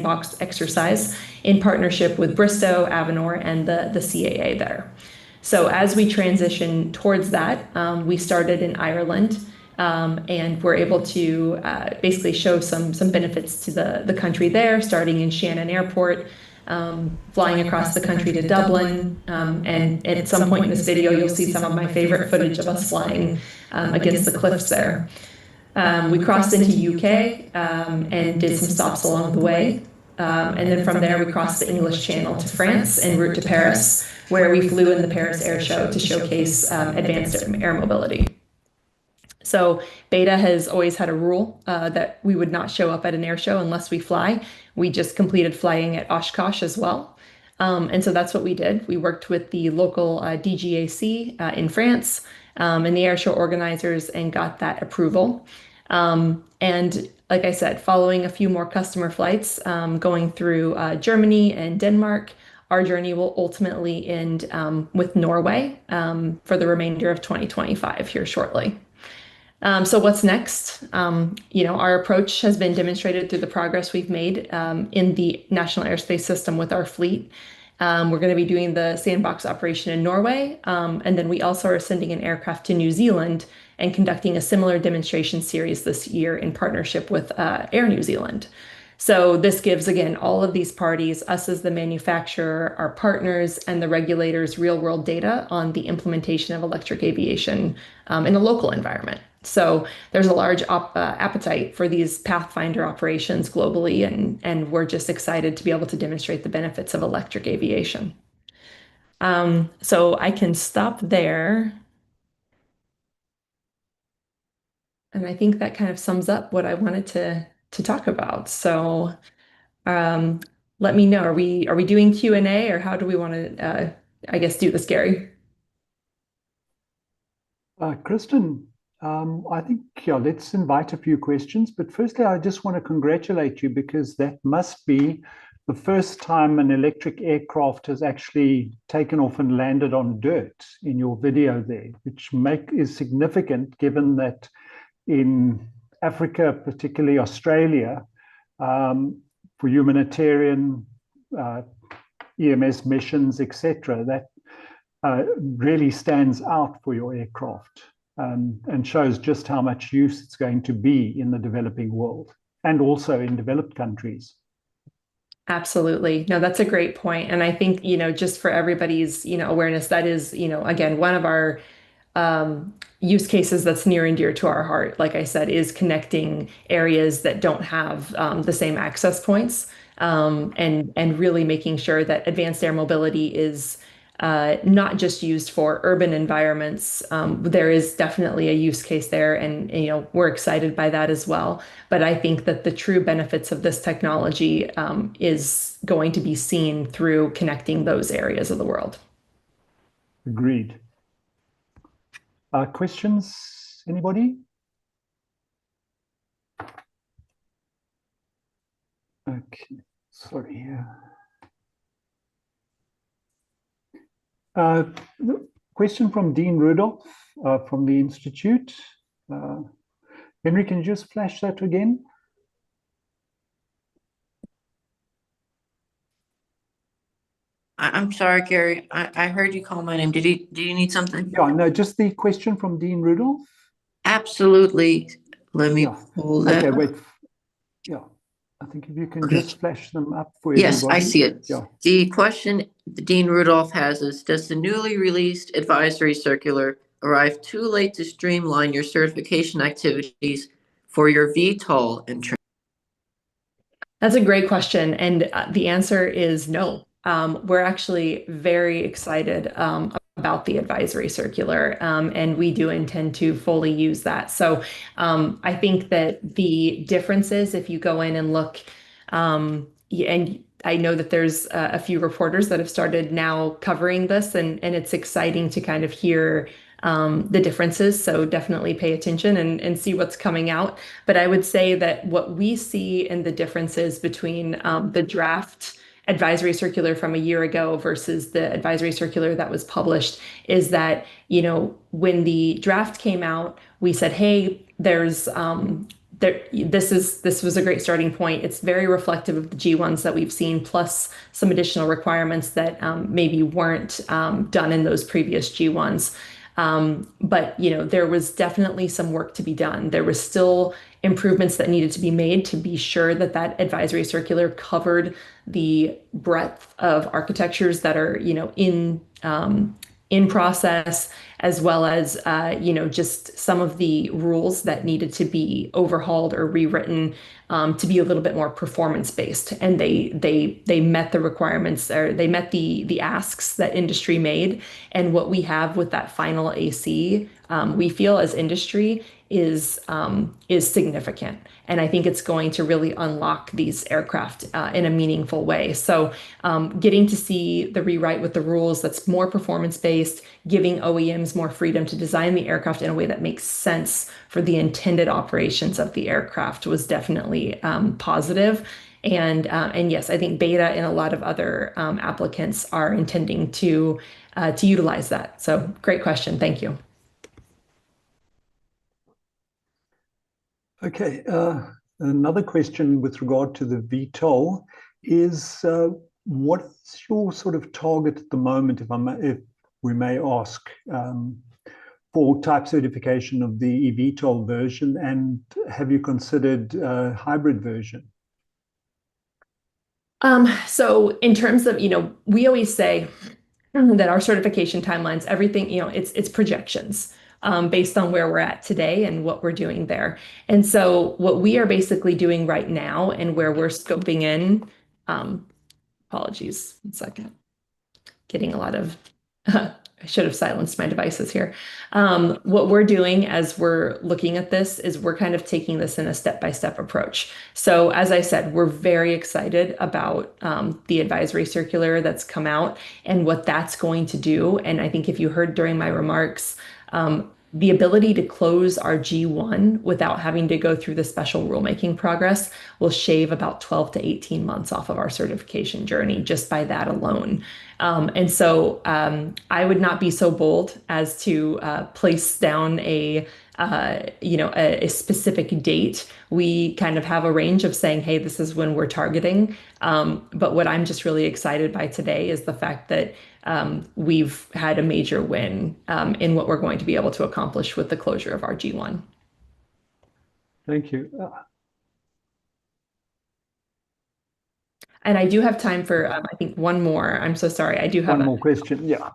sandbox exercise in partnership with Bristow, Avenor, and the CAA there. So as we transition towards that, we started in Ireland, and we're able to basically show some benefits to the country there, starting in Shannon Airport, flying across the country to Dublin, and at some point in this video, you'll see some of my favorite footage of us flying against the cliffs there. We crossed into UK and did some stops along the way. And then from there, we crossed the English Channel to France en route to Paris, where we flew in the Paris Air Show to showcase advanced air mobility. So Beta has always had a rule that we would not show up at an air show unless we fly. We just completed flying at Oshkosh as well. And so that's what we did. We worked with the local DGAC in France and the air show organizers and got that approval. And like I said, following a few more customer flights going through Germany and Denmark, our journey will ultimately end with Norway for the remainder of 2025 here shortly. So what's next? Our approach has been demonstrated through the progress we've made in the National Airspace System with our fleet. We're going to be doing the sandbox operation in Norway, and then we also are sending an aircraft to New Zealand and conducting a similar demonstration series this year in partnership with Air New Zealand. So this gives, again, all of these parties, us as the manufacturer, our partners, and the regulators, real-world data on the implementation of electric aviation in a local environment. So there's a large appetite for these Pathfinder operations globally, and we're just excited to be able to demonstrate the benefits of electric aviation. So I can stop there. And I think that kind of sums up what I wanted to talk about. So let me know, are we doing Q&A, or how do we want to, I guess, do this, Gary? Kristen, I think, let's invite a few questions. But firstly, I just want to congratulate you, because that must be the first time an electric aircraft has actually taken off and landed on dirt in your video there, which is significant given that in Africa, particularly Australia, for humanitarian EMS missions, etc., that really stands out for your aircraft and shows just how much use it's going to be in the developing world and also in developed countries. Absolutely. No, that's a great point. And I think, just for everybody's, awareness, that is, again, one of our use cases that's near and dear to our heart, like I said, is connecting areas that don't have the same access points, and really making sure that advanced air mobility is not just used for urban environments. There is definitely a use case there, and we're excited by that as well. But I think that the true benefits of this technology is going to be seen through connecting those areas of the world. Agreed. Questions, anybody? Okay, sorry. Question from Dean Rudolph from the Institute. Henry, can you just flash that again? I'm sorry, Gary. I heard you call my name. Did you need something? Yeah, no, just the question from Dean Rudolph. Absolutely. Let me pull that. Okay, wait. Yeah, I think if you can just flash them up for everybody. Yes, I see it. Yeah. The question Dean Rudolph has is, does the newly released advisory circular arrive too late to streamline your certification activities for your VTOL and training? That's a great question. And the answer is no. We're actually very excited about the advisory circular, and we do intend to fully use that. So I think that the differences, if you go in and look, and I know that there's a few reporters that have started now covering this, and it's exciting to kind of hear the differences. So definitely pay attention and see what's coming out. But I would say that what we see in the differences between the draft advisory circular from a year ago versus the advisory circular that was published is that, when the draft came out, we said, hey, there's this was a great starting point. It's very reflective of the G1s that we've seen, plus some additional requirements that maybe weren't done in those previous G1s. But there was definitely some work to be done. There was still improvements that needed to be made to be sure that that advisory circular covered the breadth of architectures that are, in process, as well as just some of the rules that needed to be overhauled or rewritten to be a little bit more performance based. And they met the requirements, or they met the asks that industry made. And what we have with that final AC, we feel as industry is significant. And I think it's going to really unlock these aircraft in a meaningful way. So getting to see the rewrite with the rules that's more performance based, giving OEMs more freedom to design the aircraft in a way that makes sense for the intended operations of the aircraft was definitely positive. And yes, I think Beta and a lot of other applicants are intending to utilize that. So great question. Thank you. Okay, another question with regard to the VTOL is what's your sort of target at the moment, if we may ask, for type certification of the EVTOL version, and have you considered a hybrid version? So in terms of, we always say that our certification timelines, everything, it's projections based on where we're at today and what we're doing there. And so what we are basically doing right now and where we're scoping in, apologies, 1 second, getting a lot of, I should have silenced my devices here. What we're doing as we're looking at this is we're kind of taking this in a step-by-step approach. So as I said, we're very excited about the advisory circular that's come out and what that's going to do. And I think if you heard during my remarks, the ability to close our G1 without having to go through the special rulemaking progress will shave about 12 to 18 months off of our certification journey just by that alone. And so I would not be so bold as to place down a specific date. We kind of have a range of saying, hey, this is when we're targeting. But what I'm just really excited by today is the fact that we've had a major win in what we're going to be able to accomplish with the closure of our G1. Thank you. And I do have time for, I think, one more. I'm so sorry. I do have one more question. Yeah.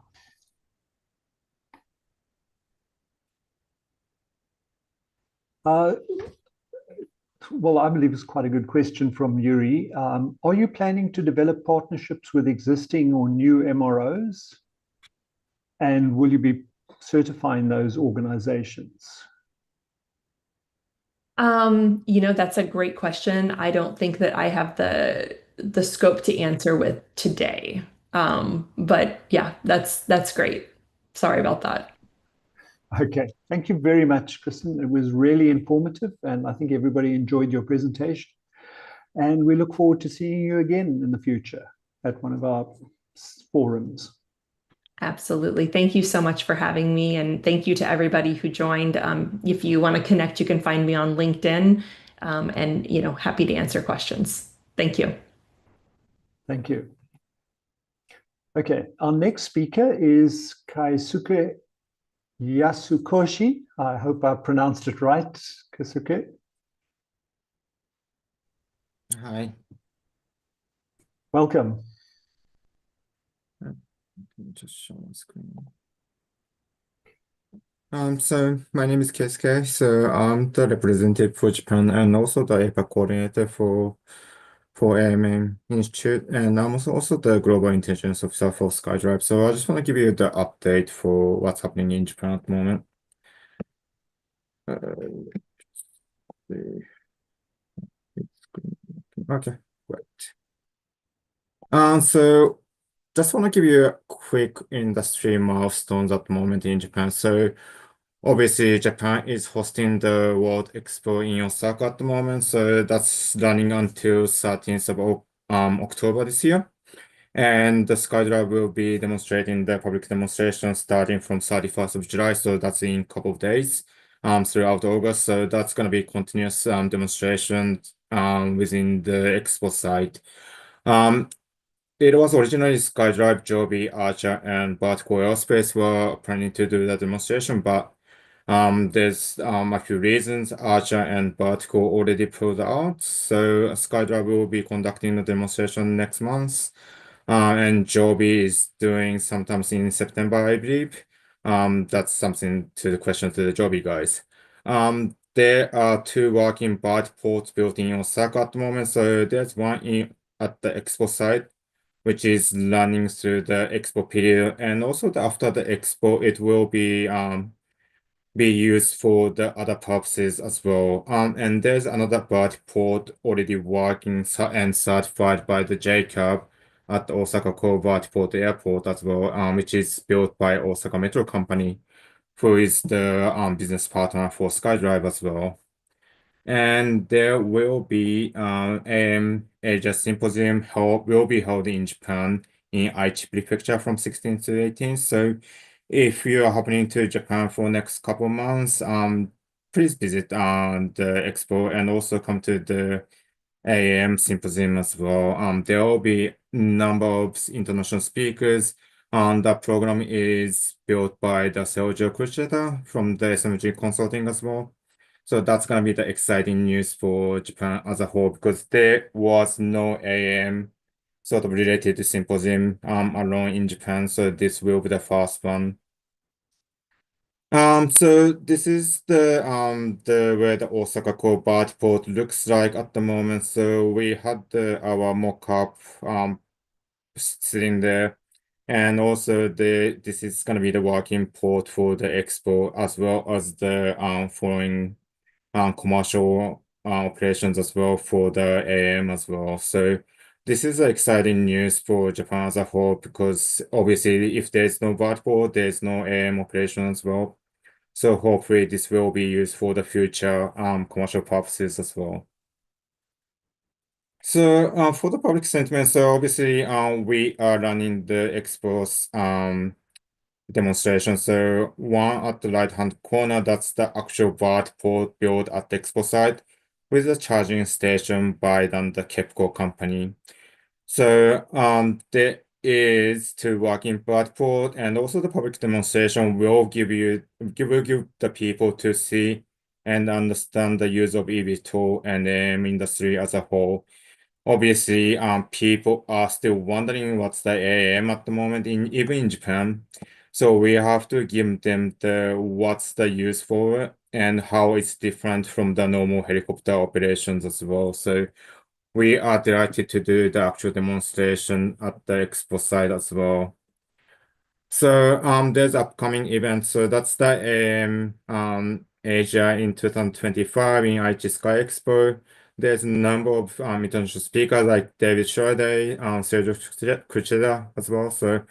Well, I believe it's quite a good question from Yuri. Are you planning to develop partnerships with existing or new MROs? And will you be certifying those organizations? That's a great question. I don't think that I have the scope to answer with today. But yeah, that's great. Sorry about that. Okay, thank you very much, Kristen. It was really informative, and I think everybody enjoyed your presentation. And we look forward to seeing you again in the future at one of our forums. Absolutely. Thank you so much for having me, and thank you to everybody who joined. If you want to connect, you can find me on LinkedIn, and happy to answer questions. Thank you. Thank you. Okay, our next speaker is Keisuke Yasukoshi. I hope I pronounced it right, Keisuke. Hi. Welcome. Just show my screen. So my name is Keisuke. So I'm the representative for Japan and also the APAC coordinator for AMM Institute, and I'm also the global intelligence officer for SkyDrive. So I just want to give you the update for what's happening in Japan at the moment. Okay, great. So just want to give you a quick industry milestones at the moment in Japan. So obviously Japan is hosting the World Expo in Osaka at the moment. So that's running until 13th of October this year. And the SkyDrive will be demonstrating the public demonstration starting from 31st of July. So that's in a couple of days. throughout August. So that's going to be continuous demonstration within the expo site. It was originally SkyDrive, Joby, Archer, and Vertical Aerospace were planning to do the demonstration, but there's a few reasons. Archer and Vertical already pulled out, so SkyDrive will be conducting the demonstration next month. And Joby is doing sometimes in September, I believe. That's something to the question to the Joby guys. There are two working BART ports built in Osaka at the moment. So there's one at the expo site, which is running through the expo period. And also after the expo, it will be used for the other purposes as well. And there's another BART port already working and certified by the JCAB at the Osaka Core Port Airport as well, which is built by Osaka Metro Company, who is the business partner for SkyDrive as well. And there will be AM Asia Symposium will be held in Japan in Aichi Prefecture from 16th to 18th. So if you are happening to Japan for next couple of months, please visit the expo and also come to the AM Symposium as well. There will be a number of international speakers. The program is built by the Sergio Cruzeta from the SMG Consulting as well. So that's going to be the exciting news for Japan as a whole, because there was no AM sort of related to symposium alone in Japan. So this will be the first one. So this is the where the Osaka Core BART port looks like at the moment. So we had our mock-up sitting there. And also this is gonna be the working port for the expo, as well as the following commercial operations as well for the AM as well. So this is exciting news for Japan as a whole, because obviously if there's no BART port, there's no AM operation as well. So hopefully this will be used for the future commercial purposes as well. So for the public sentiment, so obviously we are running the expo's demonstration. So one at the right-hand corner, that's the actual BART port built at the expo site with a charging station by the KEPCO company. So there is two working BART port, and also the public demonstration will give the people to see and understand the use of EVTOL and industry as a whole. Obviously, people are still wondering what's the AM at the moment, even in Japan. So we have to give them what's the use for it and how it's different from the normal helicopter operations as well. So we are delighted to do the actual demonstration at the expo site as well. So there's upcoming events. So that's the AM Asia in 2025 in Aichi Sky Expo. There's a number of international speakers like David Shorday, Sergio Kuchida as well. So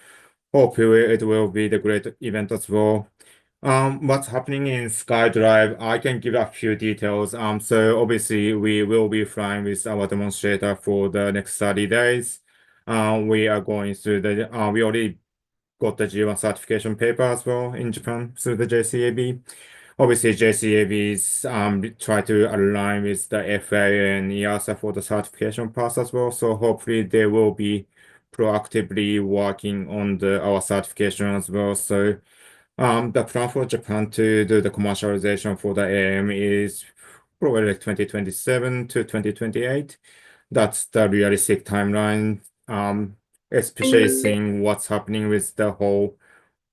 hopefully it will be the great event as well. What's happening in SkyDrive, I can give a few details. So obviously we will be flying with our demonstrator for the next 30 days. We are going through we already got the G1 certification paper as well in Japan through the JCAB. Obviously, JCABs try to align with the FAA and EASA for the certification process as well. So hopefully they will be proactively working on our certification as well. So the plan for Japan to do the commercialization for the AM is probably like 2027 to 2028. That's the realistic timeline. Especially seeing what's happening with the whole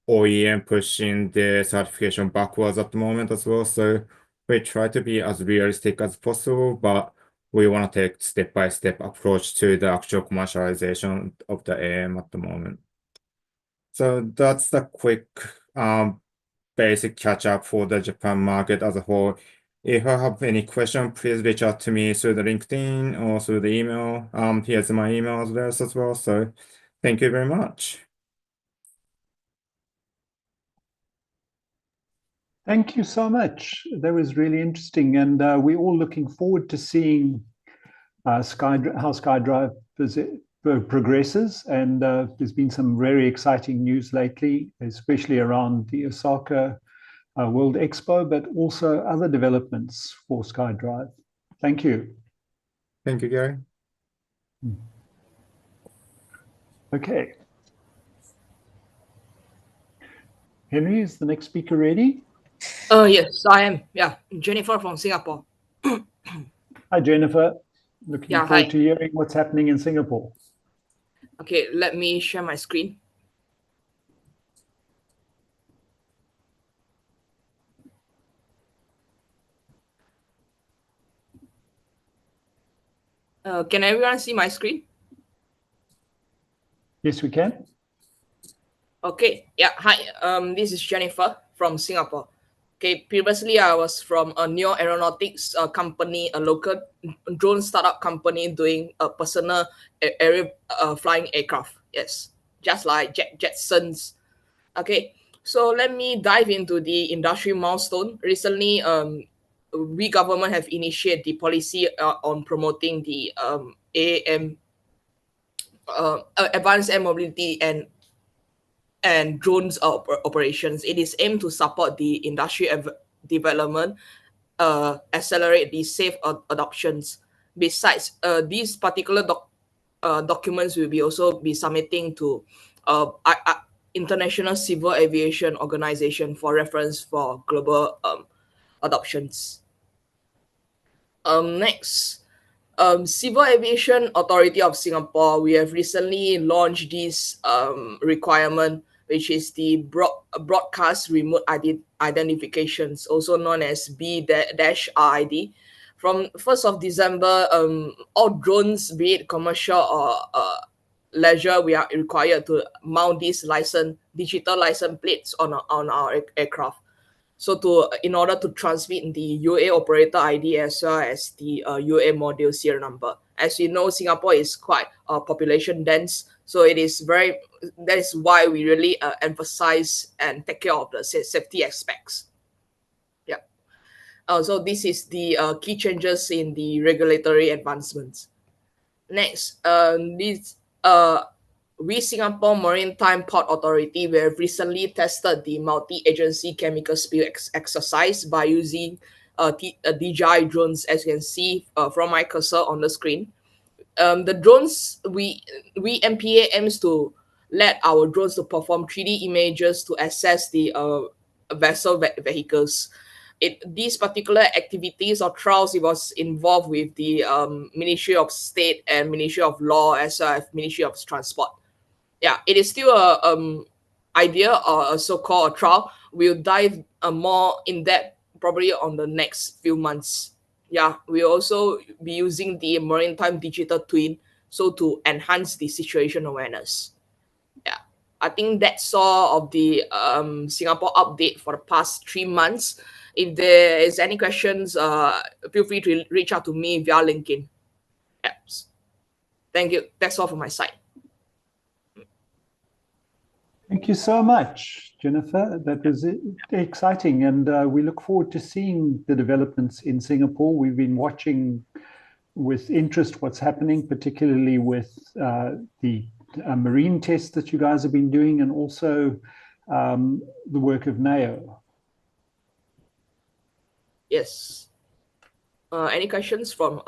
OEM pushing the certification backwards at the moment as well. So we try to be as realistic as possible, but we want to take step-by-step approach to the actual commercialization of the AM at the moment. So that's the quick basic catch-up for the Japan market as a whole. If I have any question, please reach out to me through the LinkedIn or through the email. Here's my email address as well. So thank you very much. Thank you so much. That was really interesting. And we're all looking forward to seeing how SkyDrive progresses. And there's been some very exciting news lately, especially around the Osaka World Expo, but also other developments for SkyDrive. Thank you. Thank you, Gary. Okay. Henry, is the next speaker ready? Yes, I am. Yeah, Jennifer from Singapore. Hi, Jennifer. Looking Yeah, forward hi. to hearing what's happening in Singapore. Okay, let me share my screen. Can everyone see my screen? Yes, we can. Okay, yeah, hi. This is Jennifer from Singapore. Okay, previously I was from a Neo Aeronautics company, a local drone startup company doing a personal area flying aircraft. Yes, just like Jetsons. Okay, so let me dive into the industry milestone. Recently, we government have initiated the policy on promoting the AM advanced air mobility and drones operations. It is aimed to support the industry development, accelerate the safe adoptions. Besides, these particular documents will be also be submitting to International Civil Aviation Organization for reference for global adoptions. Next, Civil Aviation Authority of Singapore, we have recently launched this requirement, which is the broadcast remote identifications, also known as B-RID. From 1st of December, all drones, be it commercial or leisure, we are required to mount these digital license plates on our aircraft. So in order to transmit the UA operator ID as well as the UA module serial number. As you know, Singapore is quite population dense, so that is why we really emphasize and take care of the safety aspects. Yeah. So this is the key changes in the regulatory advancements. Next, we Singapore Maritime Port Authority, we have recently tested the multi-agency chemical spill exercise by using DJI drones, as you can see from my cursor on the screen. The drones, we MPA aims to let our drones to perform 3D images to assess the vessel vehicles. These particular activities or trials, it was involved with the Ministry of State and Ministry of Law as well as Ministry of Transport. Yeah, it is still a idea or a so-called trial. We'll dive more in depth probably on the next few months. Yeah, we'll also be using the maritime digital twin so to enhance the situation awareness. Yeah, I think that's all of the Singapore update for the past 3 months. If there is any questions, feel free to reach out to me via LinkedIn. Apps. Thank you. That's all from my side. Thank you so much, Jennifer. That was exciting, and we look forward to seeing the developments in Singapore. We've been watching with interest what's happening, particularly with the marine tests that you guys have been doing, and also the work of NAO. Yes. Any questions from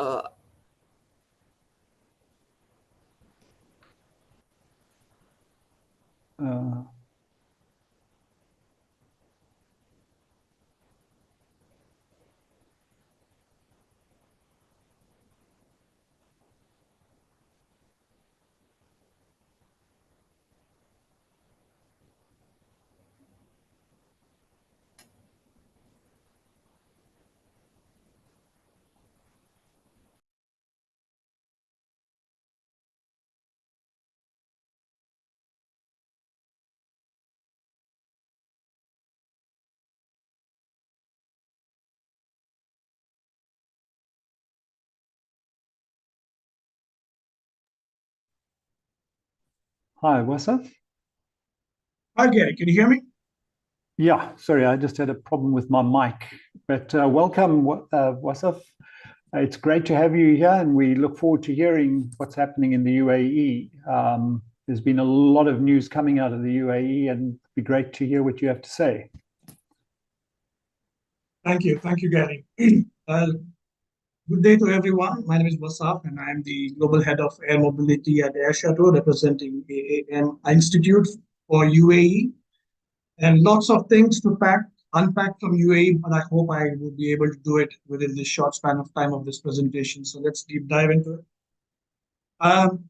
Hi, Wasaf. Hi, Gary. Can you hear me? Yeah, sorry, I just had a problem with my mic. But welcome, Wasaf. It's great to have you here, and we look forward to hearing what's happening in the UAE. There's been a lot of news coming out of the UAE, and it'd be great to hear what you have to say. Thank you. Thank you, Gary. Good day to everyone. My name is Wasaf, and I am the Global Head of Air Mobility at Air Shuttle, representing AAM Institute for UAE. And lots of things to unpack from UAE, but I hope I will be able to do it within this short span of time of this presentation. So let's deep dive into it.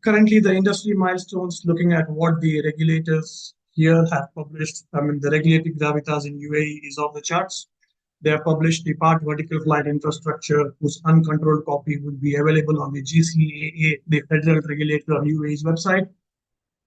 Currently, the industry milestones, looking at what the regulators here have published. I mean, the regulatory gravitas in UAE is off the charts. They have published the part vertical flight infrastructure, whose uncontrolled copy would be available on the GCAA, the federal regulator on UAE's website,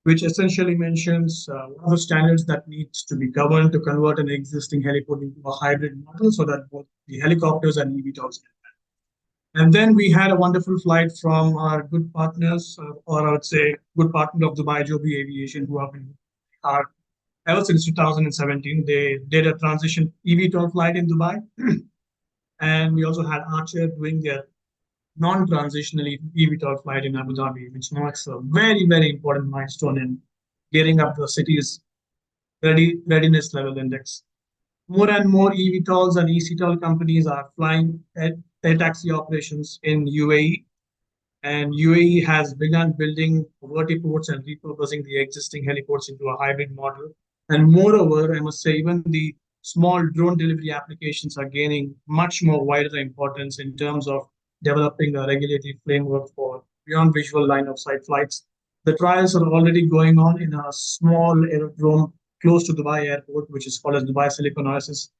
which essentially mentions what are the standards that needs to be governed to convert an existing heliport into a hybrid model so that both the helicopters and EVTOLs can. And then we had a wonderful flight from our good partners, or I would say good partner of Dubai Joby Aviation, who have been our ever since 2017. They did a transition EVTOL flight in Dubai. And we also had Archer doing their non-transitional EVTOL flight in Abu Dhabi, which marks a very, very important milestone in getting up the city's readiness level index. More and more EVTOLs and eCTOL companies are flying air taxi operations in UAE. And UAE has begun building vertiports and repurposing the existing heliports into a hybrid model. And moreover, I must say, even the small drone delivery applications are gaining much more wider importance in terms of developing a regulatory framework for beyond visual line of sight flights. The trials are already going on in a small aerodrome close to Dubai airport, which is called as Dubai Silicon Oasis,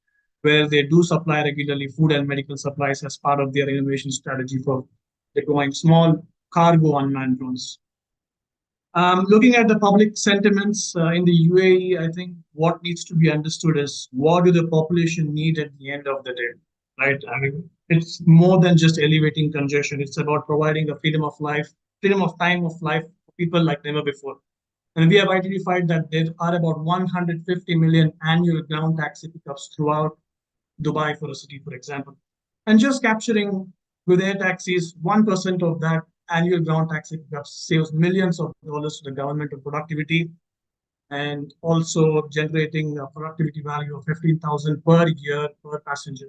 where they do supply regularly food and medical supplies as part of their innovation strategy for deploying small cargo unmanned drones. Looking at the public sentiments in the UAE, I think what needs to be understood is what do the population need at the end of the day, right? I mean, it's more than just alleviating congestion. It's about providing a freedom of life, freedom of time of life for people like never before. And we have identified that there are about 150 million annual ground taxi pickups throughout Dubai for a city, for example. And just capturing with air taxis, 1% of that annual ground taxi pickups saves millions of dollars to the government of productivity, and also generating a productivity value of 15,000 per year per passenger,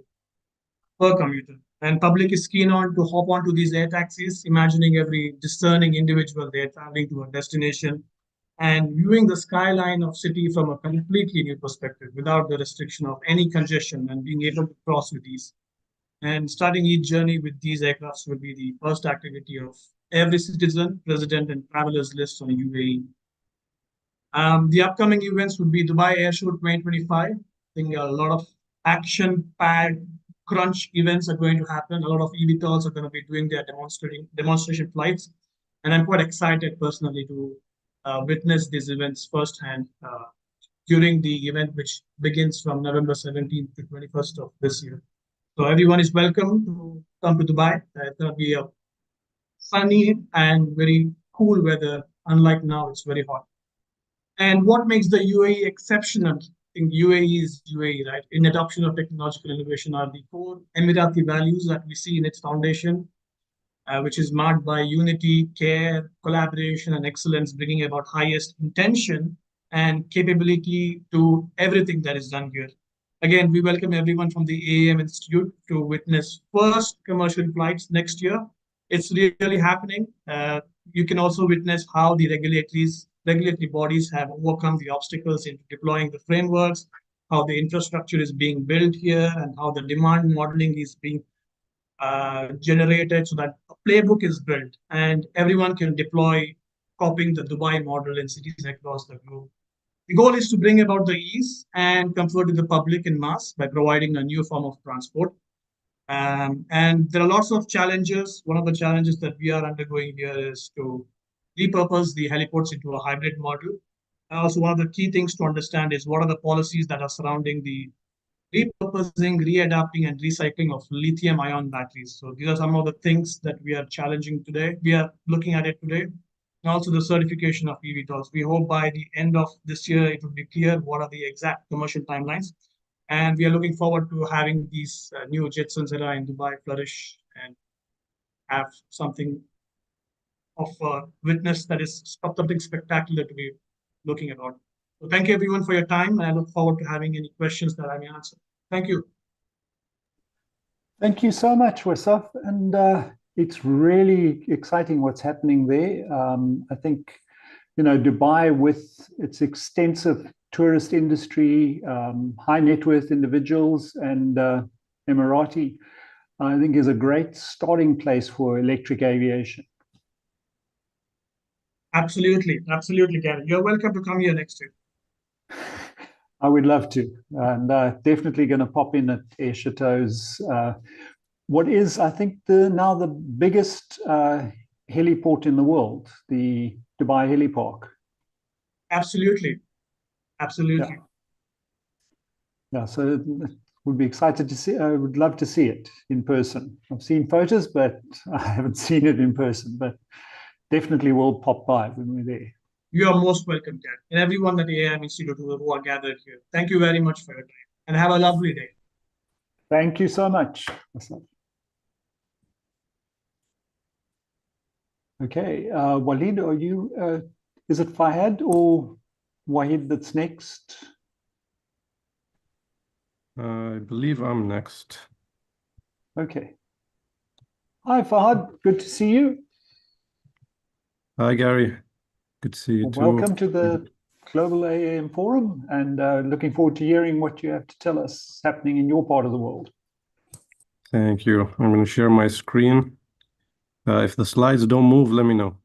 per commuter. And public is keen on to hop onto these air taxis, imagining every discerning individual there traveling to a destination and viewing the skyline of city from a completely new perspective without the restriction of any congestion and being able to cross with ease. And starting each journey with these aircrafts will be the first activity of every citizen, resident, and travelers list on UAE. The upcoming events would be Dubai Air Show 2025. I think a lot of action-packed crunch events are going to happen. A lot of EVTOLs are going to be doing their demonstration flights. And I'm quite excited personally to witness these events firsthand during the event, which begins from November 17th to 21st of this year. So everyone is welcome to come to Dubai. It's going to be a sunny and very cool weather. Unlike now, it's very hot. And what makes the UAE exceptional? I think UAE is UAE, right? In adoption of technological innovation are the core Emirati values that we see in its foundation, which is marked by unity, care, collaboration, and excellence, bringing about highest intention and capability to everything that is done here. Again, we welcome everyone from the AAM Institute to witness first commercial flights next year. It's really happening. You can also witness how the regulatory bodies have overcome the obstacles in deploying the frameworks, how the infrastructure is being built here, and how the demand modeling is being generated so that a playbook is built and everyone can deploy copying the Dubai model in cities across the globe. The goal is to bring about the ease and comfort to the public in mass by providing a new form of transport. And there are lots of challenges. One of the challenges that we are undergoing here is to repurpose the heliports into a hybrid model. And also, one of the key things to understand is what are the policies that are surrounding the repurposing, readapting, and recycling of lithium-ion batteries. So these are some of the things that we are challenging today. We are looking at it today. And also the certification of EVTOLs. We hope by the end of this year, it will be clear what are the exact commercial timelines. And we are looking forward to having these new Jetsons era in Dubai flourish and have something of a witness that is something spectacular to be looking about. So thank you everyone for your time, and I look forward to having any questions that I may answer. Thank you. Thank you so much, Wasaf. And it's really exciting what's happening there. I think, Dubai with its extensive tourist industry, high net worth individuals, and Emirati, I think is a great starting place for electric aviation. Absolutely, absolutely, Gary. You're welcome to come here next year. I would love to, and definitely going to pop in at Air Chateau's. What is, I think, now the biggest heliport in the world, the Dubai Helipark. Absolutely, absolutely. Yeah, so would be excited to see. I would love to see it in person. I've seen photos, but I haven't seen it in person. But definitely will pop by when we're there. You are most welcome, Gary, and everyone at the AIM Institute who are gathered here. Thank you very much for your time, and have a lovely day. Thank you so much. Okay, Walid, are you? Is it Fahad or Wahid that's next? I believe I'm next. Okay. Hi, Fahad. Good to see you. Hi, Gary. Good to see you too. Welcome to the Global AAM Forum, and looking forward to hearing what you have to tell us happening in your part of the world. Thank you. I'm going to share my screen. If the slides don't move, let me know.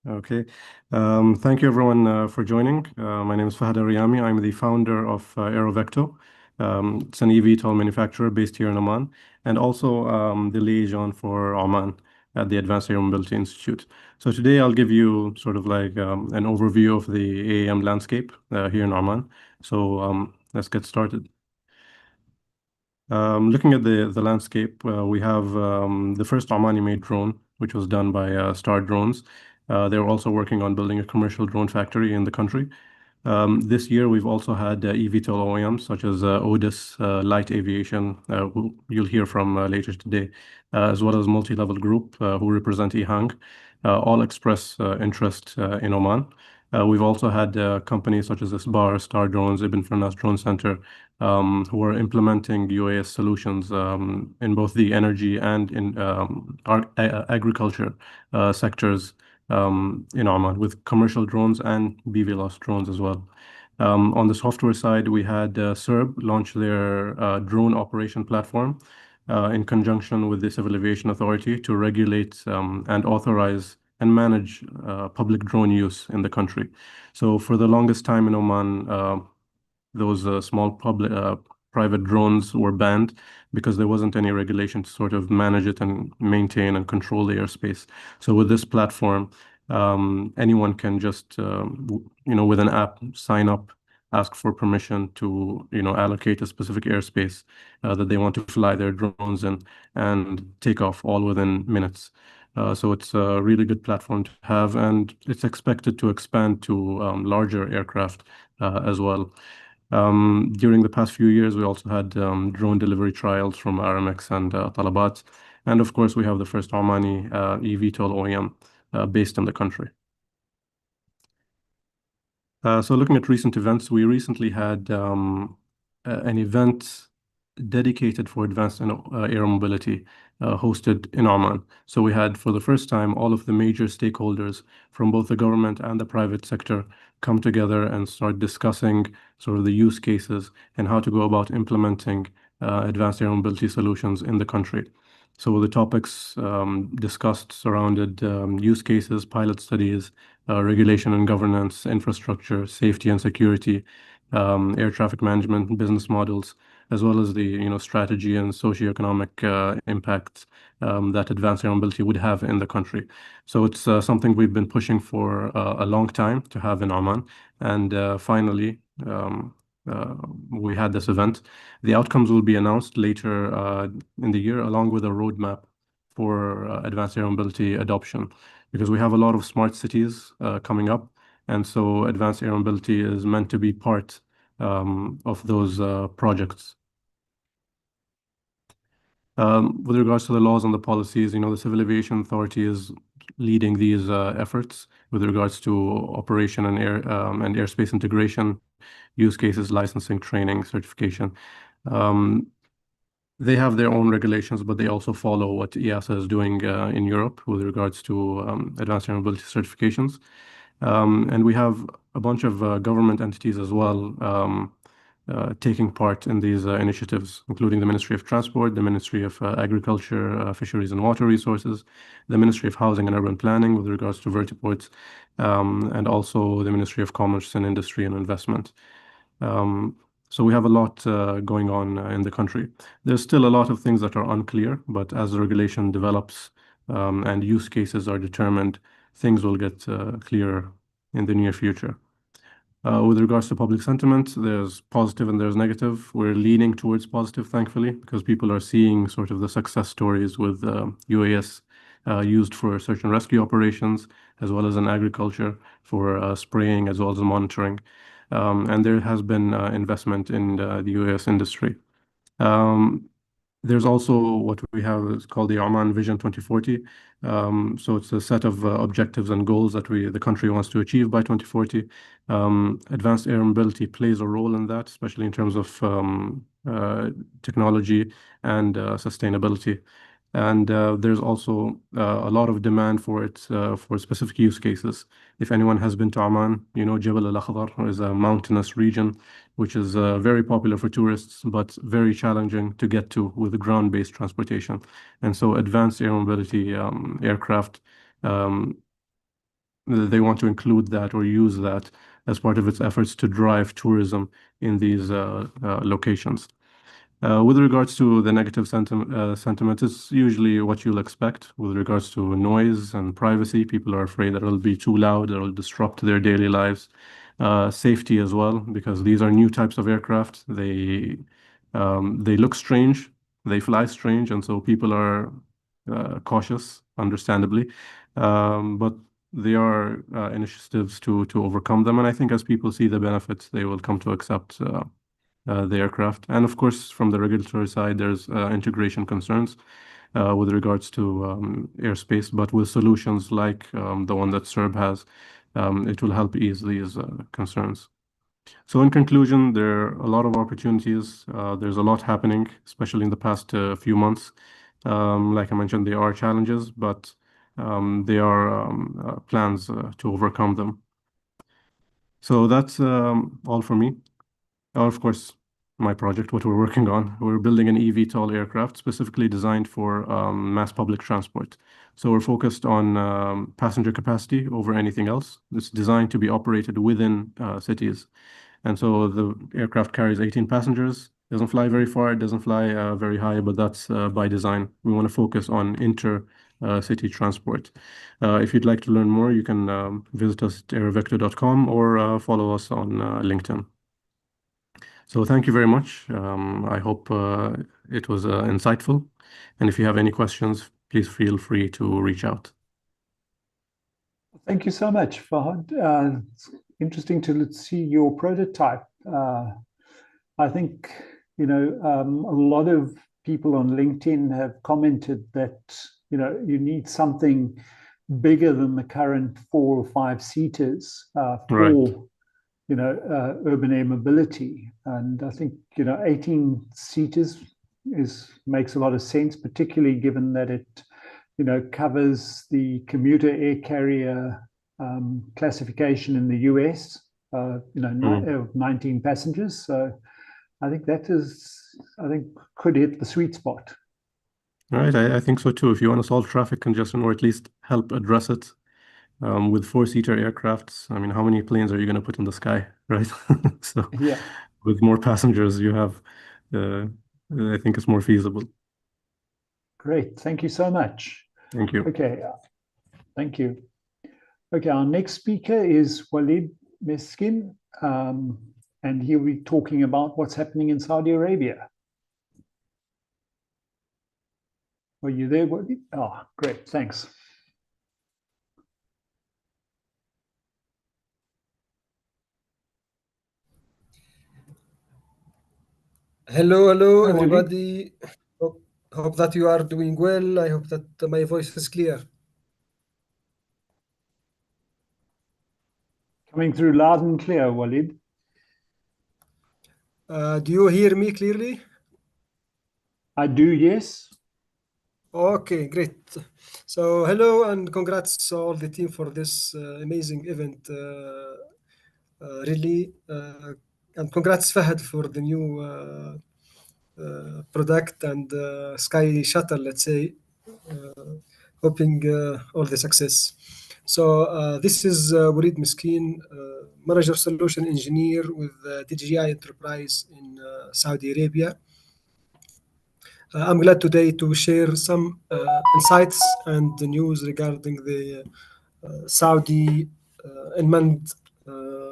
Okay. Thank you, everyone, for joining. My name is Fahad Ariyami. I'm the founder of EVTOL. It's an eVTOL manufacturer based here in Oman, and also the liaison for Oman at the Advanced Air Mobility Institute. So today I'll give you sort of like an overview of the AAM landscape here in Oman. So let's get started. Looking at the landscape, we have the first Omani-made drone, which was done by Star Drones. They were also working on building a commercial drone factory in the country. This year, we've also had EVTOL OEMs such as Otis, Light Aviation, who you'll hear from later today, as well as Multi-Level Group, who represent EHang, all express interest in Oman. We've also had companies such as Isbar, Star Drones, Ibn Firnas Drone Center, who are implementing UAS solutions in both the energy and in agriculture sectors in Oman, with commercial drones and BVLOS drones as well. On the software side, we had SERB launch their drone operation platform in conjunction with the Civil Aviation Authority to regulate and authorize and manage public drone use in the country. So for the longest time in Oman, those small private drones were banned because there wasn't any regulation to sort of manage it and maintain and control the airspace. So with this platform, anyone can just, with an app, sign up, ask for permission to, allocate a specific airspace that they want to fly their drones in and take off all within minutes. So it's a really good platform to have, and it's expected to expand to larger aircraft as well. During the past few years, we also had drone delivery trials from RMX and Talabat. And of course, we have the first Omani eVTOL OEM based in the country. So looking at recent events, we recently had an event dedicated for advanced air mobility hosted in Oman. So we had, for the first time, all of the major stakeholders from both the government and the private sector come together and start discussing sort of the use cases and how to go about implementing advanced air mobility solutions in the country. So the topics discussed surrounded use cases, pilot studies, regulation and governance, infrastructure, safety and security, air traffic management, business models, as well as the strategy and socioeconomic impacts that advanced air mobility would have in the country. So it's something we've been pushing for a long time to have in Oman, and finally we had this event. The outcomes will be announced later in the year, along with a roadmap for advanced air mobility adoption, because we have a lot of smart cities coming up, and so advanced air mobility is meant to be part of those projects. With regards to the laws and the policies, the Civil Aviation Authority is leading these efforts with regards to operation and airspace integration, use cases, licensing, training, certification. They have their own regulations, but they also follow what EASA is doing in Europe with regards to advanced air mobility certifications. And we have a bunch of government entities as well taking part in these initiatives, including the Ministry of Transport, the Ministry of Agriculture, Fisheries and Water Resources, the Ministry of Housing and Urban Planning with regards to vertiports, and also the Ministry of Commerce and Industry and Investment. So we have a lot going on in the country. There's still a lot of things that are unclear, but as the regulation develops and use cases are determined, things will get clearer in the near future. With regards to public sentiment, there's positive and there's negative. We're leaning towards positive, thankfully, because people are seeing sort of the success stories with UAS used for search and rescue operations, as well as in agriculture for spraying, as well as monitoring. And there has been investment in the UAS industry. There's also what we have is called the Oman Vision 2040. So it's a set of objectives and goals that the country wants to achieve by 2040. Advanced air mobility plays a role in that, especially in terms of technology and sustainability. And there's also a lot of demand for it for specific use cases. If anyone has been to Oman, you know Jabal al-Akhdar is a mountainous region, which is very popular for tourists, but very challenging to get to with ground-based transportation. And so advanced air mobility aircraft, they want to include that or use that as part of its efforts to drive tourism in these locations. With regards to the negative sentiment, it's usually what you'll expect with regards to noise and privacy. People are afraid that it'll be too loud, it'll disrupt their daily lives. Safety as well, because these are new types of aircraft. They look strange, they fly strange, and so people are cautious, understandably. But there are initiatives to overcome them, and I think as people see the benefits, they will come to accept the aircraft. And of course, from the regulatory side, there's integration concerns with regards to airspace, but with solutions like the one that SERB has, it will help ease these concerns. So in conclusion, there are a lot of opportunities. There's a lot happening, especially in the past few months. Like I mentioned, there are challenges, but there are plans to overcome them. So that's all for me. Of course, my project, what we're working on, we're building an eVTOL aircraft specifically designed for mass public transport. So we're focused on passenger capacity over anything else. It's designed to be operated within cities. And so the aircraft carries 18 passengers, doesn't fly very far, it doesn't fly very high, but that's by design. We want to focus on inter-city transport. If you'd like to learn more, you can visit us at aervector.com or follow us on LinkedIn. So thank you very much. I hope it was insightful. And if you have any questions, please feel free to reach out. Thank you so much, Fahad. It's interesting to see your prototype. I think, a lot of people on LinkedIn have commented that, you need something bigger than the current 4 or 5 seaters for urban air mobility. And I think, 18 seaters makes a lot of sense, particularly given that it, covers the commuter air carrier classification in the US, 19 passengers. So I think could hit the sweet spot. All right, I think so too. If you want to solve traffic congestion or at least help address it, with 4-seater aircrafts, I mean, how many planes are you going to put in the sky, right? So yeah, with more passengers, you have, I think it's more feasible. Great, thank you so much. Thank you. Okay, thank you. Okay, our next speaker is Walid Meskin, and he'll be talking about what's happening in Saudi Arabia. Are you there, Walid? Oh, great, thanks. Hello, Hi, Walid. everybody. Hope that you are doing well. I hope that my voice is clear. Coming through loud and clear, Walid. Do you hear me clearly? I do, yes. Okay, great. So hello and congrats all the team for this amazing event. Really, and congrats Fahad for the new product and Sky Shuttle, let's say. Hoping all the success. So this is Walid Miskin, Manager Solution Engineer with DJI Enterprise in Saudi Arabia. I'm glad today to share some insights and the news regarding the Saudi unmanned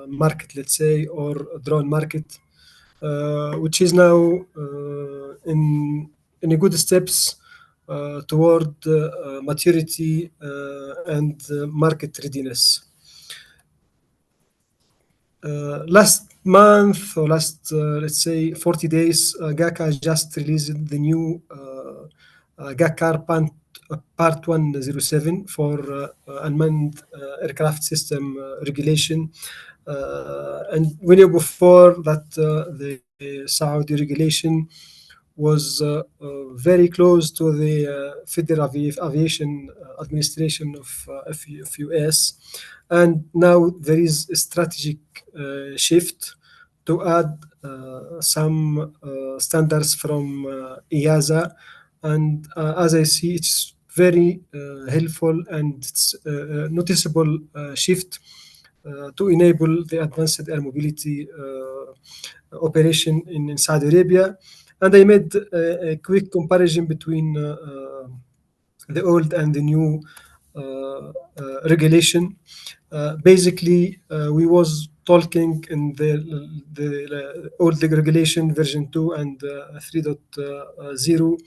market, let's say, or drone market, which is now in a good steps toward maturity and market readiness. Last month or last, let's say, 40 days, GACA just released the new GACAR Part 107 for unmanned aircraft system regulation. And we knew before that the Saudi regulation was very close to the Federal Aviation Administration of US. And now there is a strategic shift to add some standards from EASA. And as I see, it's very helpful and it's a noticeable shift to enable the advanced air mobility operation in Saudi Arabia. And I made a quick comparison between the old and the new regulation. Basically, we was talking in the old regulation version 2 and 3.0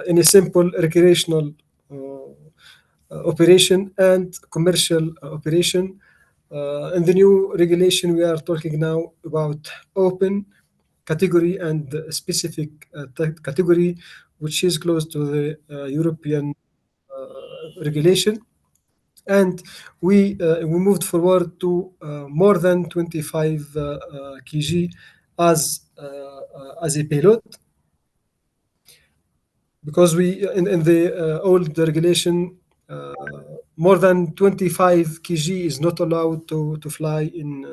in a simple recreational operation and commercial operation. In the new regulation, we are talking now about open category and specific category, which is close to the European regulation. And we moved forward to more than 25 kg as a payload, because we in the old regulation more than 25 kg is not allowed to fly in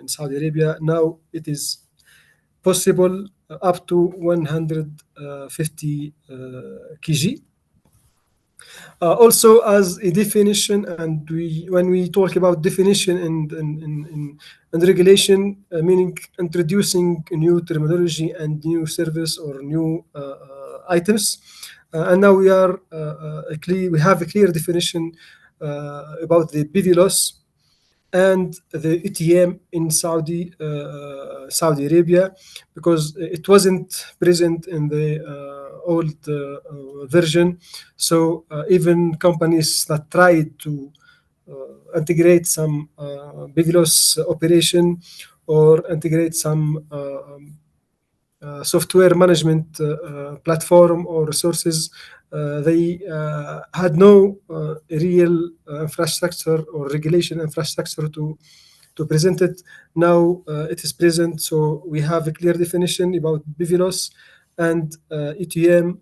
Saudi Arabia. Now it is possible up to 150 kg. Also, as a definition, and when we talk about definition and regulation, meaning introducing a new terminology and new service or new items, and now we are we have a clear definition about the PV loss and the ETM in Saudi Arabia, because it wasn't present in the old version. So even companies that tried to integrate some BVLOS operation or integrate some software management platform or resources, they had no real infrastructure or regulation infrastructure to present it. Now it is present, so we have a clear definition about BVLOS and ETM,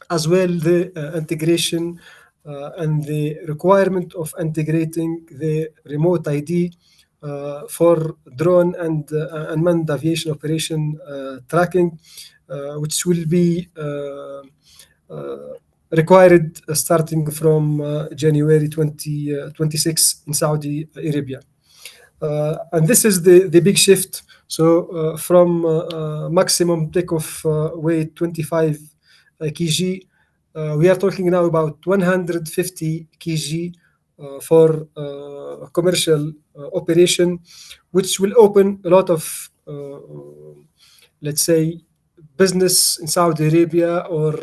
as well the integration and the requirement of integrating the remote ID for drone and unmanned aviation operation tracking, which will be required starting from January 2026 in Saudi Arabia. And this is the big shift. So from maximum takeoff weight 25 kg, we are talking now about 150 kg for commercial operation, which will open a lot of, let's say, business in Saudi Arabia or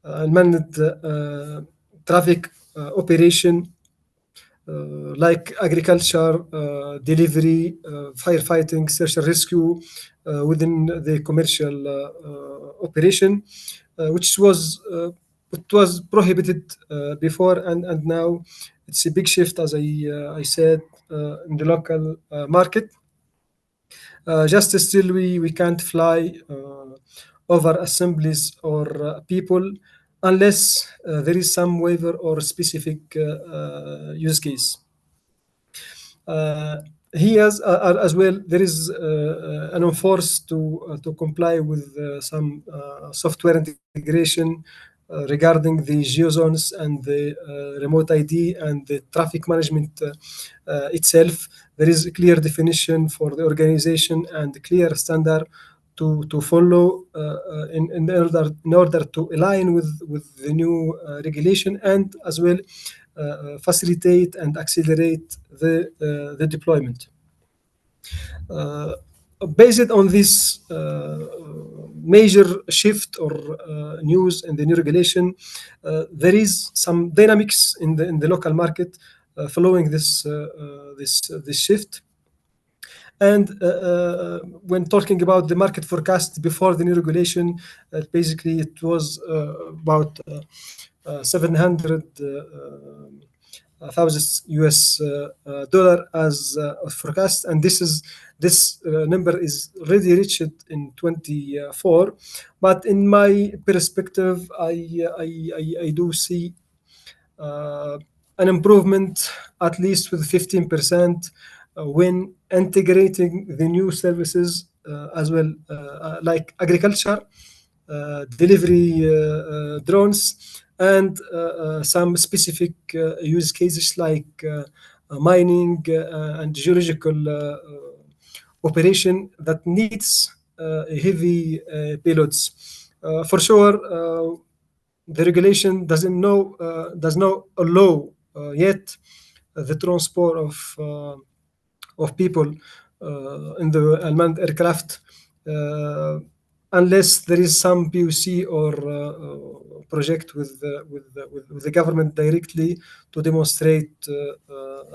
unmanned traffic operation, like agriculture, delivery, firefighting, search and rescue within the commercial operation, which was prohibited before, and now it's a big shift, as I said, in the local market. Just still we can't fly over assemblies or people unless there is some waiver or specific use case. Here as well, there is an enforce to comply with some software integration regarding the geozones and the remote ID and the traffic management itself. There is a clear definition for the organization and a clear standard to follow in order to align with the new regulation, and as well facilitate and accelerate the deployment. Based on this major shift or news in the new regulation, there is some dynamics in the local market following this shift. And when talking about the market forecast before the new regulation, basically it was about 700,000 US dollar as forecast, and this number is already reached in 24. But in my perspective, I do see an improvement at least with 15% when integrating the new services as well, like agriculture, delivery drones, and some specific use cases like mining and geological operation that needs heavy payloads. For sure, the regulation does not allow yet the transport of people in the unmanned aircraft unless there is some POC or project with the government directly to demonstrate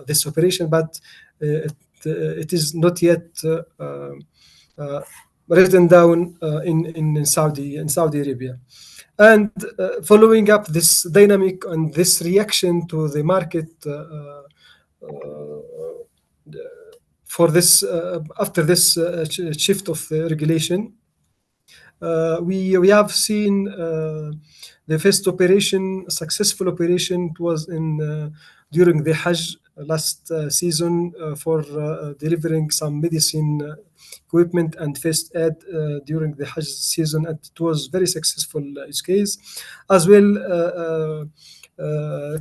this operation, but it is not yet written down in Saudi Arabia. And following up this dynamic and this reaction to the market for this after this shift of the regulation, we have seen the first successful operation. It was during the Hajj last season for delivering some medicine equipment and first aid during the Hajj season, and it was very successful use case. As well, there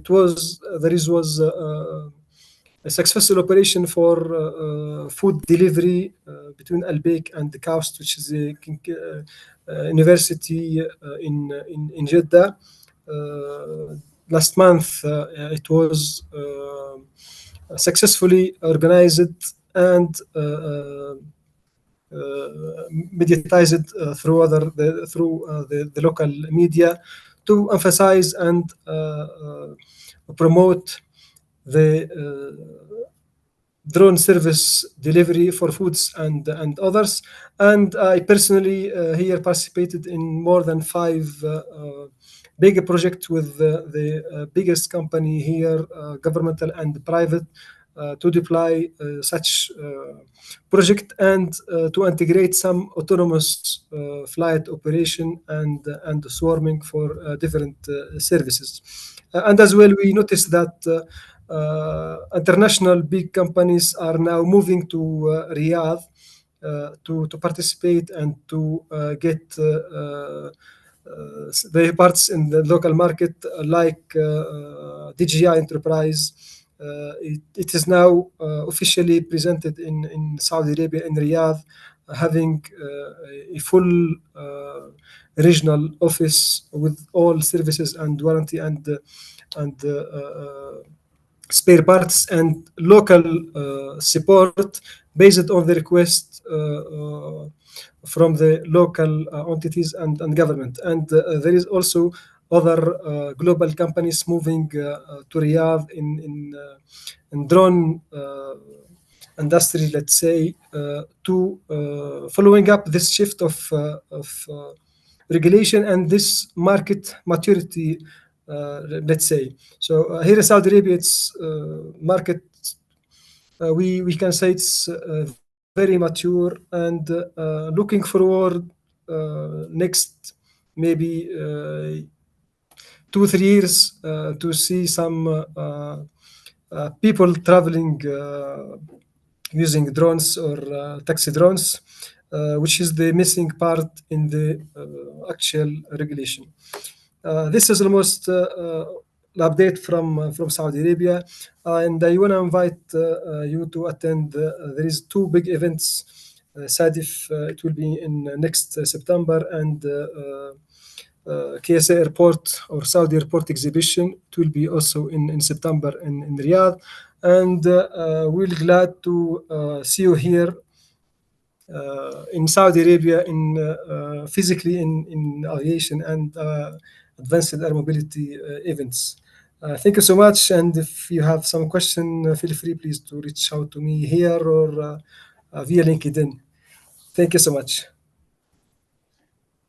was a successful operation for food delivery between Al Baik and the Kaust, which is a university in Jeddah. Last month, it was successfully organized and mediatized through the local media to emphasize and promote the drone service delivery for foods and others. And I personally here participated in more than 5 big projects with the biggest company here, governmental and private, to deploy such project and to integrate some autonomous flight operation and swarming for different services. And as well, we noticed that international big companies are now moving to Riyadh to participate and to get their parts in the local market, like DJI Enterprise. It is now officially presented in Saudi Arabia, in Riyadh, having a full regional office with all services and warranty and spare parts and local support based on the request from the local entities and government. And there is also other global companies moving to Riyadh in drone industry, let's say, to following up this shift of regulation and this market maturity, let's say. So here in Saudi Arabia, it's market, we can say it's very mature, and looking forward next maybe 2-3 years to see some people traveling using drones or taxi drones, which is the missing part in the actual regulation. This is almost update from Saudi Arabia, and I want to invite you to attend. There is 2 big events. SADIF, it will be in next September, and KSA Airport or Saudi Airport Exhibition. It will be also in September in Riyadh, and we're glad to see you here in Saudi Arabia in physically in aviation and advanced air mobility events. Thank you so much, and if you have some question, feel free please to reach out to me here or via LinkedIn. Thank you so much.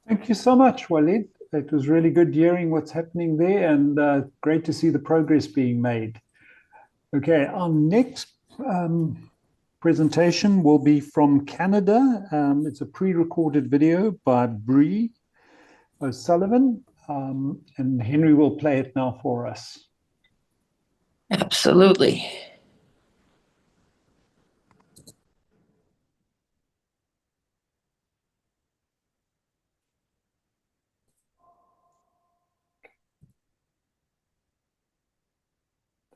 Thank you so much, Walid. It was really good hearing what's happening there, and great to see the progress being made. Okay, our next presentation will be from Canada. It's a pre-recorded video by Bree O'Sullivan, and Henry will play it now for us. Absolutely.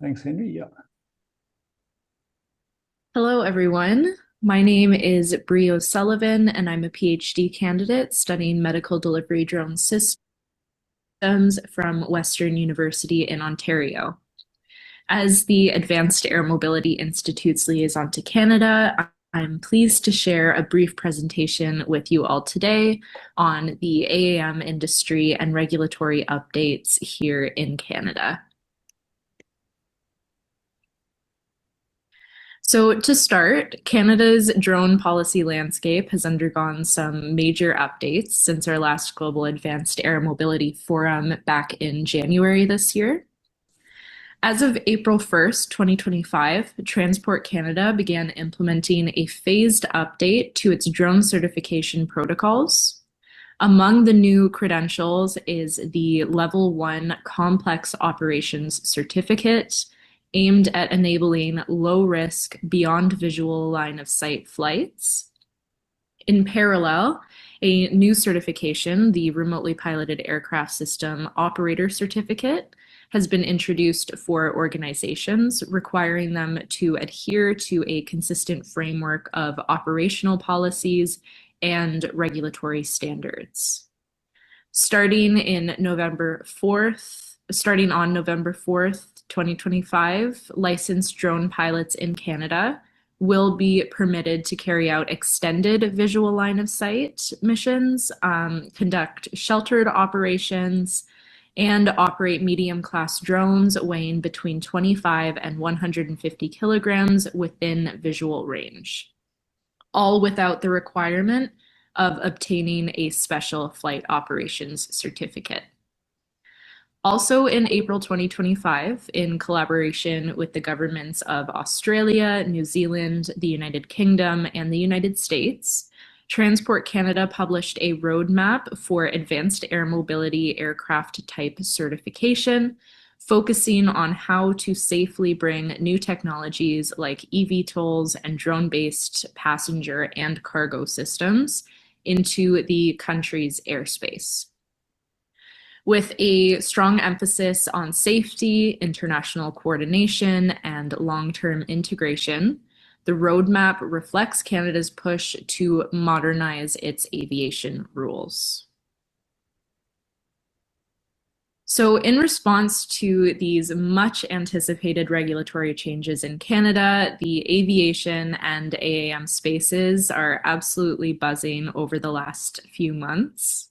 Thanks, Henry. Yeah. Hello, everyone. My name is Bree O'Sullivan, and I'm a PhD candidate studying medical delivery drone systems from Western University in Ontario. As the Advanced Air Mobility Institute's liaison to Canada, I'm pleased to share a brief presentation with you all today on the AAM industry and regulatory updates here in Canada. So to start, Canada's drone policy landscape has undergone some major updates since our last Global Advanced Air Mobility Forum back in January this year. As of April 1st, 2025, Transport Canada began implementing a phased update to its drone certification protocols. Among the new credentials is the Level 1 Complex Operations Certificate, aimed at enabling low-risk, beyond visual line of sight flights. In parallel, a new certification, the Remotely Piloted Aircraft System Operator Certificate, has been introduced for organizations, requiring them to adhere to a consistent framework of operational policies and regulatory standards. Starting on November 4th, 2025, licensed drone pilots in Canada will be permitted to carry out extended visual line of sight missions, conduct sheltered operations, and operate medium-class drones weighing between 25 and 150 kilograms within visual range, all without the requirement of obtaining a special flight operations certificate. Also in April 2025, in collaboration with the governments of Australia, New Zealand, the United Kingdom, and the United States, Transport Canada published a roadmap for advanced air mobility aircraft type certification, focusing on how to safely bring new technologies like EVTOLs and drone-based passenger and cargo systems into the country's airspace. With a strong emphasis on safety, international coordination, and long-term integration, the roadmap reflects Canada's push to modernize its aviation rules. So in response to these much anticipated regulatory changes in Canada, the aviation and AAM spaces are absolutely buzzing over the last few months.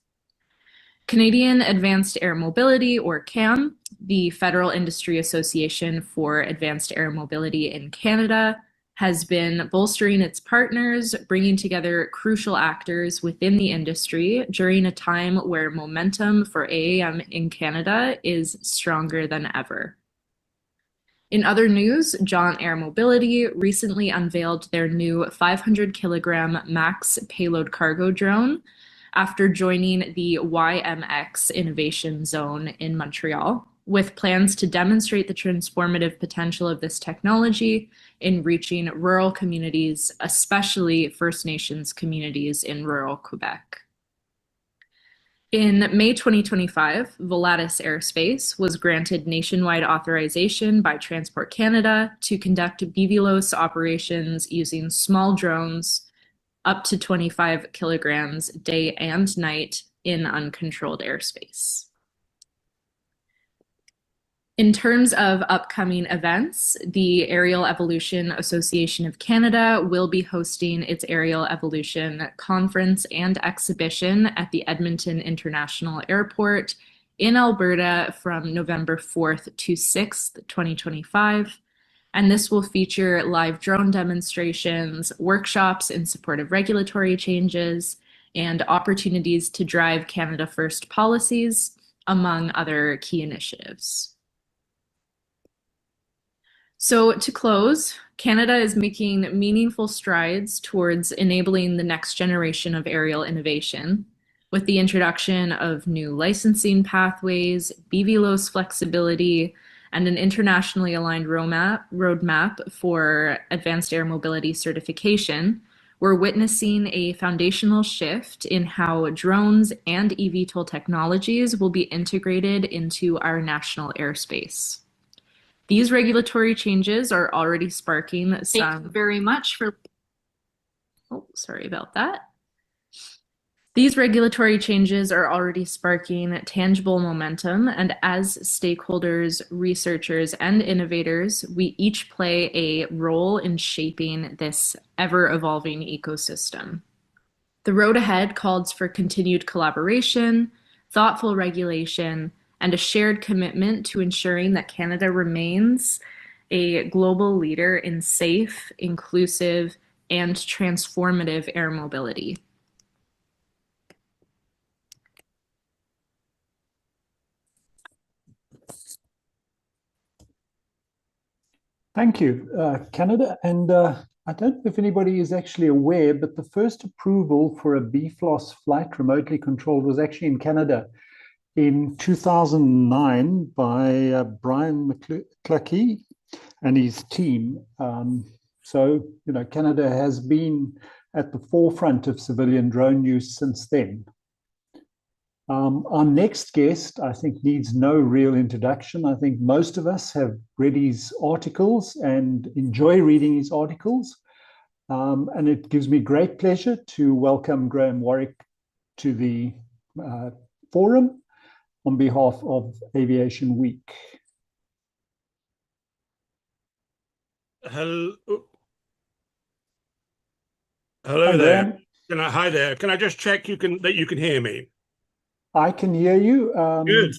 Canadian Advanced Air Mobility, or CAM, the Federal Industry Association for Advanced Air Mobility in Canada, has been bolstering its partners, bringing together crucial actors within the industry during a time where momentum for AAM in Canada is stronger than ever. In other news, Jaunt Air Mobility recently unveiled their new 500 kilogram max payload cargo drone, after joining the YMX Innovation Zone in Montreal, with plans to demonstrate the transformative potential of this technology in reaching rural communities, especially First Nations communities in rural Quebec. In May 2025, Volatus Aerospace was granted nationwide authorization by Transport Canada to conduct BVLOS operations using small drones up to 25 kilograms day and night in uncontrolled airspace. In terms of upcoming events, the Aerial Evolution Association of Canada will be hosting its Aerial Evolution Conference and exhibition at the Edmonton International Airport in Alberta from November 4th to 6th, 2025. And this will feature live drone demonstrations, workshops in support of regulatory changes, and opportunities to drive Canada First policies, among other key initiatives. So to close, Canada is making meaningful strides towards enabling the next generation of aerial innovation with the introduction of new licensing pathways, BVLOS flexibility, and an internationally aligned roadmap for advanced air mobility certification. We're witnessing a foundational shift in how drones and EVTOL technologies will be integrated into our national airspace. These regulatory changes are already sparking some... Thank you very much for... Oh, sorry about that. These regulatory changes are already sparking tangible momentum, and as stakeholders, researchers, and innovators, we each play a role in shaping this ever-evolving ecosystem. The road ahead calls for continued collaboration, thoughtful regulation, and a shared commitment to ensuring that Canada remains a global leader in safe, inclusive, and transformative air mobility. Thank you, Canada. And I don't know if anybody is actually aware, but the first approval for a BFLOS flight remotely controlled was actually in Canada in 2009 by Brian McCluskey and his team. So, you know, Canada has been at the forefront of civilian drone use since then. Our next guest, I think, needs no real introduction. I think most of us have read his articles and enjoy reading his articles. And it gives me great pleasure to welcome Graham Warwick to the forum on behalf of Aviation Week. Hello Hi, there. Graham. Hi there. Can I just check that you can hear me? I can hear you. Good.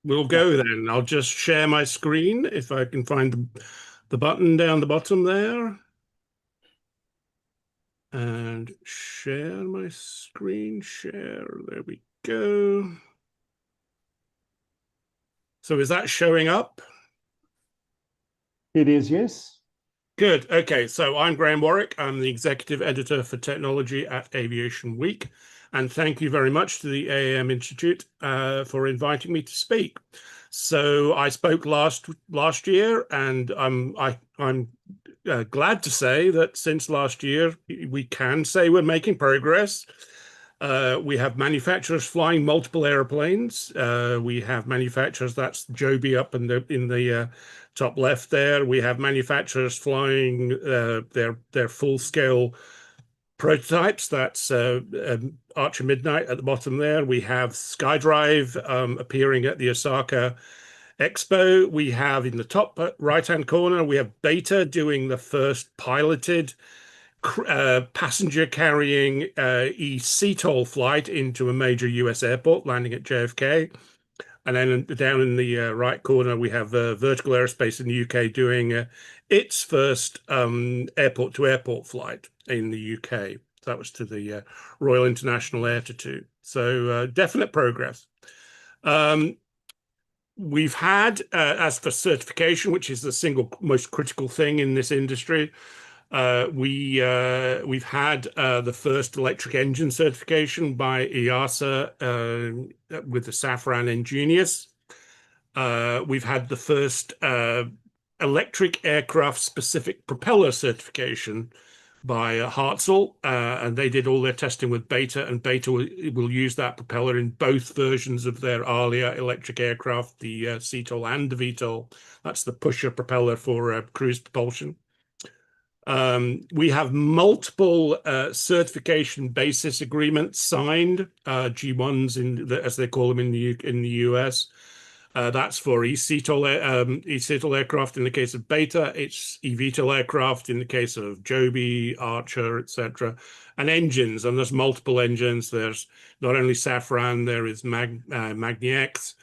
We'll go then. I'll just share my screen if I can find the button down the bottom there. And share my screen. Share. There we go. So is that showing up? It is, yes. Good. Okay. So I'm Graham Warwick. I'm the executive editor for technology at Aviation Week. And thank you very much to the AAM Institute for inviting me to speak. So I spoke last year, and I'm glad to say that since last year, we can say we're making progress. We have manufacturers flying multiple airplanes. We have manufacturers, that's Joby up in the top left there. We have manufacturers flying their full-scale prototypes. That's Archer Midnight at the bottom there. We have SkyDrive appearing at the Osaka Expo. We have in the top right-hand corner, we have Beta doing the first piloted passenger carrying eVTOL flight into a major US airport, landing at JFK. And then down in the right corner, we have Vertical Aerospace in the UK doing its first airport-to-airport flight in the UK. That was to the Royal International Air Tattoo. So definite progress. We've had, as for certification, which is the single most critical thing in this industry, We've had the first electric engine certification by EASA with the Safran Ingenious. We've had the first electric aircraft specific propeller certification by Hartzell, and they did all their testing with Beta, and Beta will use that propeller in both versions of their Alia electric aircraft, the CTOL and the VTOL. That's the pusher propeller for cruise propulsion. We have multiple certification basis agreements signed, G1s as they call them in the US. That's for eCTOL aircraft in the case of Beta. It's EVTOL aircraft in the case of Joby, Archer, etc. And engines, and there's multiple engines. There's not only Safran, there is Magni-X.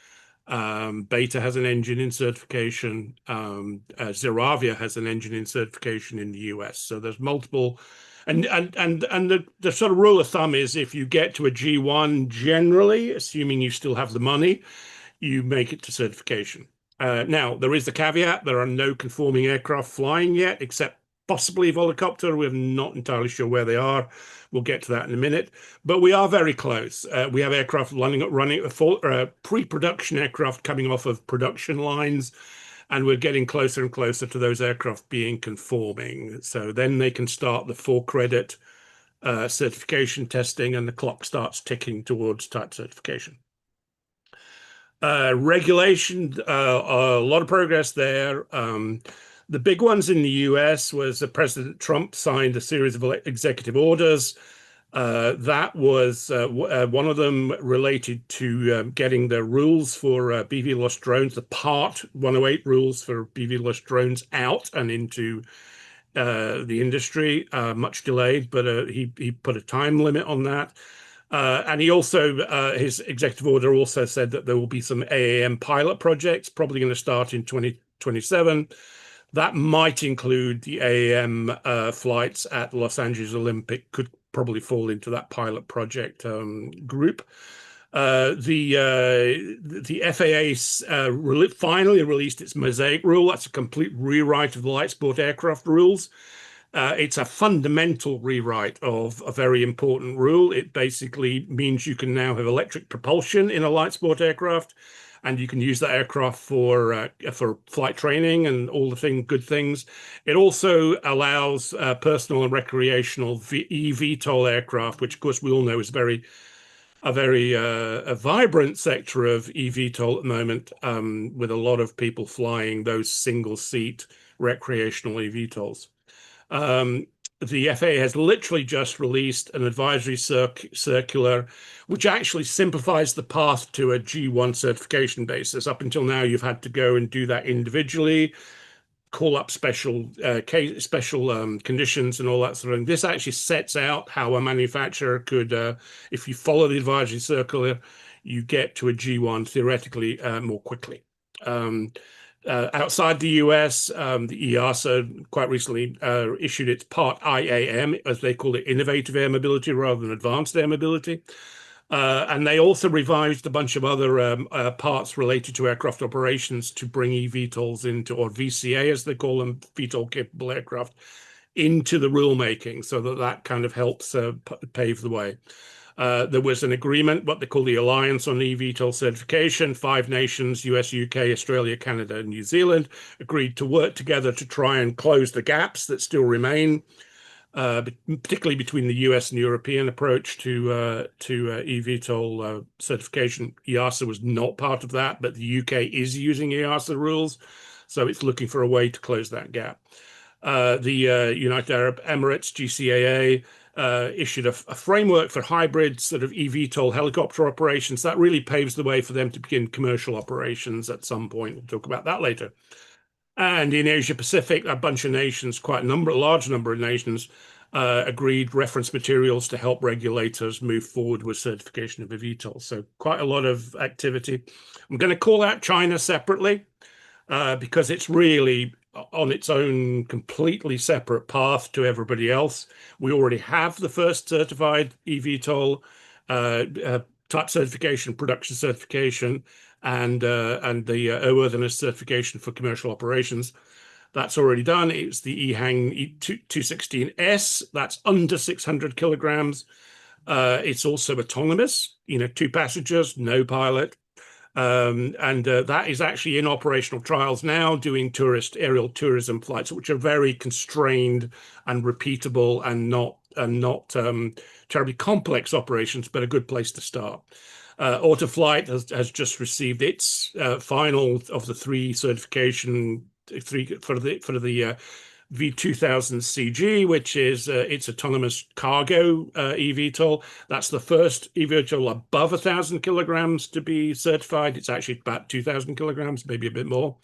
Beta has an engine in certification. Zeravia has an engine in certification in the US. So there's multiple. And the sort of rule of thumb is if you get to a G1, generally, assuming you still have the money, you make it to certification. Now, there is the caveat. There are no conforming aircraft flying yet, except possibly Volocopter. We're not entirely sure where they are. We'll get to that in a minute. But we are very close. We have aircraft running pre-production aircraft coming off of production lines, and we're getting closer and closer to those aircraft being conforming. So then they can start the 4-credit certification testing, and the clock starts ticking towards type certification. Regulation, a lot of progress there. The big ones in the US was that President Trump signed a series of executive orders. That was one of them related to getting the rules for BVLOS drones, the Part 108 rules for BVLOS drones out and into the industry. Much delayed, but he put a time limit on that. And he also, his executive order also said that there will be some AAM pilot projects, probably going to start in 2027. That might include the AAM flights at Los Angeles Olympic, could probably fall into that pilot project group. The FAA finally released its Mosaic rule. That's a complete rewrite of the light sport aircraft rules. It's a fundamental rewrite of a very important rule. It basically means you can now have electric propulsion in a light sport aircraft, and you can use that aircraft for flight training and all the good things. It also allows personal and recreational eVTOL aircraft, which of course we all know is a very vibrant sector of eVTOL at the moment, with a lot of people flying those single-seat recreational eVTOLs. The FAA has literally just released an advisory circular, which actually simplifies the path to a G1 certification basis. Up until now, you've had to go and do that individually, call up special conditions and all that sort of thing. This actually sets out how a manufacturer could, if you follow the advisory circular, you get to a G1 theoretically more quickly. Outside the US, the EASA quite recently issued its Part IAM, as they call it, Innovative Air Mobility rather than Advanced Air Mobility. And they also revised a bunch of other parts related to aircraft operations to bring eVTOLs into, or VCA as they call them, VTOL capable aircraft, into the rulemaking, so that kind of helps pave the way. There was an agreement, what they call the Alliance on eVTOL Certification. 5 nations, US, UK, Australia, Canada, and New Zealand, agreed to work together to try and close the gaps that still remain, particularly between the US and European approach to eVTOL certification. EASA was not part of that, but the UK is using EASA rules, so it's looking for a way to close that gap. The United Arab Emirates, GCAA, issued a framework for hybrid sort of eVTOL helicopter operations. That really paves the way for them to begin commercial operations at some point. We'll talk about that later. And in Asia Pacific, a bunch of nations, a large number of nations, agreed reference materials to help regulators move forward with certification of eVTOL. So quite a lot of activity. I'm going to call out China separately because it's really on its own completely separate path to everybody else. We already have the first certified eVTOL type certification, production certification, and the airworthiness certification for commercial operations. That's already done. It's the EHang 216S. That's under 600 kilograms. It's also autonomous, 2 passengers, no pilot. And that is actually in operational trials now, doing aerial tourism flights, which are very constrained and repeatable and not terribly complex operations, but a good place to start. Autoflight has just received its final of the 3 certification for the V2000 CG, which is its autonomous cargo EVTOL. That's the first EVTOL above 1,000 kilograms to be certified. It's actually about 2,000 kilograms, maybe a bit more.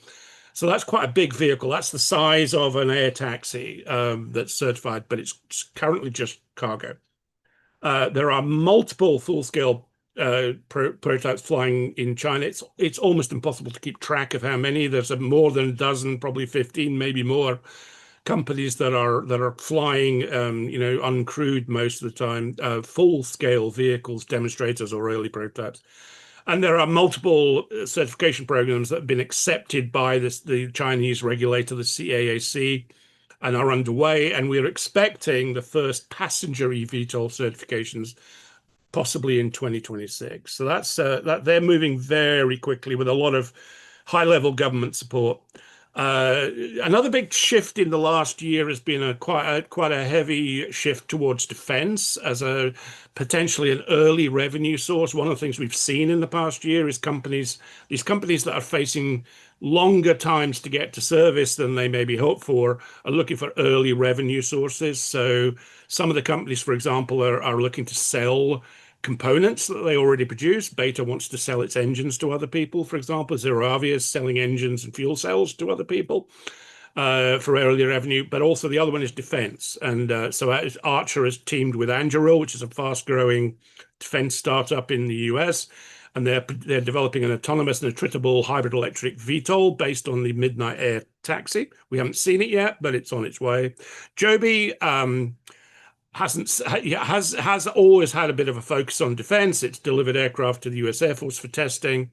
So that's quite a big vehicle. That's the size of an air taxi that's certified, but it's currently just cargo. There are multiple full-scale prototypes flying in China. It's almost impossible to keep track of how many. There's more than a dozen, probably 15, maybe more companies that are flying, uncrewed most of the time, full-scale vehicles, demonstrators, or early prototypes. And there are multiple certification programs that have been accepted by the Chinese regulator, the CAAC, and are underway. And we're expecting the first passenger eVTOL certifications possibly in 2026. So that's they're moving very quickly with a lot of high-level government support. Another big shift in the last year has been quite a heavy shift towards defense as a potentially an early revenue source. One of the things we've seen in the past year is these companies that are facing longer times to get to service than they maybe hoped for are looking for early revenue sources. So some of the companies, for example, are looking to sell components that they already produce. Beta wants to sell its engines to other people, for example. Zeravia is selling engines and fuel cells to other people for early revenue. But also the other one is defense. And so Archer has teamed with Anduril, which is a fast-growing defense startup in the US. And they're developing an autonomous and attritable hybrid electric VTOL based on the Midnight Air taxi. We haven't seen it yet, but it's on its way. Joby has always had a bit of a focus on defense. It's delivered aircraft to the US Air Force for testing,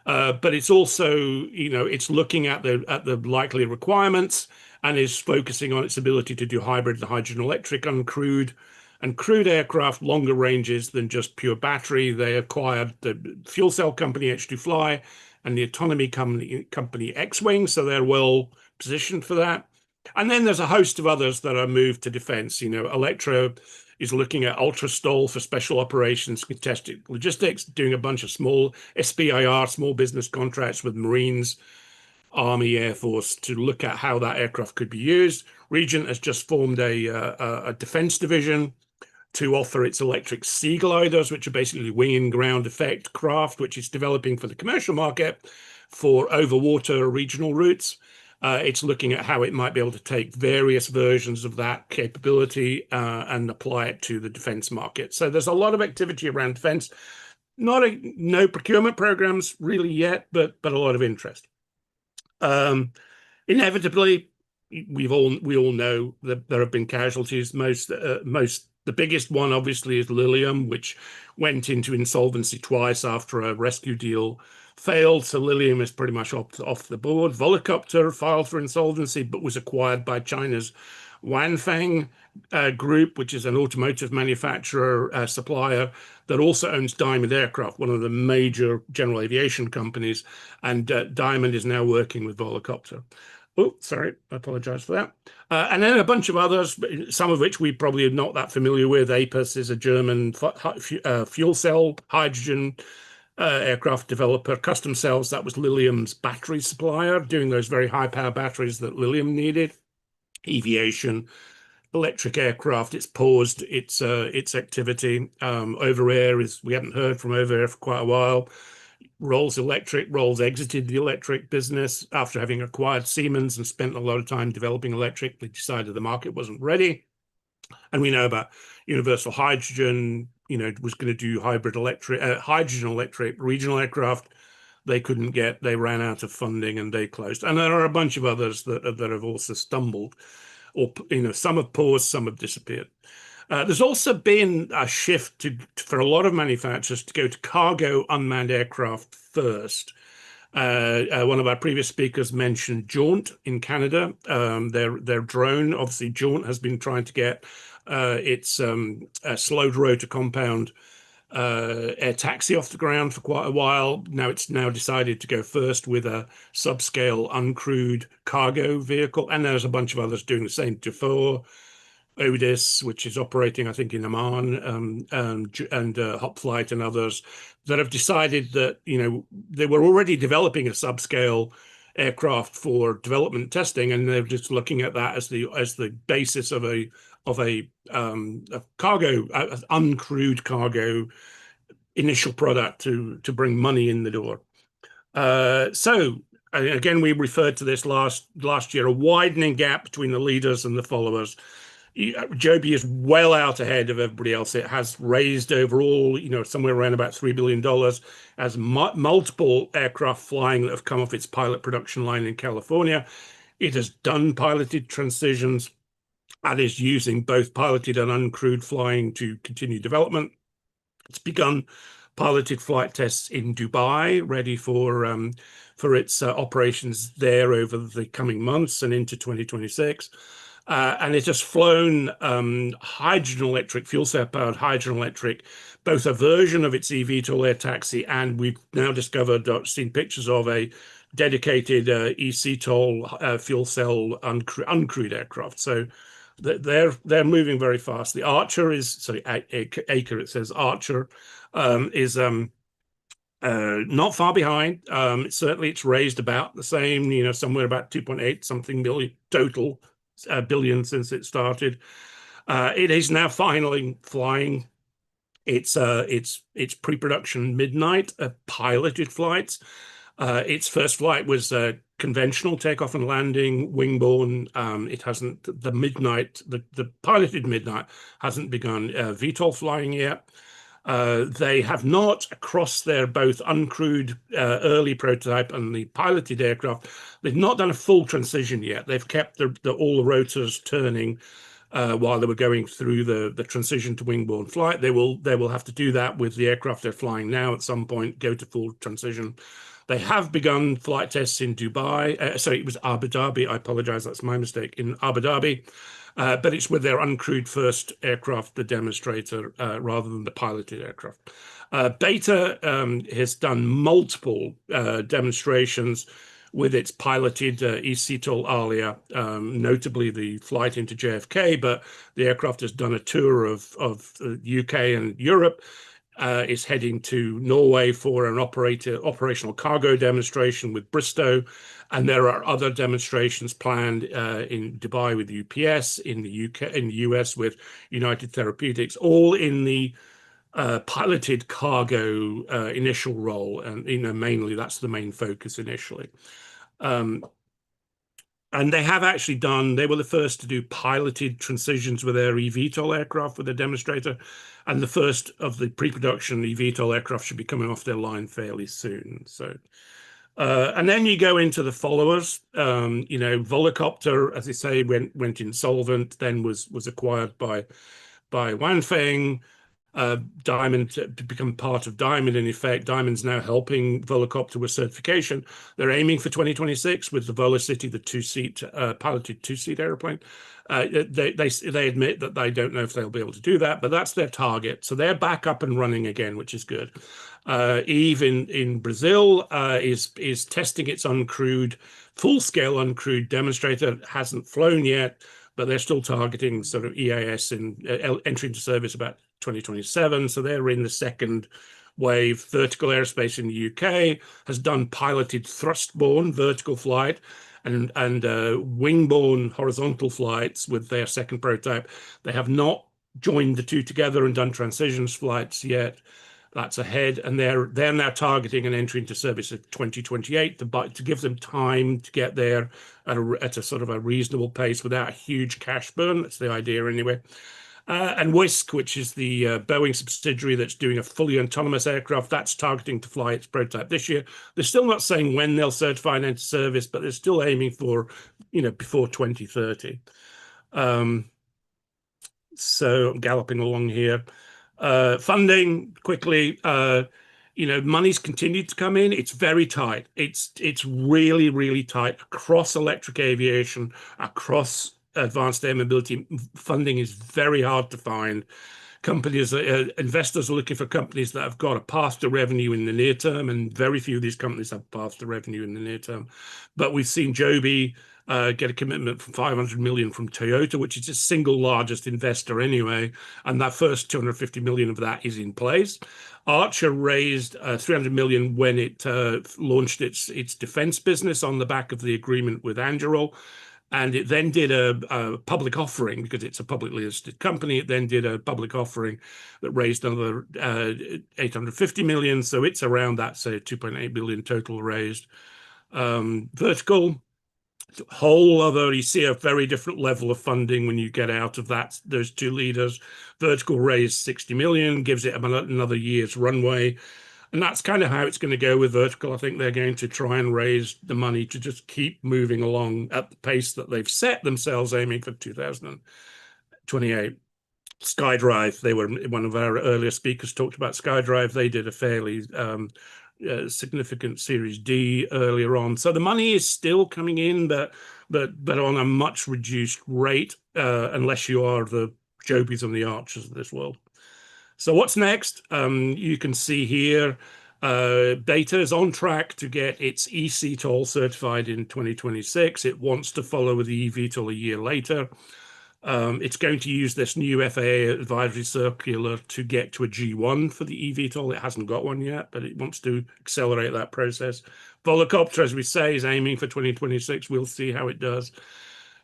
but it's also, it's looking at the likely requirements and is focusing on its ability to do hybrid and hydrogen electric, uncrewed and crewed aircraft, longer ranges than just pure battery. They acquired the fuel cell company H2Fly and the autonomy company X-Wing, so they're well positioned for that. And then there's a host of others that are moved to defense. Electra is looking at ultra stall for special operations, contested logistics, doing a bunch of small SBIR, small business contracts with Marines, Army, Air Force to look at how that aircraft could be used. Regent has just formed a defense division to offer its electric sea gliders, which are basically wing and ground effect craft, which it's developing for the commercial market for overwater regional routes. It's looking at how it might be able to take various versions of that capability and apply it to the defense market. So there's a lot of activity around defense. No procurement programs really yet, but a lot of interest. Inevitably, we all know that there have been casualties. The biggest one, obviously, is Lilium, which went into insolvency twice after a rescue deal failed. So Lilium is pretty much off the board. Volocopter filed for insolvency, but was acquired by China's Wanfeng Group, which is an automotive manufacturer supplier that also owns Diamond Aircraft, one of the major general aviation companies. And Diamond is now working with Volocopter. Oh, sorry, I apologize for that. And then a bunch of others, some of which we probably are not that familiar with. Apus is a German fuel cell hydrogen aircraft developer. Custom Cells, that was Lilium's battery supplier, doing those very high power batteries that Lilium needed. Eviation, electric aircraft, it's paused its activity. Overair we haven't heard from Overair for quite a while. Rolls exited the electric business after having acquired Siemens and spent a lot of time developing electric. They decided the market wasn't ready. And we know about Universal Hydrogen, was going to do hybrid electric, hydrogen electric regional aircraft. They ran out of funding and they closed. And there are a bunch of others that have also stumbled, or some have paused, some have disappeared. There's also been a shift for a lot of manufacturers to go to cargo unmanned aircraft first. One of our previous speakers mentioned Jaunt in Canada. Their drone, obviously Jaunt has been trying to get its slowed rotor compound air taxi off the ground for quite a while. Now it's decided to go first with a subscale uncrewed cargo vehicle, and there's a bunch of others doing the same. Dufour, Odis, which is operating, I think, in Oman, and Hopflight and others that have decided that, you know, they were already developing a subscale aircraft for development testing, and they're just looking at that as the basis of a cargo, uncrewed cargo initial product to bring money in the door. So again, we referred to this last year, a widening gap between the leaders and the followers. Joby is well out ahead of everybody else. It has raised overall, you know, somewhere around about $3 billion, has multiple aircraft flying that have come off its pilot production line in California. It has done piloted transitions and is using both piloted and uncrewed flying to continue development. It's begun piloted flight tests in Dubai, ready for its operations there over the coming months and into 2026. And it has flown hydrogen electric, fuel cell powered hydrogen electric, both a version of its eVTOL air taxi, and we've now discovered, seen pictures of a dedicated eCTOL fuel cell uncrewed aircraft. So they're moving very fast. The Archer is, sorry, Acre, it says Archer, is not far behind. Certainly it's raised about the same, you know, somewhere about 2.8 something million total billion since it started. It is now finally flying its pre-production Midnight piloted flights. Its first flight was conventional takeoff and landing, wingborne. It hasn't, the Midnight, the piloted Midnight hasn't begun VTOL flying yet. They have not, across their both uncrewed early prototype and the piloted aircraft, they've not done a full transition yet. They've kept all the rotors turning while they were going through the transition to wingborne flight. They will have to do that with the aircraft they're flying now at some point, go to full transition. They have begun flight tests in Dubai. Sorry, it was Abu Dhabi. I apologize, that's my mistake, in Abu Dhabi. But it's with their uncrewed first aircraft, the demonstrator, rather than the piloted aircraft. Beta has done multiple demonstrations with its piloted eCTOL Alia, notably the flight into JFK, but the aircraft has done a tour of the UK and Europe. Is heading to Norway for an operational cargo demonstration with Bristow, and there are other demonstrations planned in Dubai with UPS, in the UK, in the US with United Therapeutics, all in the piloted cargo initial role, and mainly that's the main focus initially. And they have actually they were the first to do piloted transitions with their eVTOL aircraft with a demonstrator. And the first of the pre-production eVTOL aircraft should be coming off their line fairly soon. So, and then you go into the followers. Volocopter, as I say, went insolvent, then was acquired by Wanfeng. Diamond to become part of Diamond. In effect, Diamond's now helping Volocopter with certification. They're aiming for 2026 with the Volocity, the two-seat piloted two-seat airplane. They admit that they don't know if they'll be able to do that, but that's their target. So they're back up and running again, which is good. Eve in Brazil is testing its uncrewed, full-scale uncrewed demonstrator. Hasn't flown yet, but they're still targeting sort of EAS and entry into service about 2027. So they're in the second wave. Vertical Aerospace in the UK has done piloted thrust-borne vertical flight and wing-borne horizontal flights with their second prototype. They have not joined the two together and done transitions flights yet. That's ahead, and they're now targeting an entry into service at 2028 to give them time to get there at a sort of a reasonable pace without a huge cash burn. That's the idea anyway. And Wisk, which is the Boeing subsidiary that's doing a fully autonomous aircraft, that's targeting to fly its prototype this year. They're still not saying when they'll certify and enter service, but they're still aiming for, before 2030. So I'm galloping along here. Funding quickly. Money's continued to come in. It's very tight. It's really, really tight across electric aviation, across advanced air mobility. Funding is very hard to find. Investors are looking for companies that have got a path to revenue in the near term, and very few of these companies have paths to revenue in the near term. But we've seen Joby get a commitment for 500 million from Toyota, which is the single largest investor anyway, and that first 250 million of that is in place. Archer raised 300 million when it launched its defense business on the back of the agreement with Anduril. And it then did a public offering, because it's a publicly listed company. It then did a public offering that raised another 850 million. So it's around that, say, 2.8 billion total raised. Vertical, whole other, you see a very different level of funding when you get out of those two leaders. Vertical raised 60 million, gives it another year's runway. And that's kind of how it's going to go with Vertical. I think they're going to try and raise the money to just keep moving along at the pace that they've set themselves, aiming for 2028. SkyDrive, they were one of our earlier speakers, talked about SkyDrive. They did a fairly significant Series D earlier on. So the money is still coming in, but on a much reduced rate, unless you are the Jobys and the Archers of this world. So what's next? You can see here, Beta is on track to get its EVTOL certified in 2026. It wants to follow with the EVTOL a year later. It's going to use this new FAA advisory circular to get to a G1 for the EVTOL. It hasn't got one yet, but it wants to accelerate that process. Volocopter, as we say, is aiming for 2026. We'll see how it does.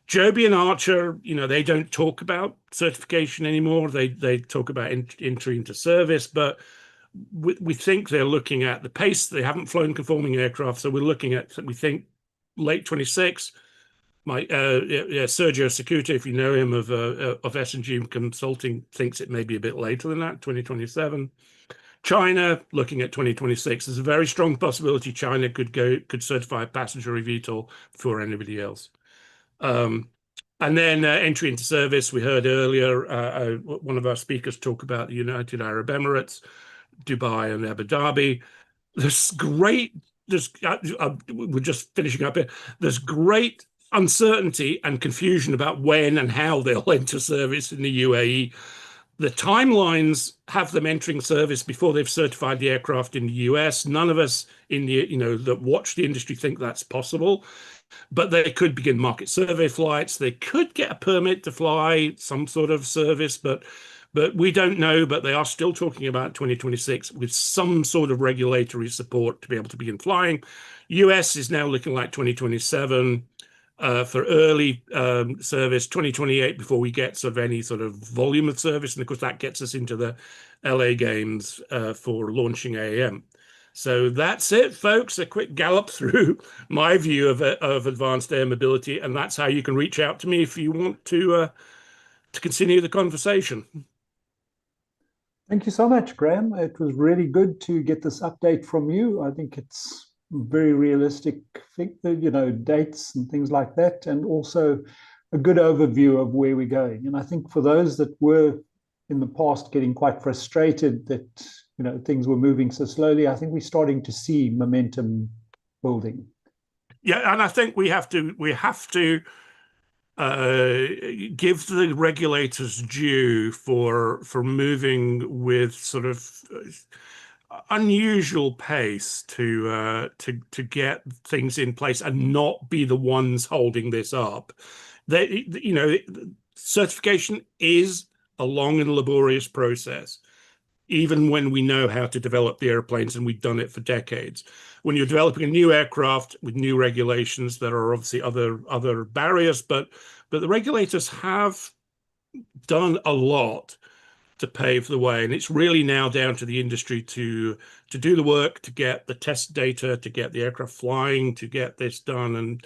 Joby and Archer, they don't talk about certification anymore. They talk about entry into service, but we think they're looking at the pace. They haven't flown conforming aircraft, so we're looking at, we think, late 26. Sergio Security, if you know him of S&G Consulting, thinks it may be a bit later than that, 2027. China, looking at 2026. There's a very strong possibility China could certify a passenger eVTOL before anybody else. And then entry into service, we heard earlier, one of our speakers talk about the United Arab Emirates, Dubai and Abu Dhabi. We're just finishing up here. There's great uncertainty and confusion about when and how they'll enter service in the UAE. The timelines have them entering service before they've certified the aircraft in the US. None of us in the, that watch the industry think that's possible. But they could begin market survey flights. They could get a permit to fly some sort of service, but we don't know. But they are still talking about 2026 with some sort of regulatory support to be able to begin flying. US is now looking like 2027 for early service, 2028 before we get sort of any sort of volume of service. And of course, that gets us into the LA games for launching AAM. So that's it, folks. A quick gallop through my view of advanced air mobility, and that's how you can reach out to me if you want to continue the conversation. Thank you so much, Graham. It was really good to get this update from you. I think it's very realistic, dates and things like that, and also a good overview of where we're going. And I think for those that were in the past getting quite frustrated that things were moving so slowly, I think we're starting to see momentum building. Yeah, and I think we have to give the regulators due for moving with sort of unusual pace to get things in place and not be the ones holding this up. Certification is a long and laborious process, even when we know how to develop the airplanes, and we've done it for decades. When you're developing a new aircraft with new regulations, there are obviously other barriers, but the regulators have done a lot to pave the way, and it's really now down to the industry to do the work, to get the test data, to get the aircraft flying, to get this done. And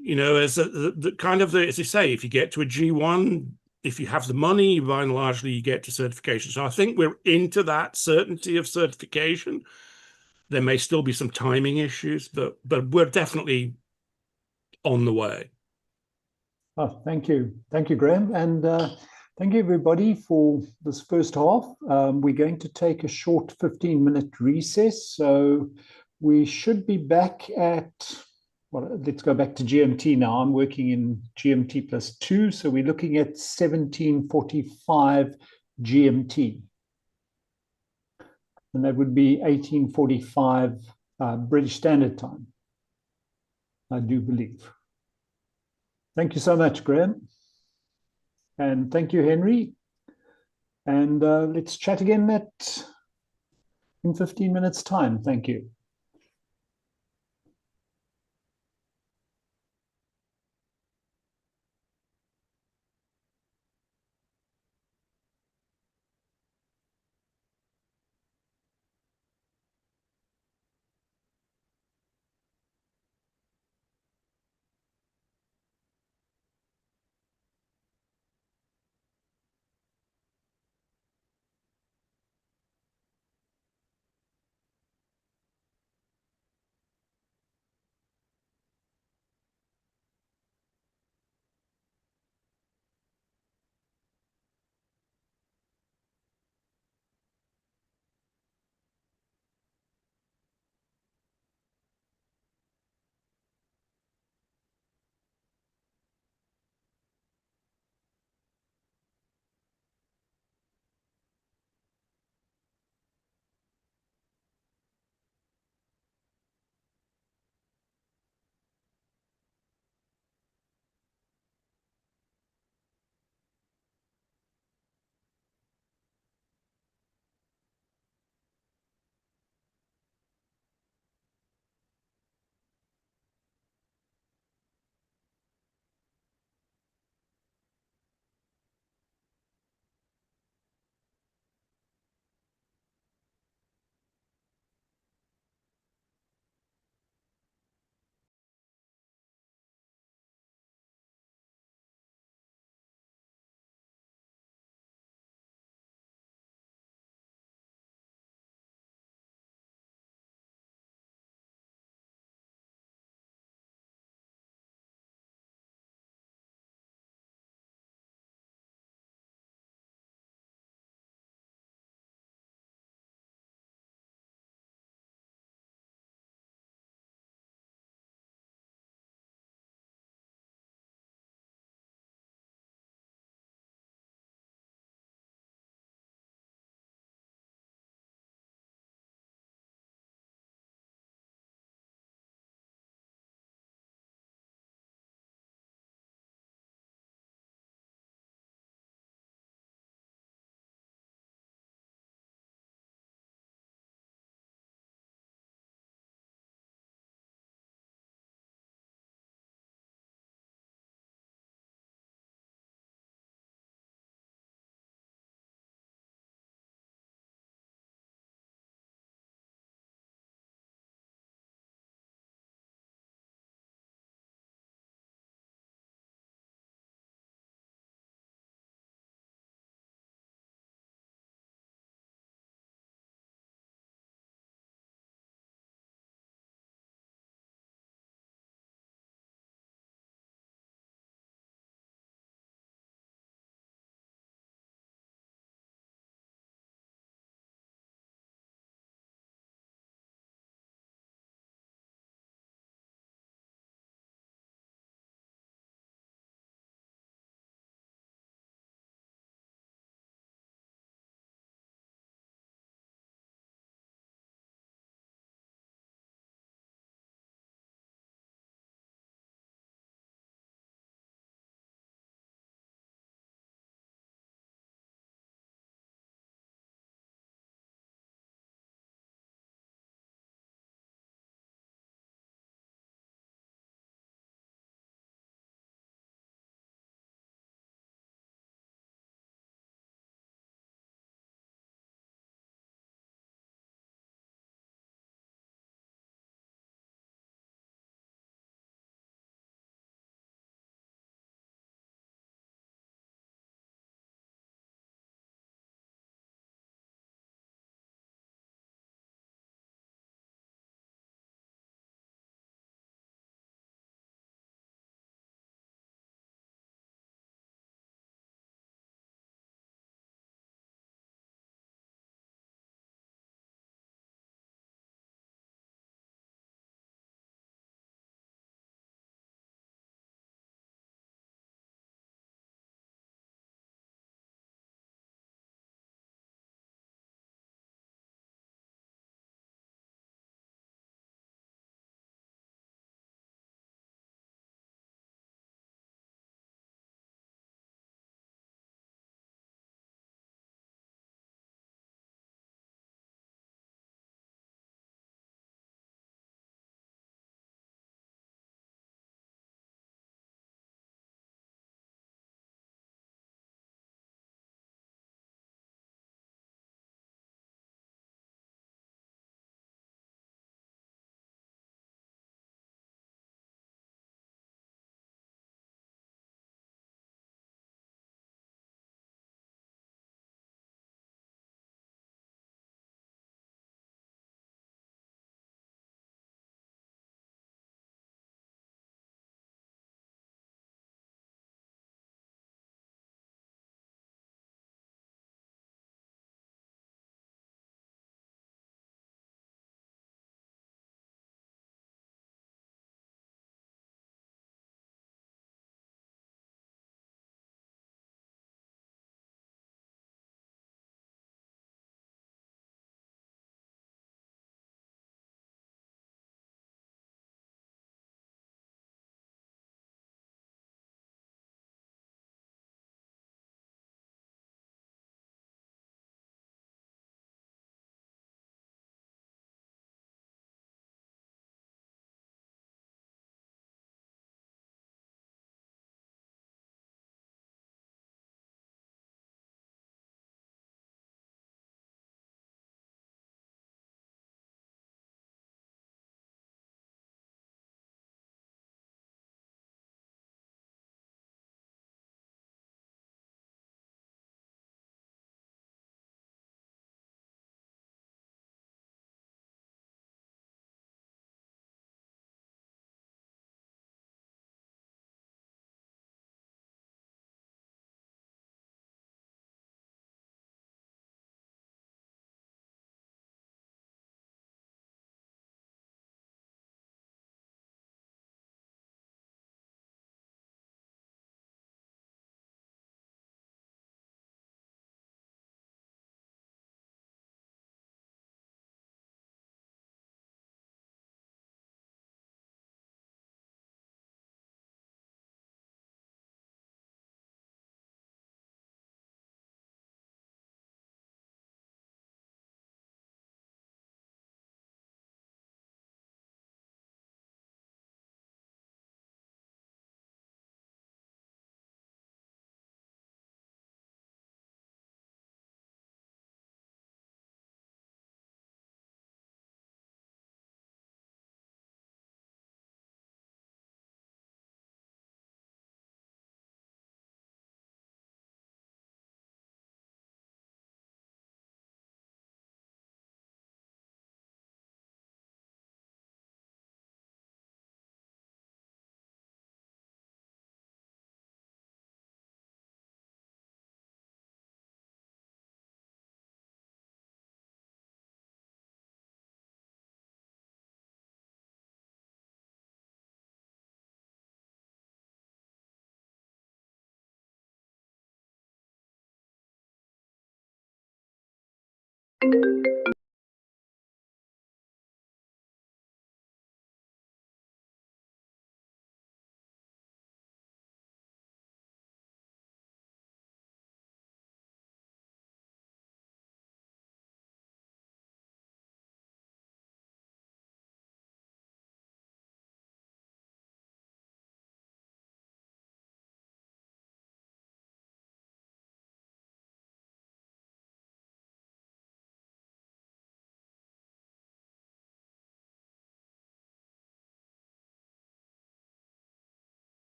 as you say, if you get to a G1, if you have the money, by and largely you get to certification. So I think we're into that certainty of certification. There may still be some timing issues, but we're definitely on the way. Oh, thank you, Graham. And Thank you, everybody, for this first half. We're going to take a short 15-minute recess. So we should be back at, well, let's go back to GMT now. I'm working in GMT +2. So we're looking at 1745 GMT. And that would be 1845 British Standard Time, I do believe. Thank you so much, Graham. And thank you, Henry. And let's chat again in 15 minutes' time. Thank you.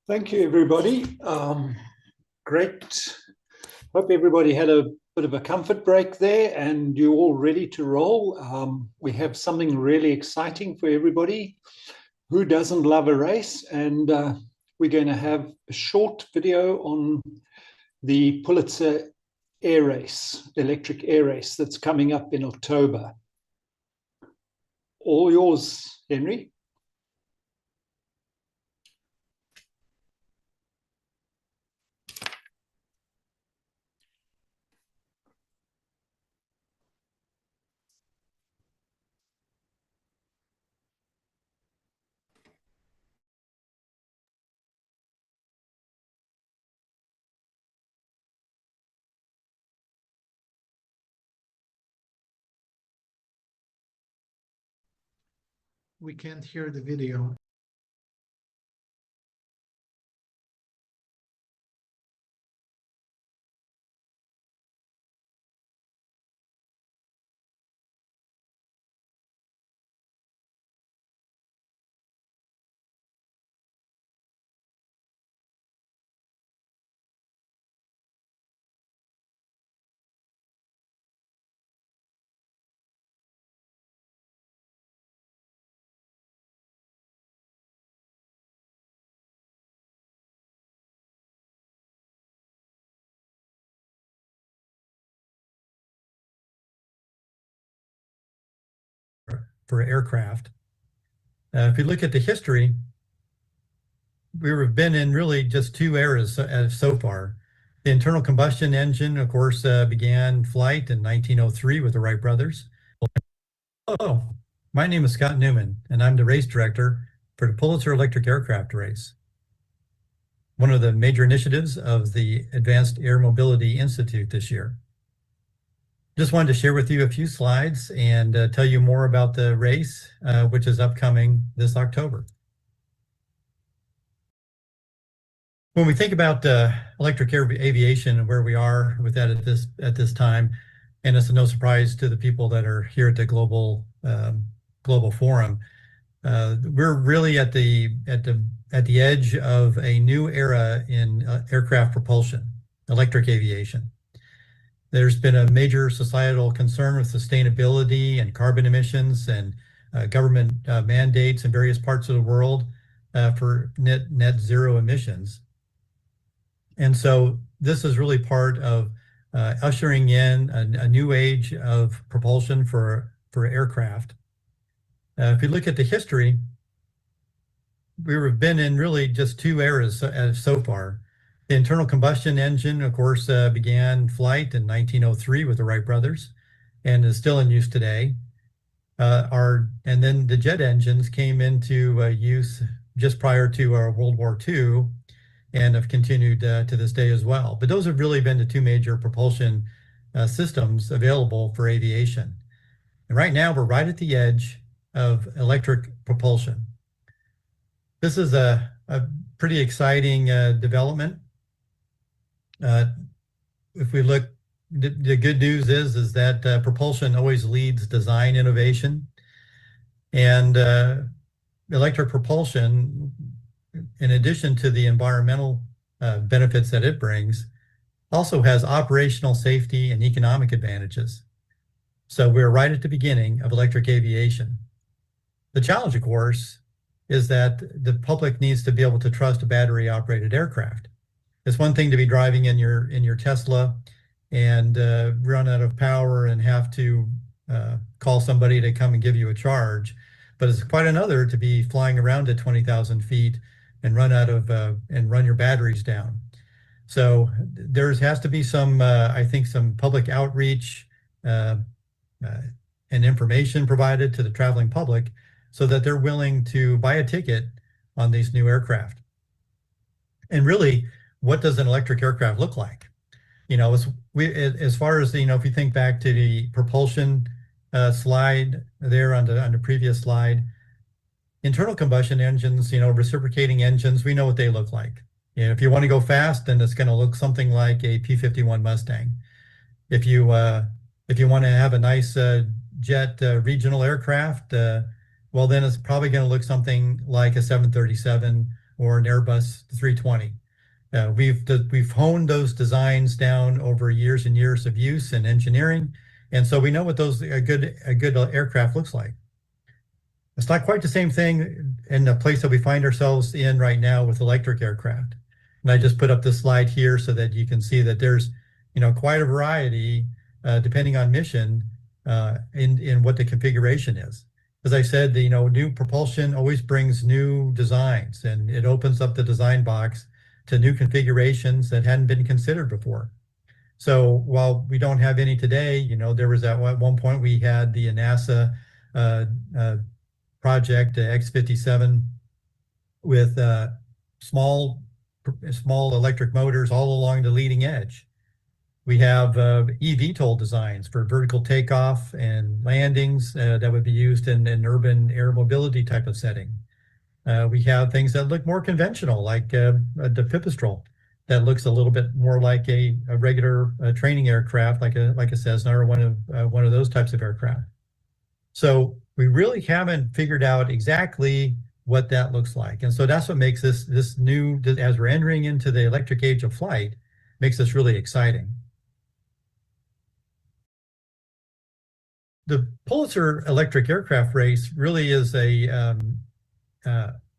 Thank you, everybody. Great. Hope everybody had a bit of a comfort break there and you're all ready to roll. We have something really exciting for everybody. Who doesn't love a race? And we're going to have a short video on the Pulitzer air race, electric air race that's coming up in October. All yours, Henry. We can't hear the video. For aircraft. If you look at the history, we've been in really just two eras so far. The internal combustion engine, of course, began flight in 1903 with the Wright brothers. Hello, my name is Scott Newman, and I'm the race director for the Pulitzer Electric Aircraft Race, one of the major initiatives of the Advanced Air Mobility Institute this year. Just wanted to share with you a few slides and tell you more about the race, which is upcoming this October. When we think about electric air aviation and where we are with that at this time, and it's no surprise to the people that are here at the global forum, we're really at the edge of a new era in aircraft propulsion, electric aviation. There's been a major societal concern with sustainability and carbon emissions and government mandates in various parts of the world for net zero emissions. And so this is really part of ushering in a new age of propulsion for aircraft. If you look at the history, we've been in really just two eras so far. The internal combustion engine, of course, began flight in 1903 with the Wright brothers and is still in use today. And then the jet engines came into use just prior to World War II and have continued to this day as well. But those have really been the two major propulsion systems available for aviation. And right now, we're right at the edge of electric propulsion. This is a pretty exciting development. If we look, the good news is that propulsion always leads design innovation, and electric propulsion, in addition to the environmental benefits that it brings, also has operational safety and economic advantages. So we're right at the beginning of electric aviation. The challenge, of course, is that the public needs to be able to trust a battery-operated aircraft. It's one thing to be driving in your Tesla and run out of power and have to call somebody to come and give you a charge, but it's quite another to be flying around at 20,000 feet and run your batteries down. So there has to be some, I think, some public outreach and information provided to the traveling public so that they're willing to buy a ticket on these new aircraft. And really, what does an electric aircraft look like? As far as, if you think back to the propulsion slide there on the previous slide, internal combustion engines, reciprocating engines, we know what they look like. If you want to go fast, then it's going to look something like a P-51 Mustang. If you want to have a nice jet regional aircraft, well, then it's probably going to look something like a 737 or an Airbus 320. We've honed those designs down over years and years of use and engineering, and so we know what a good aircraft looks like. It's not quite the same thing in the place that we find ourselves in right now with electric aircraft. And I just put up this slide here so that you can see that there's, quite a variety depending on mission in what the configuration is. As I said, new propulsion always brings new designs, and it opens up the design box to new configurations that hadn't been considered before. So while we don't have any today, there was at one point we had the NASA project X-57 with small electric motors all along the leading edge. We have EVTOL designs for vertical takeoff and landings that would be used in an urban air mobility type of setting. We have things that look more conventional, like the Pipistrel, that looks a little bit more like a regular training aircraft, like a Cessna or one of those types of aircraft. So we really haven't figured out exactly what that looks like. And so that's what makes this new, as we're entering into the electric age of flight, makes this really exciting. The Pulitzer Electric Aircraft Race really is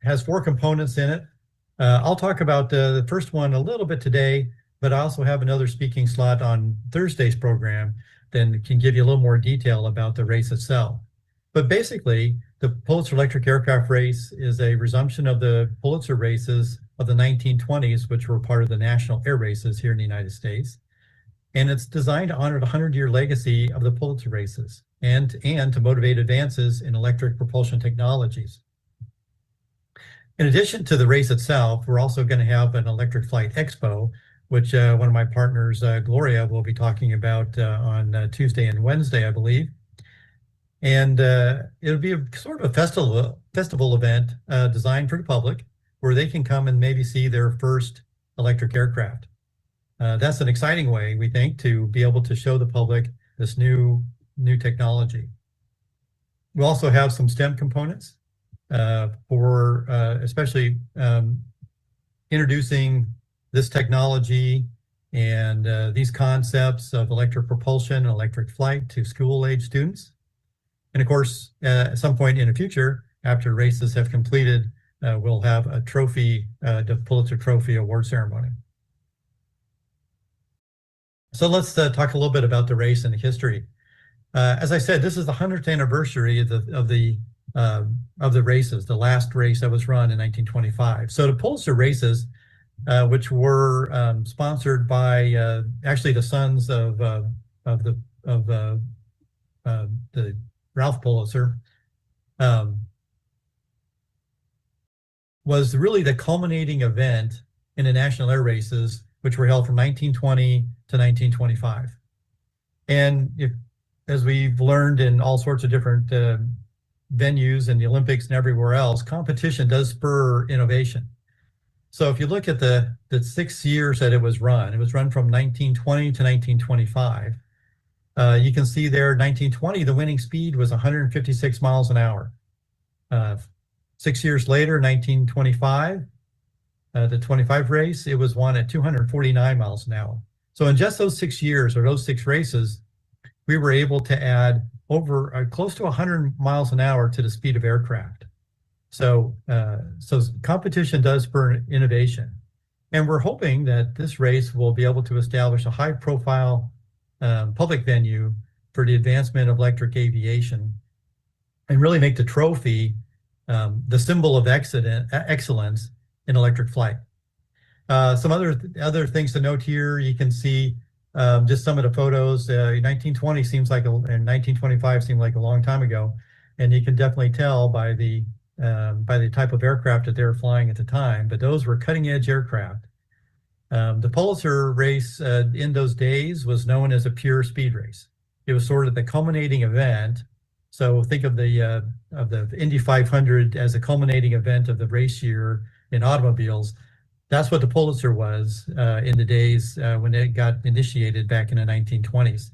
has 4 components in it. I'll talk about the first one a little bit today, but I also have another speaking slot on Thursday's program that can give you a little more detail about the race itself. But basically, the Pulitzer Electric Aircraft Race is a resumption of the Pulitzer races of the 1920s, which were part of the national air races here in the United States. And it's designed to honor the 100-year legacy of the Pulitzer races and to motivate advances in electric propulsion technologies. In addition to the race itself, we're also going to have an Electric Flight Expo, which one of my partners, Gloria, will be talking about on Tuesday and Wednesday, I believe. And it'll be a sort of a festival event designed for the public, where they can come and maybe see their first electric aircraft. That's an exciting way, we think, to be able to show the public this new technology. We'll also have some STEM components for especially introducing this technology and these concepts of electric propulsion and electric flight to school-age students. And of course, at some point in the future, after races have completed, we'll have a trophy, the Pulitzer Trophy award ceremony. So let's talk a little bit about the race and the history. As I said, this is the 100th anniversary of the races, the last race that was run in 1925. So the Pulitzer races, which were sponsored by actually the sons of the Ralph Pulitzer, was really the culminating event in the national air races, which were held from 1920 to 1925. And as we've learned in all sorts of different venues and the Olympics and everywhere else, competition does spur innovation. So if you look at the 6 years that it was run from 1920 to 1925. You can see there, 1920, the winning speed was 156 miles an hour. 6 years later, 1925, the 25 race, it was won at 249 miles an hour. So in just those 6 years, or those 6 races, we were able to add over close to 100 miles an hour to the speed of aircraft. So competition does spur innovation. And we're hoping that this race will be able to establish a high-profile public venue for the advancement of electric aviation and really make the trophy the symbol of excellence in electric flight. Some other things to note here, you can see just some of the photos. 1920 seems like, and 1925 seemed like a long time ago, and you can definitely tell by the type of aircraft that they were flying at the time, but those were cutting-edge aircraft. The Pulitzer race in those days was known as a pure speed race. It was sort of the culminating event. So think of the Indy 500 as a culminating event of the race year in automobiles. That's what the Pulitzer was in the days when it got initiated back in the 1920s.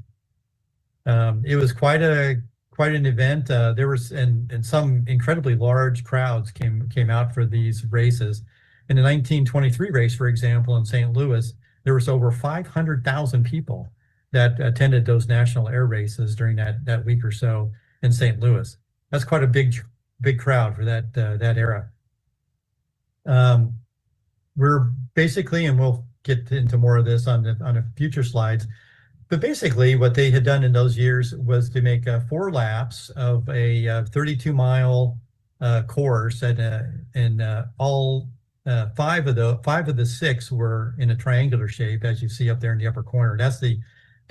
It was quite an event. There was and some incredibly large crowds came out for these races. In the 1923 race, for example, in St. Louis, there was over 500,000 people that attended those national air races during that week or so in St. Louis. That's quite a big crowd for that era. We're basically, and we'll get into more of this on a future slides, but basically what they had done in those years was to make 4 laps of a 32-mile course, and all 5 of the 6 were in a triangular shape, as you see up there in the upper corner. That's the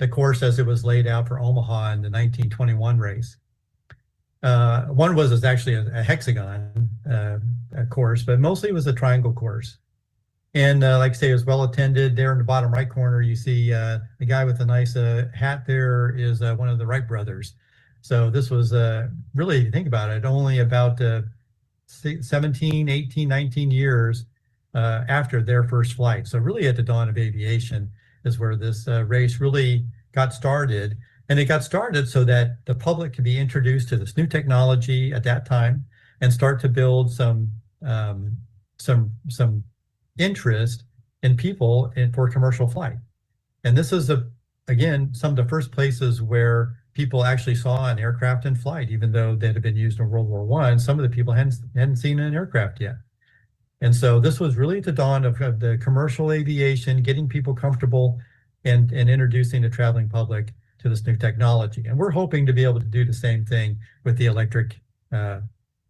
course as it was laid out for Omaha in the 1921 race. One was actually a hexagon course, but mostly it was a triangle course. And like I say, it was well attended. There in the bottom right corner, you see the guy with the nice hat there is one of the Wright brothers. So this was really, if you think about it, only about 17, 18, 19 years after their first flight. So really at the dawn of aviation is where this race really got started. And it got started so that the public could be introduced to this new technology at that time and start to build some interest in people for commercial flight. And this is again some of the first places where people actually saw an aircraft in flight, even though they had been used in World War I. Some of the people hadn't seen an aircraft yet. And so this was really the dawn of the commercial aviation, getting people comfortable and introducing the traveling public to this new technology. And we're hoping to be able to do the same thing with the electric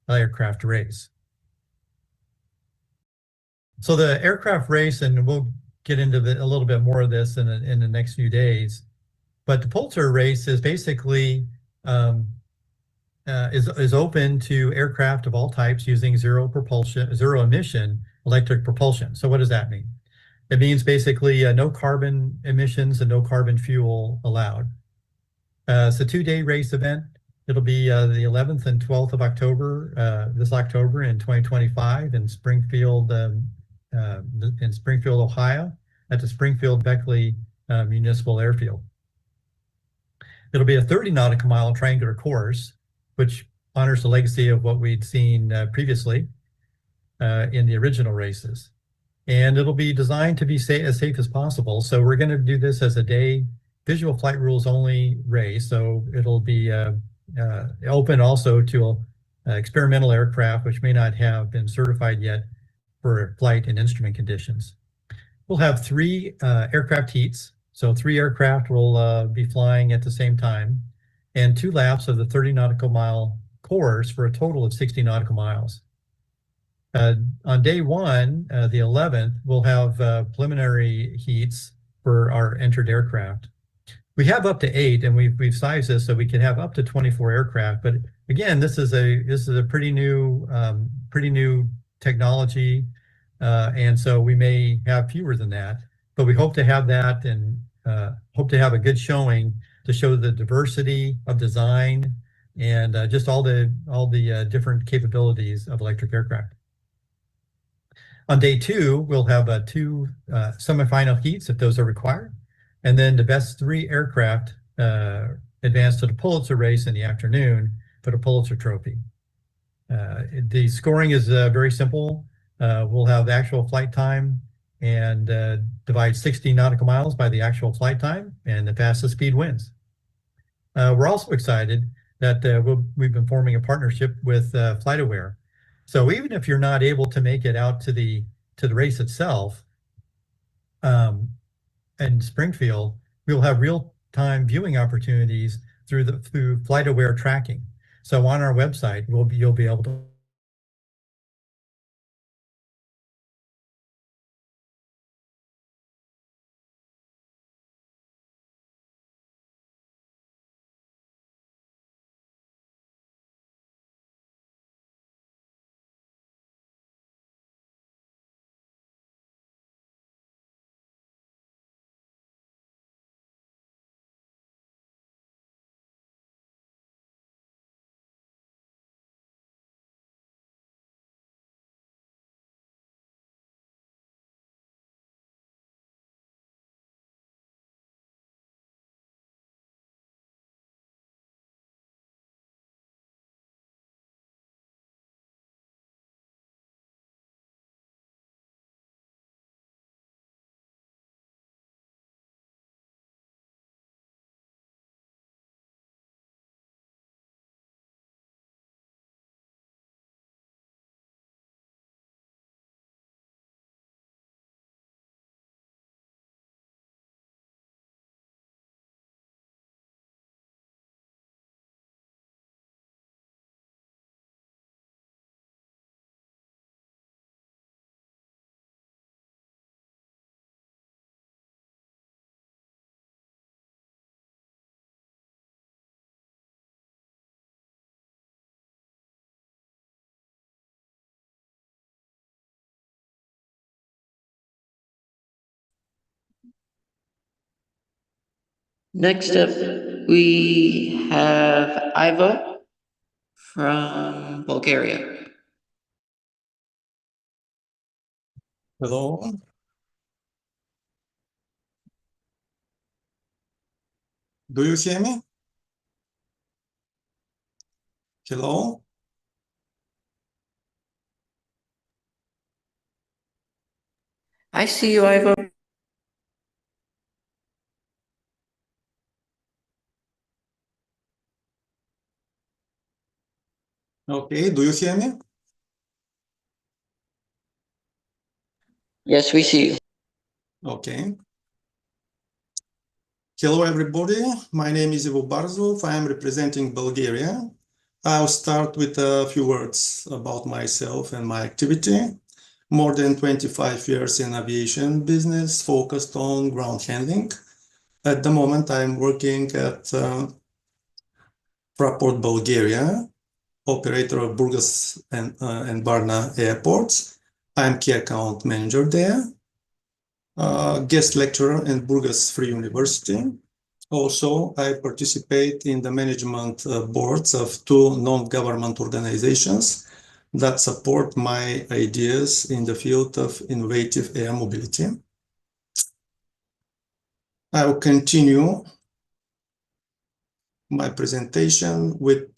aircraft race. So the aircraft race, and we'll get into a little bit more of this in the next few days, but the Pulsar race is basically is open to aircraft of all types using zero emission electric propulsion. So what does that mean? It means basically no carbon emissions and no carbon fuel allowed. It's a 2-day race event. It'll be the 11th and 12th of October, this October in 2025 in Springfield, Ohio, at the Springfield-Beckley Municipal Airfield. It'll be a 30 nautical mile triangular course, which honors the legacy of what we'd seen previously in the original races. And it'll be designed to be as safe as possible. So we're going to do this as a day visual flight rules only race. So it'll be open also to experimental aircraft, which may not have been certified yet for flight and instrument conditions. We'll have 3 aircraft heats. So 3 aircraft will be flying at the same time, and 2 laps of the 30 nautical mile course for a total of 60 nautical miles. On day 1, the 11th, we'll have preliminary heats for our entered aircraft. We have up to 8, and we've sized this so we can have up to 24 aircraft. But again, this is a pretty new technology, and so we may have fewer than that. But we hope to have that, and hope to have a good showing to show the diversity of design and just all the different capabilities of electric aircraft. On day 2, we'll have 2 semifinal heats if those are required. And then the best 3 aircraft advance to the Pulitzer race in the afternoon for the Pulitzer Trophy. The scoring is very simple. We'll have the actual flight time and divide 60 nautical miles by the actual flight time, and the fastest speed wins. We're also excited that we've been forming a partnership with FlightAware. So even if you're not able to make it out to the race itself in Springfield, we'll have real-time viewing opportunities through FlightAware tracking. So on our website, you'll be able to Next up, we have Ivo from Bulgaria. Hello. Do you hear me? Hello? I see you, Ivo. Okay, do you hear me? Yes, we see you. Okay. Hello, everybody. My name is Ivo Barzov. I am representing Bulgaria. I'll start with a few words about myself and my activity. More than 25 years in aviation business, focused on ground handling. At the moment, I'm working at Fraport Bulgaria, operator of Burgas and Varna airports. I'm key account manager there. Guest lecturer in Burgas Free University. Also, I participate in the management boards of two non-government organizations that support my ideas in the field of innovative air mobility. I will continue my presentation with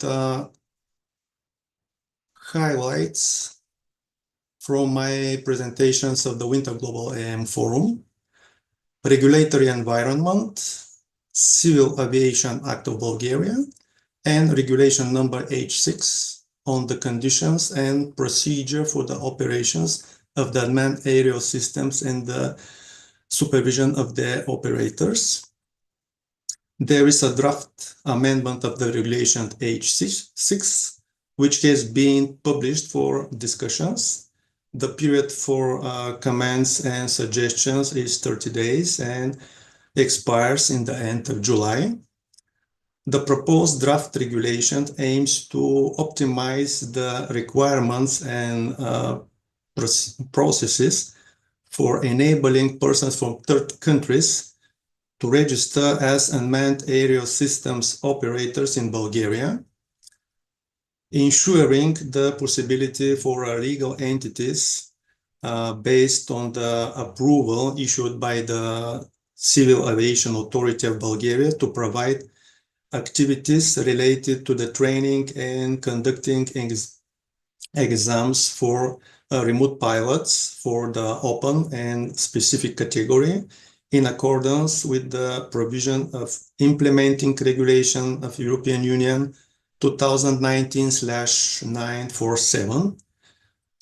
highlights from my presentations of the Winter Global AM Forum, Regulatory Environment, Civil Aviation Act of Bulgaria, and Regulation number H6 on the conditions and procedure for the operations of the unmanned aerial systems and the supervision of their operators. There is a draft amendment of the Regulation H6, which has been published for discussions. The period for comments and suggestions is 30 days and expires in the end of July. The proposed draft regulation aims to optimize the requirements and processes for enabling persons from third countries to register as unmanned aerial systems operators in Bulgaria, ensuring the possibility for legal entities based on the approval issued by the Civil Aviation Authority of Bulgaria to provide activities related to the training and conducting exams for remote pilots for the open and specific category in accordance with the provision of implementing regulation of European Union 2019/947.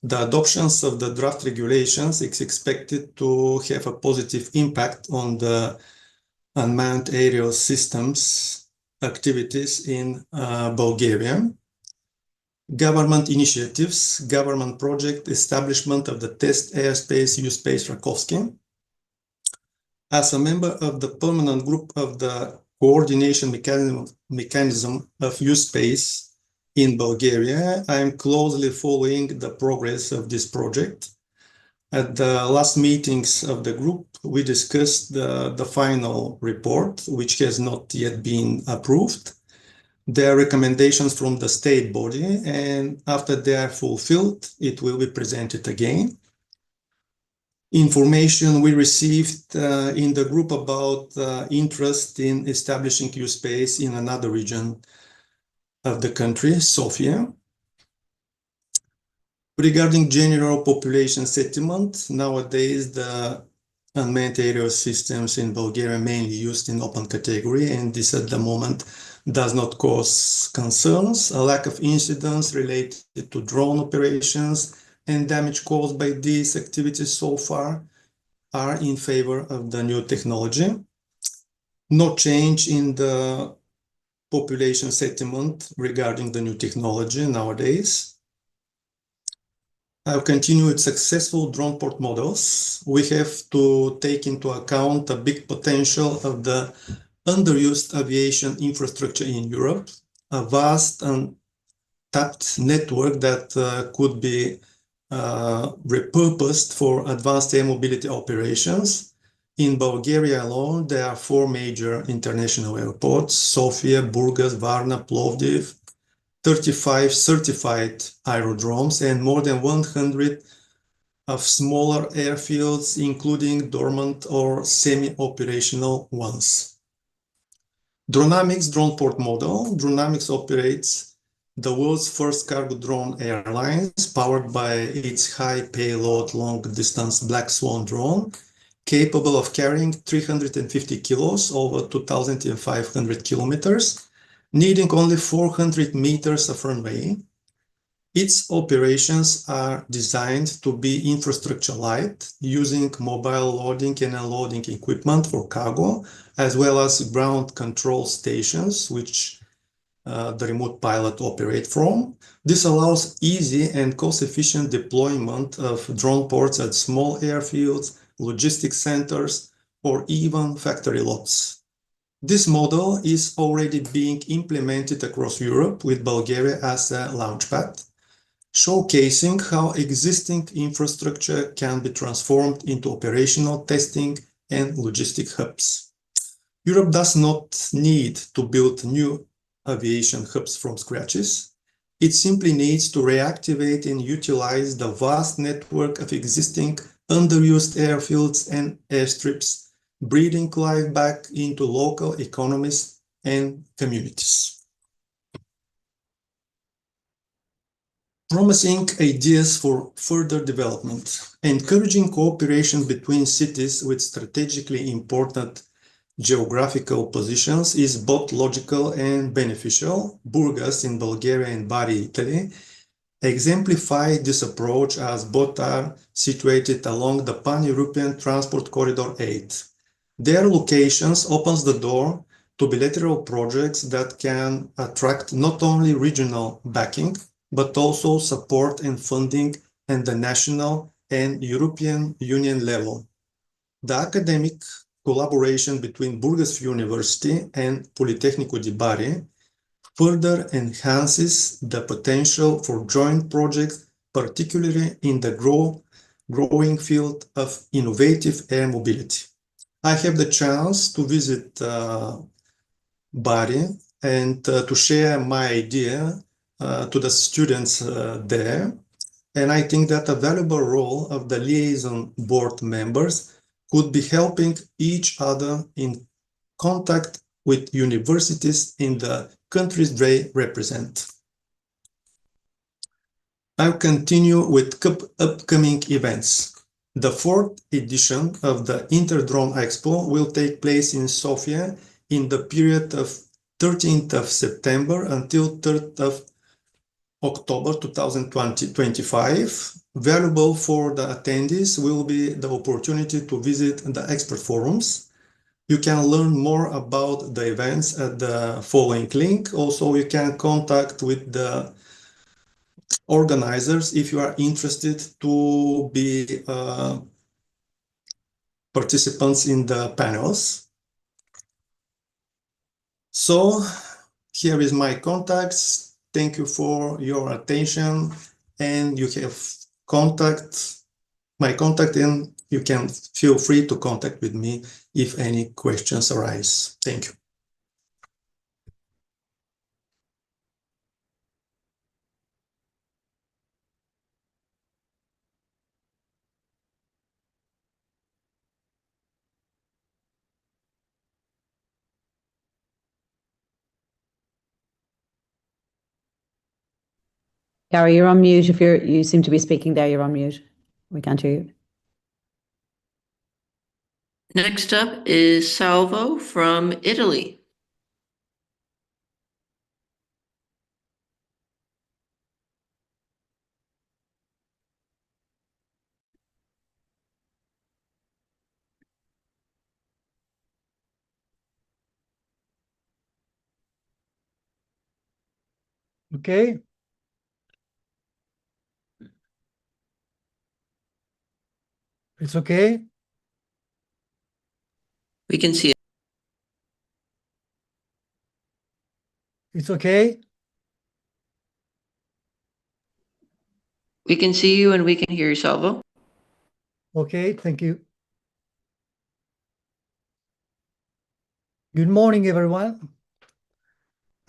The adoptions of the draft regulations is expected to have a positive impact on the unmanned aerial systems activities in Bulgaria. Government initiatives, government project, establishment of the test airspace U-Space Rakovsky. As a member of the permanent group of the coordination mechanism of U-Space in Bulgaria, I am closely following the progress of this project. At the last meetings of the group, we discussed the final report, which has not yet been approved. There are recommendations from the state body, and after they are fulfilled, it will be presented again. Information we received in the group about interest in establishing U-Space in another region of the country, Sofia. Regarding general population settlement, nowadays the unmanned aerial systems in Bulgaria are mainly used in open category, and this at the moment does not cause concerns. A lack of incidents related to drone operations and damage caused by these activities so far are in favor of the new technology. No change in the population settlement regarding the new technology nowadays. I'll continue with successful drone port models. We have to take into account the big potential of the underused aviation infrastructure in Europe, a vast and tapped network that could be repurposed for advanced air mobility operations. In Bulgaria alone, there are 4 major international airports: Sofia, Burgas, Varna, Plovdiv, 35 certified aerodromes, and more than 100 of smaller airfields, including dormant or semi-operational ones. Dronamics drone port model. Dronamics operates the world's first cargo drone airlines, powered by its high payload long-distance Black Swan drone, capable of carrying 350 kilos over 2,500 kilometers, needing only 400 meters of runway. Its operations are designed to be infrastructure light, using mobile loading and unloading equipment for cargo, as well as ground control stations, which the remote pilot operate from. This allows easy and cost-efficient deployment of drone ports at small airfields, logistics centers, or even factory lots. This model is already being implemented across Europe, with Bulgaria as a launchpad, showcasing how existing infrastructure can be transformed into operational testing and logistic hubs. Europe does not need to build new aviation hubs from scratches. It simply needs to reactivate and utilize the vast network of existing underused airfields and airstrips, breathing life back into local economies and communities. Promising ideas for further development. Encouraging cooperation between cities with strategically important geographical positions is both logical and beneficial. Burgas in Bulgaria and Bari, Italy, exemplify this approach, as both are situated along the Pan-European Transport Corridor 8. Their locations opens the door to bilateral projects that can attract not only regional backing, but also support and funding at the national and European Union level. The academic collaboration between Burgas University and Politehnico di Bari further enhances the potential for joint projects, particularly in the growing field of innovative air mobility. I have the chance to visit Bari and to share my idea to the students there. And I think that a valuable role of the liaison board members could be helping each other in contact with universities in the countries they represent. I'll continue with upcoming events. The 4th edition of the Interdrone Expo will take place in Sofia in the period of 13th of September until 3rd of October 2025. Valuable for the attendees will be the opportunity to visit the expert forums. You can learn more about the events at the following link. Also, you can contact with the organizers if you are interested to be participants in the panels. So here is my contacts. Thank you for your attention, and you have my contact, and you can feel free to contact with me if any questions arise. Thank you. Gary, you're on mute. If you seem to be speaking there, you're on mute. We can't hear you. Next up is Salvo from Italy. Okay. It's okay. We can see it. It's okay. We can see you and we can hear you, Salvo. Okay, thank you. Good morning, everyone.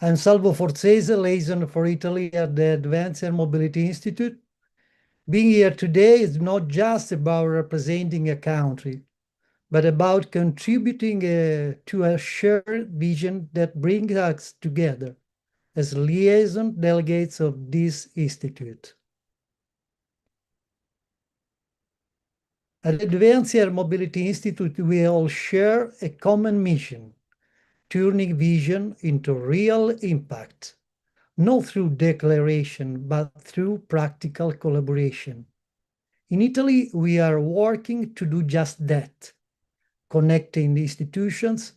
I'm Salvo Forzese, liaison for Italy at the Advanced Air Mobility Institute. Being here today is not just about representing a country, but about contributing to a shared vision that brings us together as liaison delegates of this institute. At the Advanced Air Mobility Institute, we all share a common mission, turning vision into real impact, not through declaration, but through practical collaboration. In Italy, we are working to do just that, connecting institutions,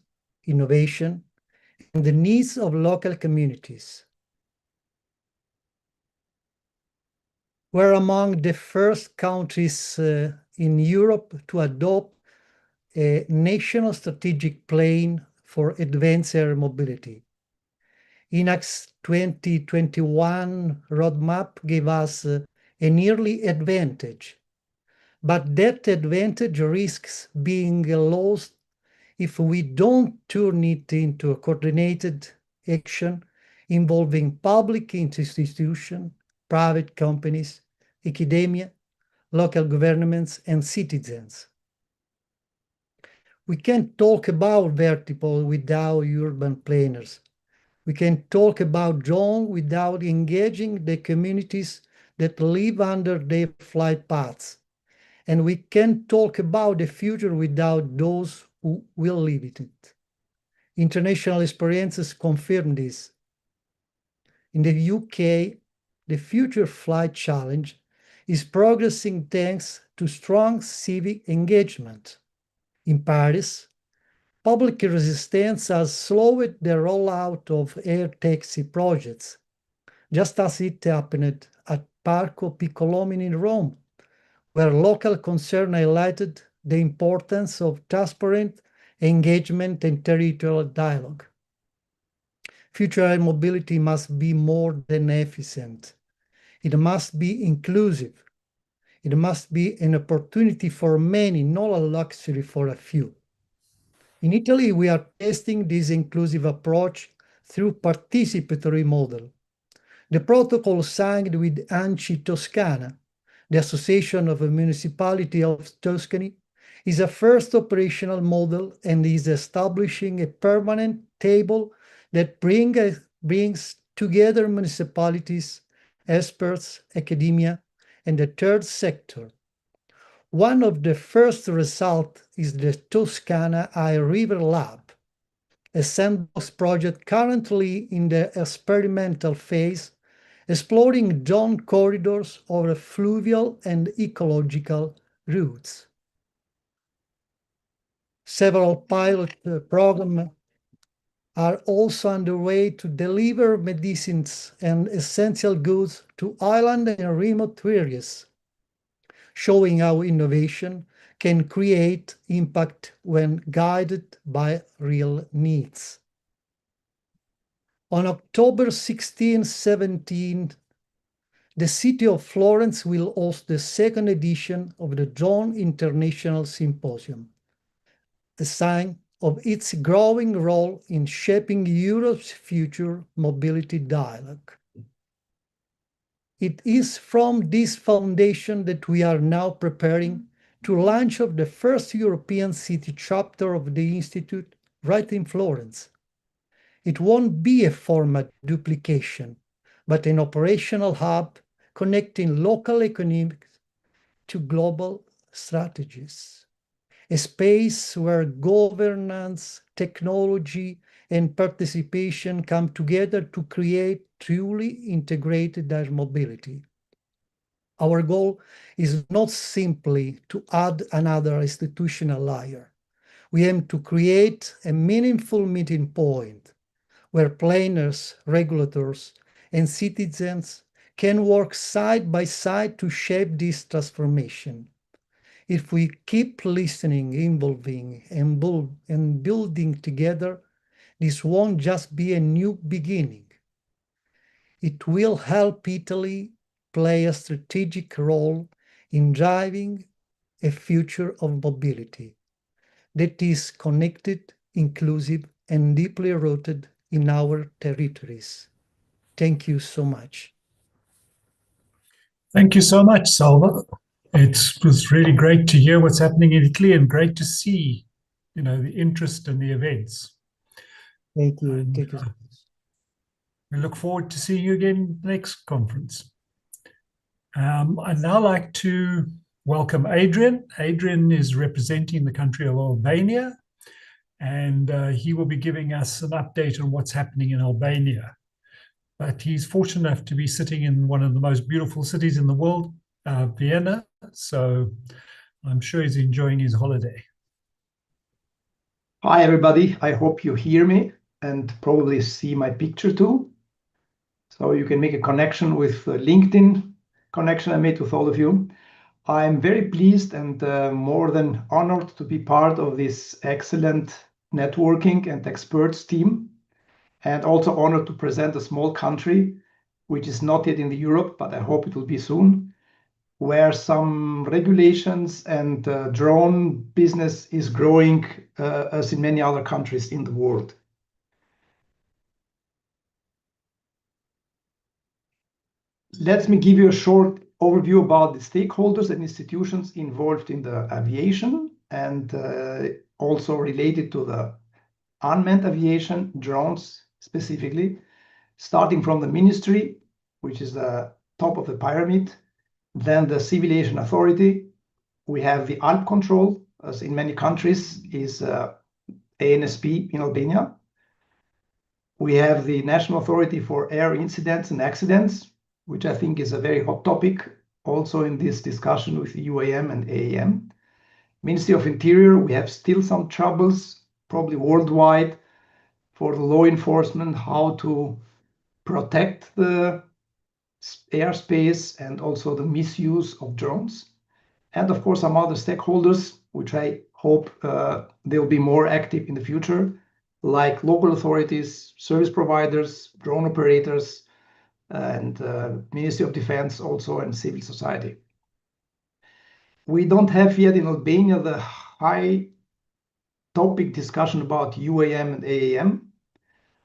innovation, and the needs of local communities. We're among the first countries in Europe to adopt a national strategic plan for advanced air mobility. INAC's 2021 roadmap gave us an early advantage, but that advantage risks being lost if we don't turn it into a coordinated action involving public institutions, private companies, academia, local governments, and citizens. We can't talk about vertical without urban planners. We can talk about drone without engaging the communities that live under their flight paths. And we can talk about the future without those who will live it. International experiences confirm this. In the UK, the Future Flight Challenge is progressing thanks to strong civic engagement. In Paris, public resistance has slowed the rollout of air taxi projects, just as it happened at Parco Piccolomini in Rome, where local concern highlighted the importance of transparent engagement and territorial dialogue. Future air mobility must be more than efficient. It must be inclusive. It must be an opportunity for many, not a luxury for a few. In Italy, we are testing this inclusive approach through participatory model. The protocol signed with ANCI Toscana, the Association of the Municipality of Tuscany, is a first operational model and is establishing a permanent table that brings together municipalities, experts, academia, and the third sector. One of the first results is the Toscana High River Lab, a sandbox project currently in the experimental phase, exploring drone corridors over fluvial and ecological routes. Several pilot programs are also underway to deliver medicines and essential goods to island and remote areas, showing how innovation can create impact when guided by real needs. On October 16-17, the city of Florence will host the second edition of the Drone International Symposium, a sign of its growing role in shaping Europe's future mobility dialogue. It is from this foundation that we are now preparing to launch the first European city chapter of the Institute right in Florence. It won't be a format duplication, but an operational hub connecting local economics to global strategies. A space where governance, technology, and participation come together to create truly integrated air mobility. Our goal is not simply to add another institutional layer. We aim to create a meaningful meeting point where planners, regulators, and citizens can work side by side to shape this transformation. If we keep listening, involving, and building together, this won't just be a new beginning. It will help Italy play a strategic role in driving a future of mobility that is connected, inclusive, and deeply rooted in our territories. Thank you so much. Thank you so much, Salva. It was really great to hear what's happening in Italy and great to see, the interest in the events. Thank you. And, Thank you. we look forward to seeing you again next conference. I'd now like to welcome Adrian. Adrian is representing the country of Albania, and he will be giving us an update on what's happening in Albania. But he's fortunate enough to be sitting in one of the most beautiful cities in the world, Vienna. So I'm sure he's enjoying his holiday. Hi, everybody. I hope you hear me and probably see my picture too. So you can make a connection with the LinkedIn connection I made with all of you. I'm very pleased and more than honored to be part of this excellent networking and experts team, and also honored to present a small country, which is not yet in the Europe, but I hope it will be soon, where some regulations and drone business is growing as in many other countries in the world. Let me give you a short overview about the stakeholders and institutions involved in the aviation and also related to the unmanned aviation, drones specifically, starting from the ministry, which is the top of the pyramid, then the Civil Aviation Authority. We have the ALP control, as in many countries is ANSP in Albania. We have the National Authority for Air Incidents and Accidents, which I think is a very hot topic also in this discussion with UAM and AAM. Ministry of Interior, we have still some troubles, probably worldwide, for the law enforcement, how to protect the airspace and also the misuse of drones. And of course, some other stakeholders, which I hope they'll be more active in the future, like local authorities, service providers, drone operators, and Ministry of Defense also, and civil society. We don't have yet in Albania the high topic discussion about UAM and AAM,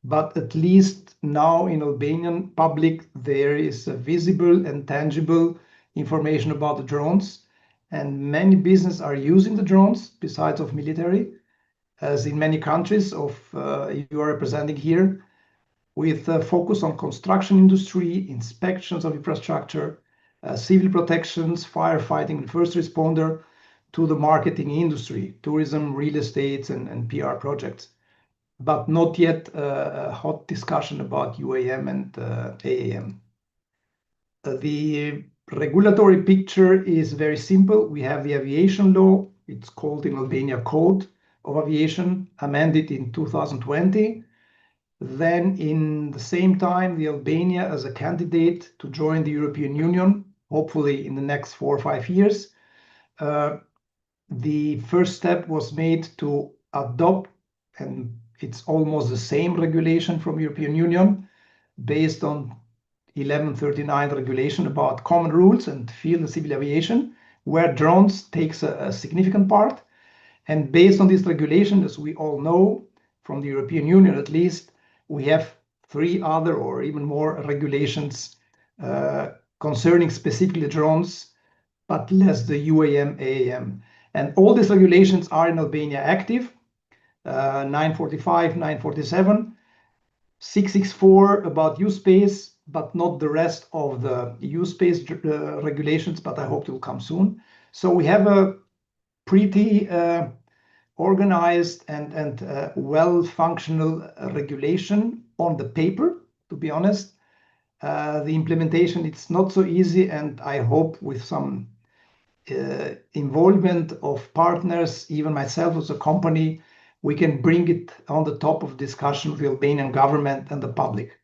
but at least now in Albanian public, there is a visible and tangible information about the drones, and many businesses are using the drones besides of military, as in many countries of you are representing here, with a focus on construction industry, inspections of infrastructure, civil protections, firefighting, and first responder, to the marketing industry, tourism, real estate, and PR projects. But not yet a hot discussion about UAM and AAM. The regulatory picture is very simple. We have the aviation law. It's called in Albania Code of Aviation, amended in 2020. Then in the same time, the Albania as a candidate to join the European Union, hopefully in the next 4 or 5 years. The first step was made to adopt, and it's almost the same regulation from European Union, based on 1139 regulation about common rules and field and civil aviation, where drones takes a significant part. And based on this regulation, as we all know, from the European Union at least, we have 3 other or even more regulations concerning specifically drones, but less the UAM, AAM. And all these regulations are in Albania active, 945, 947, 664 about U-Space, but not the rest of the U-Space regulations, but I hope it will come soon. So we have a pretty organized and well-functional regulation on the paper, to be honest. The implementation, it's not so easy, and I hope with some involvement of partners, even myself as a company, we can bring it on the top of discussion with the Albanian government and the public.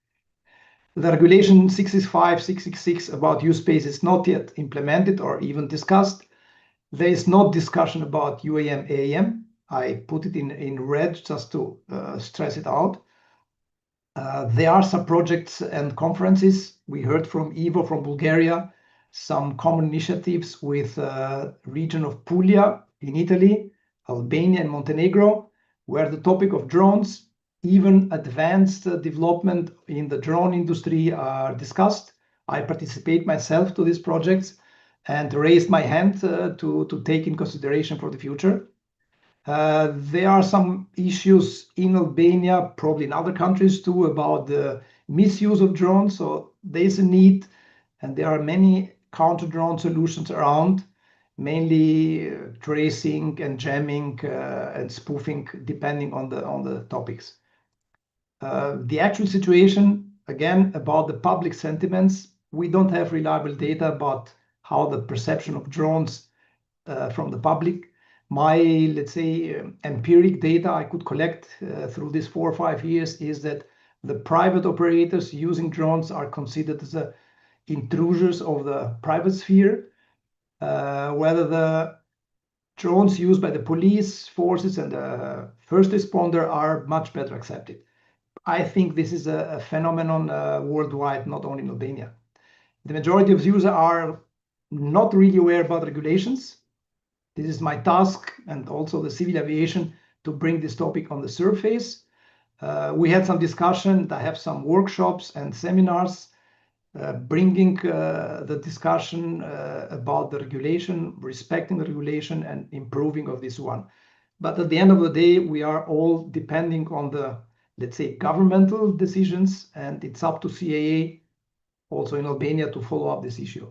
The regulation 665, 666 about U-Space is not yet implemented or even discussed. There is no discussion about UAM, AAM. I put it in red just to stress it out. There are some projects and conferences. We heard from Ivo from Bulgaria, some common initiatives with region of Puglia in Italy, Albania and Montenegro, where the topic of drones even advanced development in the drone industry are discussed. I participate myself to these projects and raised my hand to take in consideration for the future. There are some issues in Albania, probably in other countries too, about the misuse of drones. So there's a need, and there are many counter-drone solutions around, mainly tracing and jamming and spoofing, depending on the topics. The actual situation, again, about the public sentiments, we don't have reliable data about how the perception of drones from the public. My, let's say, empiric data I could collect through these 4 or 5 years is that the private operators using drones are considered as intruders of the private sphere, whether the drones used by the police forces and the first responder are much better accepted. I think this is a phenomenon worldwide, not only in Albania. The majority of users are not really aware about regulations. This is my task and also the civil aviation to bring this topic on the surface. We had some discussion. I have some workshops and seminars bringing the discussion about the regulation, respecting the regulation and improving of this one. But at the end of the day, we are all depending on the, let's say, governmental decisions, and it's up to CAA also in Albania to follow up this issue.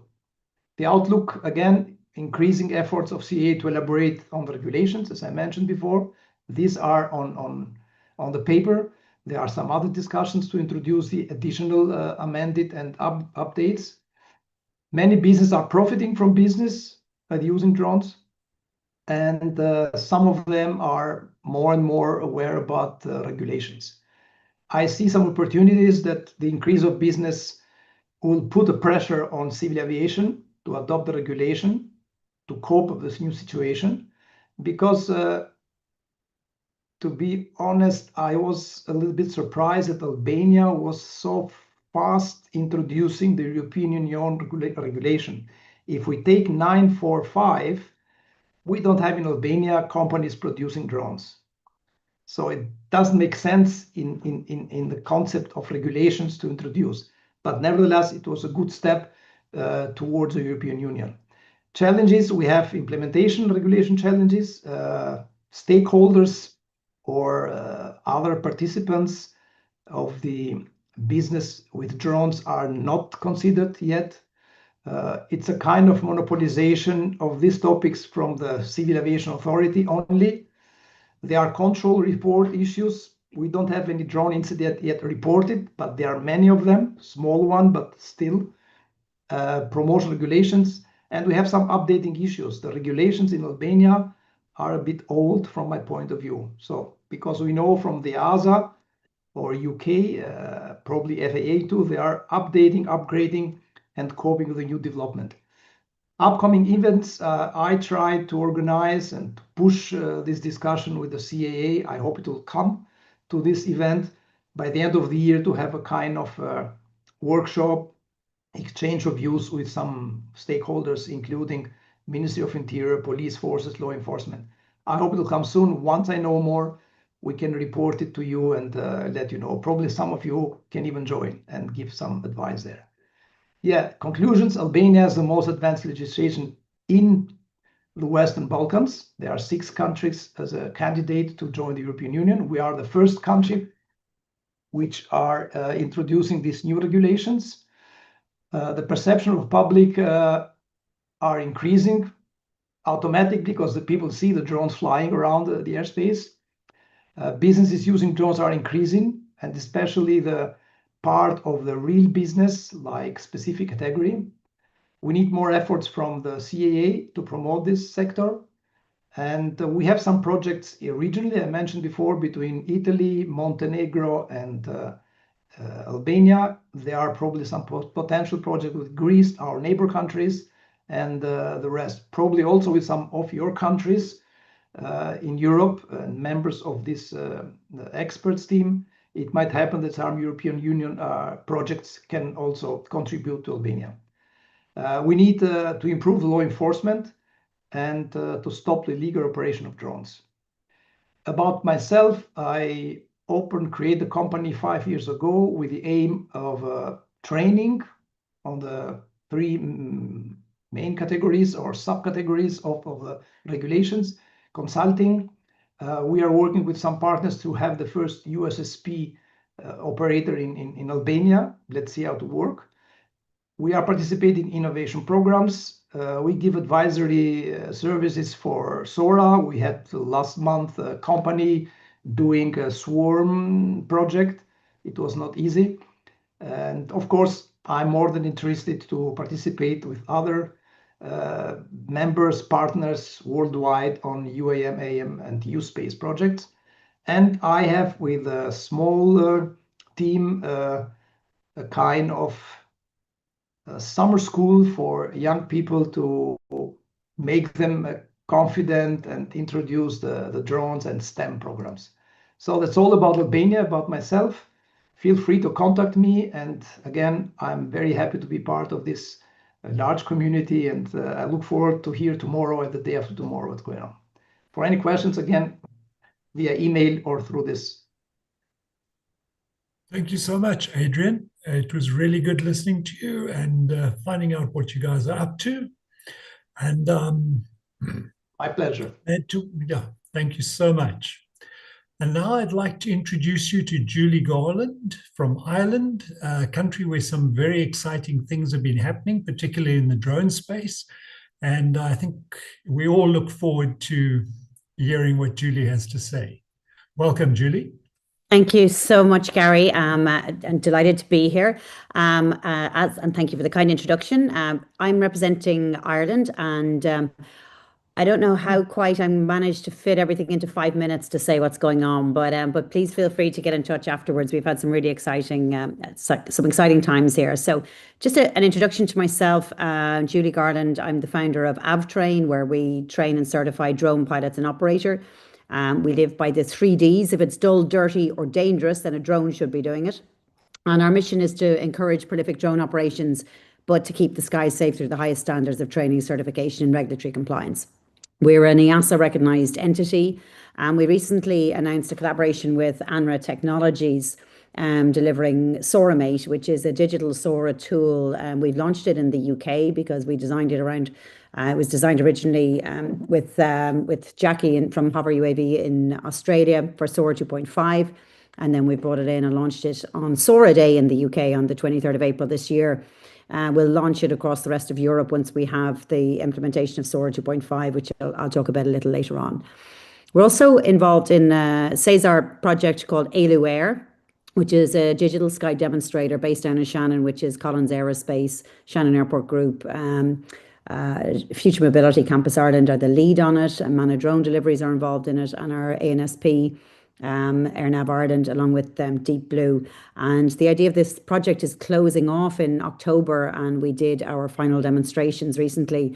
The outlook, again, increasing efforts of CAA to elaborate on the regulations, as I mentioned before. These are on the paper. There are some other discussions to introduce the additional amended and updates. Many businesses are profiting from business by using drones, and some of them are more and more aware about regulations. I see some opportunities that the increase of business will put a pressure on civil aviation to adopt the regulation to cope with this new situation, because to be honest, I was a little bit surprised that Albania was so fast introducing the European Union regulation. If we take 945, we don't have in Albania companies producing drones. So it doesn't make sense in the concept of regulations to introduce. But nevertheless, it was a good step towards the European Union. Challenges, we have implementation regulation challenges, stakeholders or other participants of the business with drones are not considered yet. It's a kind of monopolization of these topics from the Civil Aviation Authority only. There are control report issues. We don't have any drone incident yet reported, but there are many of them, small one, but still. Promotion regulations, and we have some updating issues. The regulations in Albania are a bit old from my point of view. So because we know from the ASA or UK, probably FAA too, they are updating, upgrading, and coping with the new development. Upcoming events, I try to organize and push this discussion with the CAA. I hope it will come to this event by the end of the year to have a kind of workshop, exchange of views with some stakeholders, including Ministry of Interior, police forces, law enforcement. I hope it will come soon. Once I know more, we can report it to you and let you know. Probably some of you can even join and give some advice there. Yeah, conclusions. Albania has the most advanced legislation in the Western Balkans. There are 6 countries as a candidate to join the European Union. We are the first country which are introducing these new regulations. The perception of public are increasing automatically because the people see the drones flying around the airspace. Businesses using drones are increasing, and especially the part of the real business, like specific category. We need more efforts from the CAA to promote this sector. And we have some projects regionally, I mentioned before, between Italy, Montenegro, and Albania. There are probably some potential projects with Greece, our neighbor countries, and the rest. Probably also with some of your countries in Europe and members of this experts team. It might happen that some European Union projects can also contribute to Albania. We need to improve law enforcement and to stop the illegal operation of drones. About myself, I create the company 5 years ago with the aim of training on the three main categories or subcategories of the regulations, consulting. We are working with some partners to have the first USSP operator in Albania. Let's see how to work. We are participating in innovation programs. We give advisory services for SORA. We had last month a company doing a swarm project. It was not easy. And of course, I'm more than interested to participate with other members, partners worldwide on UAM, AM, and U-Space projects. And I have with a small team a kind of summer school for young people to make them confident and introduce the drones and STEM programs. So that's all about Albania, about myself. Feel free to contact me. And again, I'm very happy to be part of this large community. And I look forward to hear tomorrow and the day after tomorrow what's going on. For any questions, again, via email or through this. Thank you so much, Adrian. It was really good listening to you and finding out what you guys are up to. And my pleasure. Thank you so much. And now I'd like to introduce you to Julie Garland from Ireland, a country where some very exciting things have been happening, particularly in the drone space. And I think we all look forward to hearing what Julie has to say. Welcome, Julie. Thank you so much, Gary. I'm delighted to be here. And thank you for the kind introduction. I'm representing Ireland, and I don't know how quite I managed to fit everything into 5 minutes to say what's going on, but please feel free to get in touch afterwards. We've had some really exciting, some exciting times here. So just an introduction to myself, Julie Garland. I'm the founder of AVTrain, where we train and certify drone pilots and operator. We live by the 3 Ds. If it's dull, dirty, or dangerous, then a drone should be doing it. And our mission is to encourage prolific drone operations, but to keep the skies safe through the highest standards of training, certification, and regulatory compliance. We're an EASA recognized entity, and we recently announced a collaboration with ANRA Technologies, delivering SORAmate, which is a digital SORA tool. We've launched it in the UK because we designed it around. It was designed originally with Jackie from Hover UAV in Australia for SORA 2.5, and then we brought it in and launched it on SORA Day in the UK on the 23rd of April this year. We'll launch it across the rest of Europe once we have the implementation of SORA 2.5, which I'll talk about a little later on. We're also involved in a CESAR project called ALU Air, which is a digital sky demonstrator based down in Shannon, which is Collins Aerospace, Shannon Airport Group. Future Mobility Campus Ireland are the lead on it, and Mana Drone Deliveries are involved in it, and our ANSP, AirNav Ireland, along with Deep Blue. And the idea of this project is closing off in October, and we did our final demonstrations recently.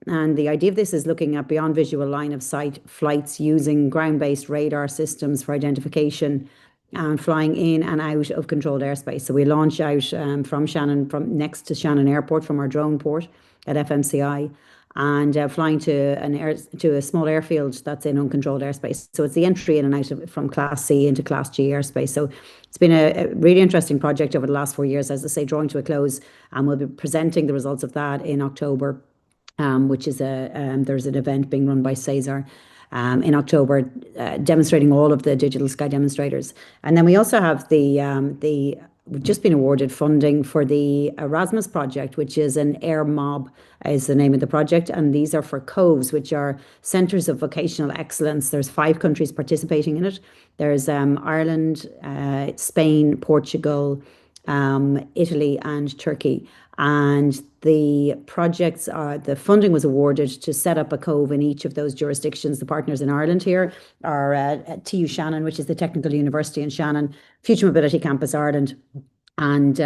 And the idea of this is looking at beyond visual line of sight flights using ground-based radar systems for identification and flying in and out of controlled airspace. So we launch out from Shannon, from next to Shannon Airport, from our drone port at FMCI, and flying to a small airfield that's in uncontrolled airspace. So it's the entry in and out from Class C into Class G airspace. So it's been a really interesting project over the last 4 years, as I say, drawing to a close, and we'll be presenting the results of that in October, which is there's an event being run by CESAR in October, demonstrating all of the digital sky demonstrators. And then we also have we've just been awarded funding for the Erasmus project, which is an Air Mob is the name of the project. And these are for COVES, which are Centres of Vocational Excellence. There's 5 countries participating in it. There's Ireland, Spain, Portugal, Italy, and Turkey. And the funding was awarded to set up a COVE in each of those jurisdictions. The partners in Ireland here are TU Shannon, which is the Technical University in Shannon, Future Mobility Campus Ireland, and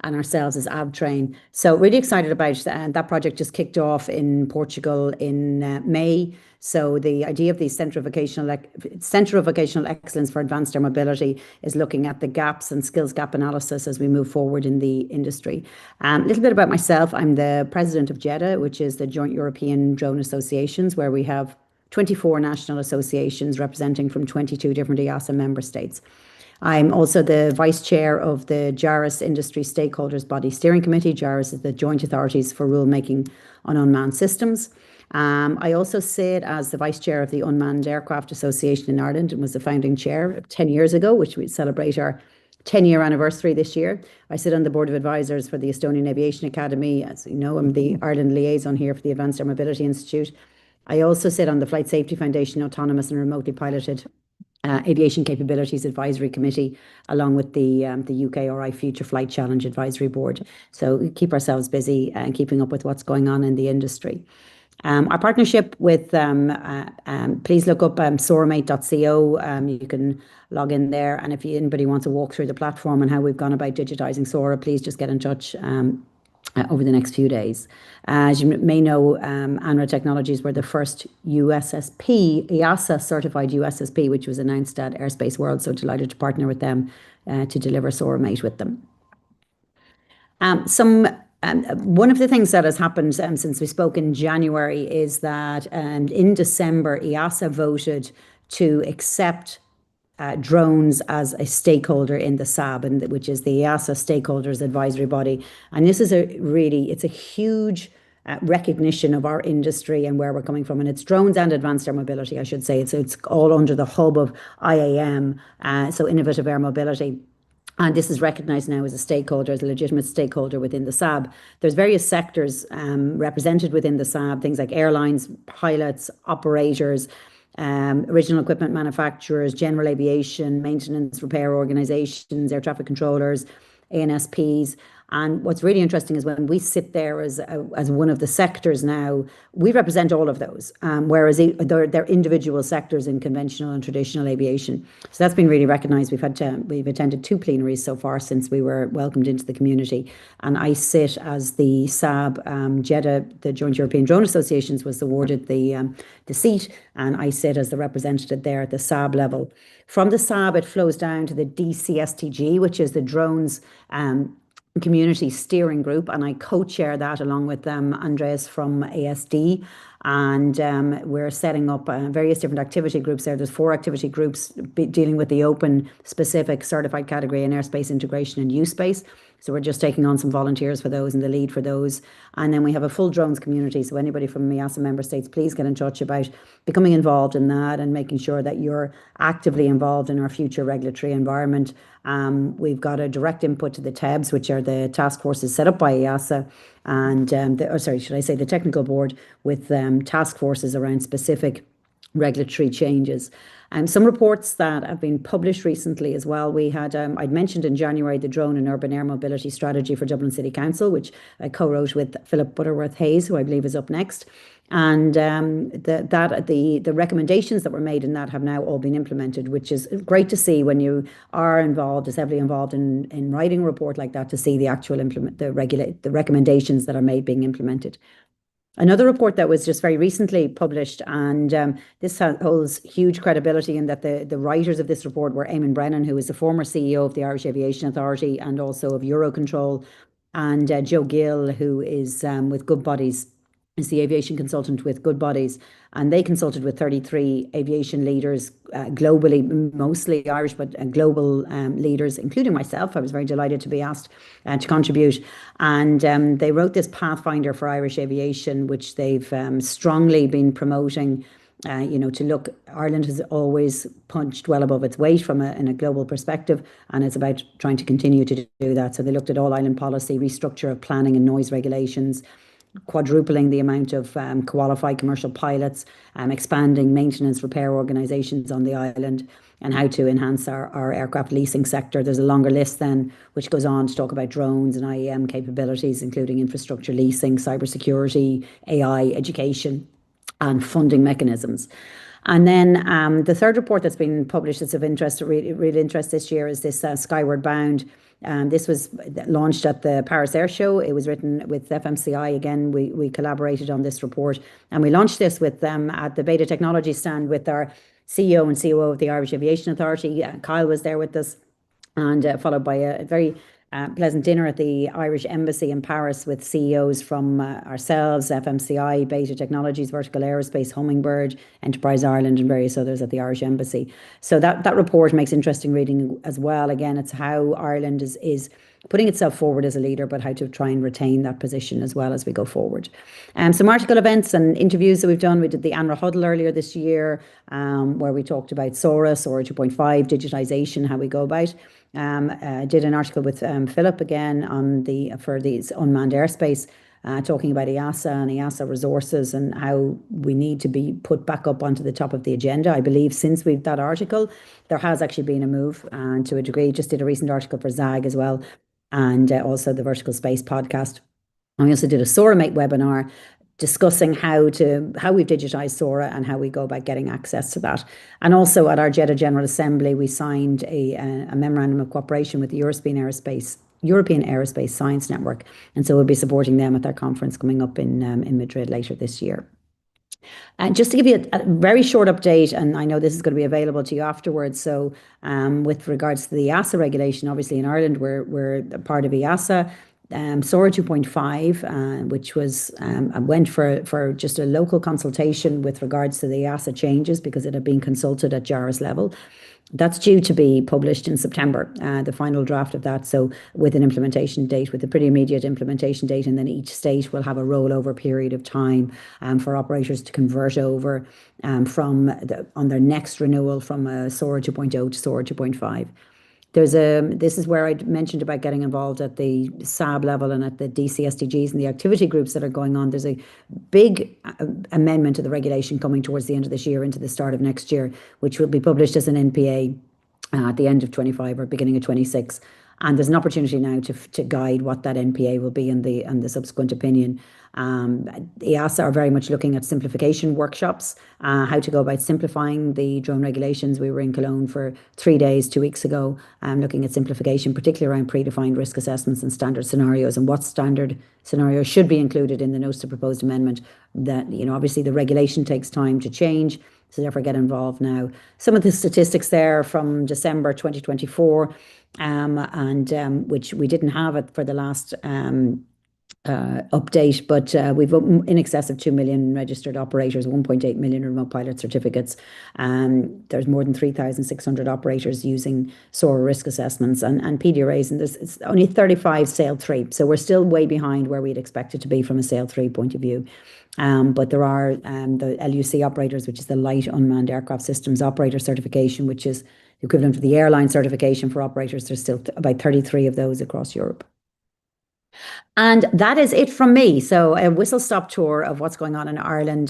ourselves as AVTrain. So really excited about that project. Just kicked off in Portugal in May. So the idea of the Centre of Vocational Excellence for Advanced Air Mobility is looking at the gaps and skills gap analysis as we move forward in the industry. A little bit about myself. I'm the president of JEDA, which is the Joint European Drone Associations, where we have 24 national associations representing from 22 different EASA member states. I'm also the vice chair of the JARIS Industry Stakeholders Body Steering Committee. JARIS is the Joint Authorities for Rulemaking on Unmanned Systems. I also sit as the vice chair of the Unmanned Aircraft Association in Ireland and was the founding chair 10 years ago, which we celebrate our 10-year anniversary this year. I sit on the board of advisors for the Estonian Aviation Academy. As you know, I'm the Ireland liaison here for the Advanced Air Mobility Institute. I also sit on the Flight Safety Foundation Autonomous and Remotely Piloted Aviation Capabilities Advisory Committee, along with the UKRI Future Flight Challenge Advisory Board. So we keep ourselves busy and keeping up with what's going on in the industry. Our partnership with, please look up soramate.co. You can log in there. And if anybody wants to walk through the platform and how we've gone about digitizing SORA, please just get in touch over the next few days. As you may know, ANRA Technologies were the first USSP, EASA certified USSP, which was announced at Airspace World. So delighted to partner with them to deliver SORAmate with them. One of the things that has happened since we spoke in January is that in December, EASA voted to accept drones as a stakeholder in the SAB, which is the EASA Stakeholders Advisory Body. And this is it's a huge recognition of our industry and where we're coming from. And it's drones and advanced air mobility, I should say. It's all under the hub of IAM, so Innovative Air Mobility. And this is recognised now as a stakeholder, as a legitimate stakeholder within the SAB. There's various sectors represented within the SAB, things like airlines, pilots, operators, original equipment manufacturers, general aviation, maintenance, repair organisations, air traffic controllers, ANSPs. And what's really interesting is when we sit there as one of the sectors now, we represent all of those, whereas they're individual sectors in conventional and traditional aviation. So that's been really recognised. We've attended 2 plenaries so far since we were welcomed into the community. And I sit as the SAB, JEDA, the Joint European Drone Associations, was awarded the seat, and I sit as the representative there at the SAB level. From the SAB, it flows down to the DCSTG, which is the drones community steering group, and I co-chair that along with Andreas from ASD, and we're setting up various different activity groups there. There's 4 activity groups dealing with the open, specific, certified category in airspace integration and U-space. So we're just taking on some volunteers for those and the lead for those. And then we have a full drones community. So anybody from EASA member states, please get in touch about becoming involved in that and making sure that you're actively involved in our future regulatory environment. We've got a direct input to the TEBs, which are the task forces set up by EASA, and the technical board with task forces around specific regulatory changes. And some reports that have been published recently as well. We had, I'd mentioned in January, the Drone and Urban Air Mobility Strategy for Dublin City Council, which I co-wrote with Philip Butterworth-Hayes, who I believe is up next. And the recommendations that were made in that have now all been implemented, which is great to see when you are involved, as heavily involved in writing a report like that, to see the actual the recommendations that are made being implemented. Another report that was just very recently published, and this holds huge credibility in that the writers of this report were Eamon Brennan, who is the former CEO of the Irish Aviation Authority and also of Eurocontrol, and Joe Gill, who is with Good Bodies, is the aviation consultant with Good Bodies. And they consulted with 33 aviation leaders globally, mostly Irish, but global leaders, including myself. I was very delighted to be asked to contribute. And they wrote this Pathfinder for Irish aviation, which they've strongly been promoting. To look, Ireland has always punched well above its weight in a global perspective, and it's about trying to continue to do that. So they looked at all island policy, restructure of planning and noise regulations, quadrupling the amount of qualified commercial pilots, expanding maintenance repair organisations on the island, and how to enhance our aircraft leasing sector. There's a longer list then, which goes on to talk about drones and IAM capabilities, including infrastructure leasing, cybersecurity, AI, education, and funding mechanisms. And then the third report that's been published that's of interest, real interest this year, is this Skyward Bound. This was launched at the Paris Air Show. It was written with FMCI. Again, we collaborated on this report, and we launched this with them at the Beta Technology stand with our CEO and COO of the Irish Aviation Authority. Kyle was there with us, and followed by a very pleasant dinner at the Irish Embassy in Paris with CEOs from ourselves, FMCI, Beta Technologies, Vertical Aerospace, Hummingbird, Enterprise Ireland, and various others at the Irish Embassy. So that report makes interesting reading as well. Again, it's how Ireland is putting itself forward as a leader, but how to try and retain that position as well as we go forward. Some article events and interviews that we've done. We did the ANRA Huddle earlier this year, where we talked about SORA 2.5, digitisation, how we go about. Did an article with Philip again for the unmanned airspace, talking about EASA and EASA resources and how we need to be put back up onto the top of the agenda. I believe since we've that article, there has actually been a move to a degree. Just did a recent article for ZAG as well, and also the Vertical Space podcast. And we also did a SORA-Mate webinar discussing how we've digitized SORA and how we go about getting access to that. And also at our JEDA General Assembly, we signed a memorandum of cooperation with the European Aerospace Science Network. And so we'll be supporting them at their conference coming up in Madrid later this year. And just to give you a very short update, and I know this is going to be available to you afterwards. So with regards to the EASA regulation, obviously in Ireland, we're a part of EASA. SORA 2.5, which went for just a local consultation with regards to the EASA changes because it had been consulted at JARS level. That's due to be published in September, the final draft of that. So with an implementation date, with a pretty immediate implementation date, and then each state will have a rollover period of time for operators to convert over on their next renewal from SORA 2.0 to SORA 2.5. This is where I mentioned about getting involved at the SAB level and at the DCSDGs and the activity groups that are going on. There's a big amendment to the regulation coming towards the end of this year into the start of next year, which will be published as an NPA at the end of 25 or beginning of 26. And there's an opportunity now to guide what that NPA will be and the subsequent opinion. EASA are very much looking at simplification workshops, how to go about simplifying the drone regulations. We were in Cologne for 3 days, 2 weeks ago, looking at simplification, particularly around predefined risk assessments and standard scenarios and what standard scenarios should be included in the notice of proposed amendment. That, obviously the regulation takes time to change, so therefore get involved now. Some of the statistics there from December 2024, which we didn't have it for the last update, but we've in excess of 2 million registered operators, 1.8 million remote pilot certificates. There's more than 3,600 operators using SORA risk assessments and PDRAs, and it's only 35 SAIL 3. So we're still way behind where we'd expect it to be from a SAIL 3 point of view. But there are the LUC operators, which is the Light Unmanned Aircraft Systems Operator Certification, which is the equivalent of the airline certification for operators. There's still about 33 of those across Europe. And that is it from me. So a whistle-stop tour of what's going on in Ireland.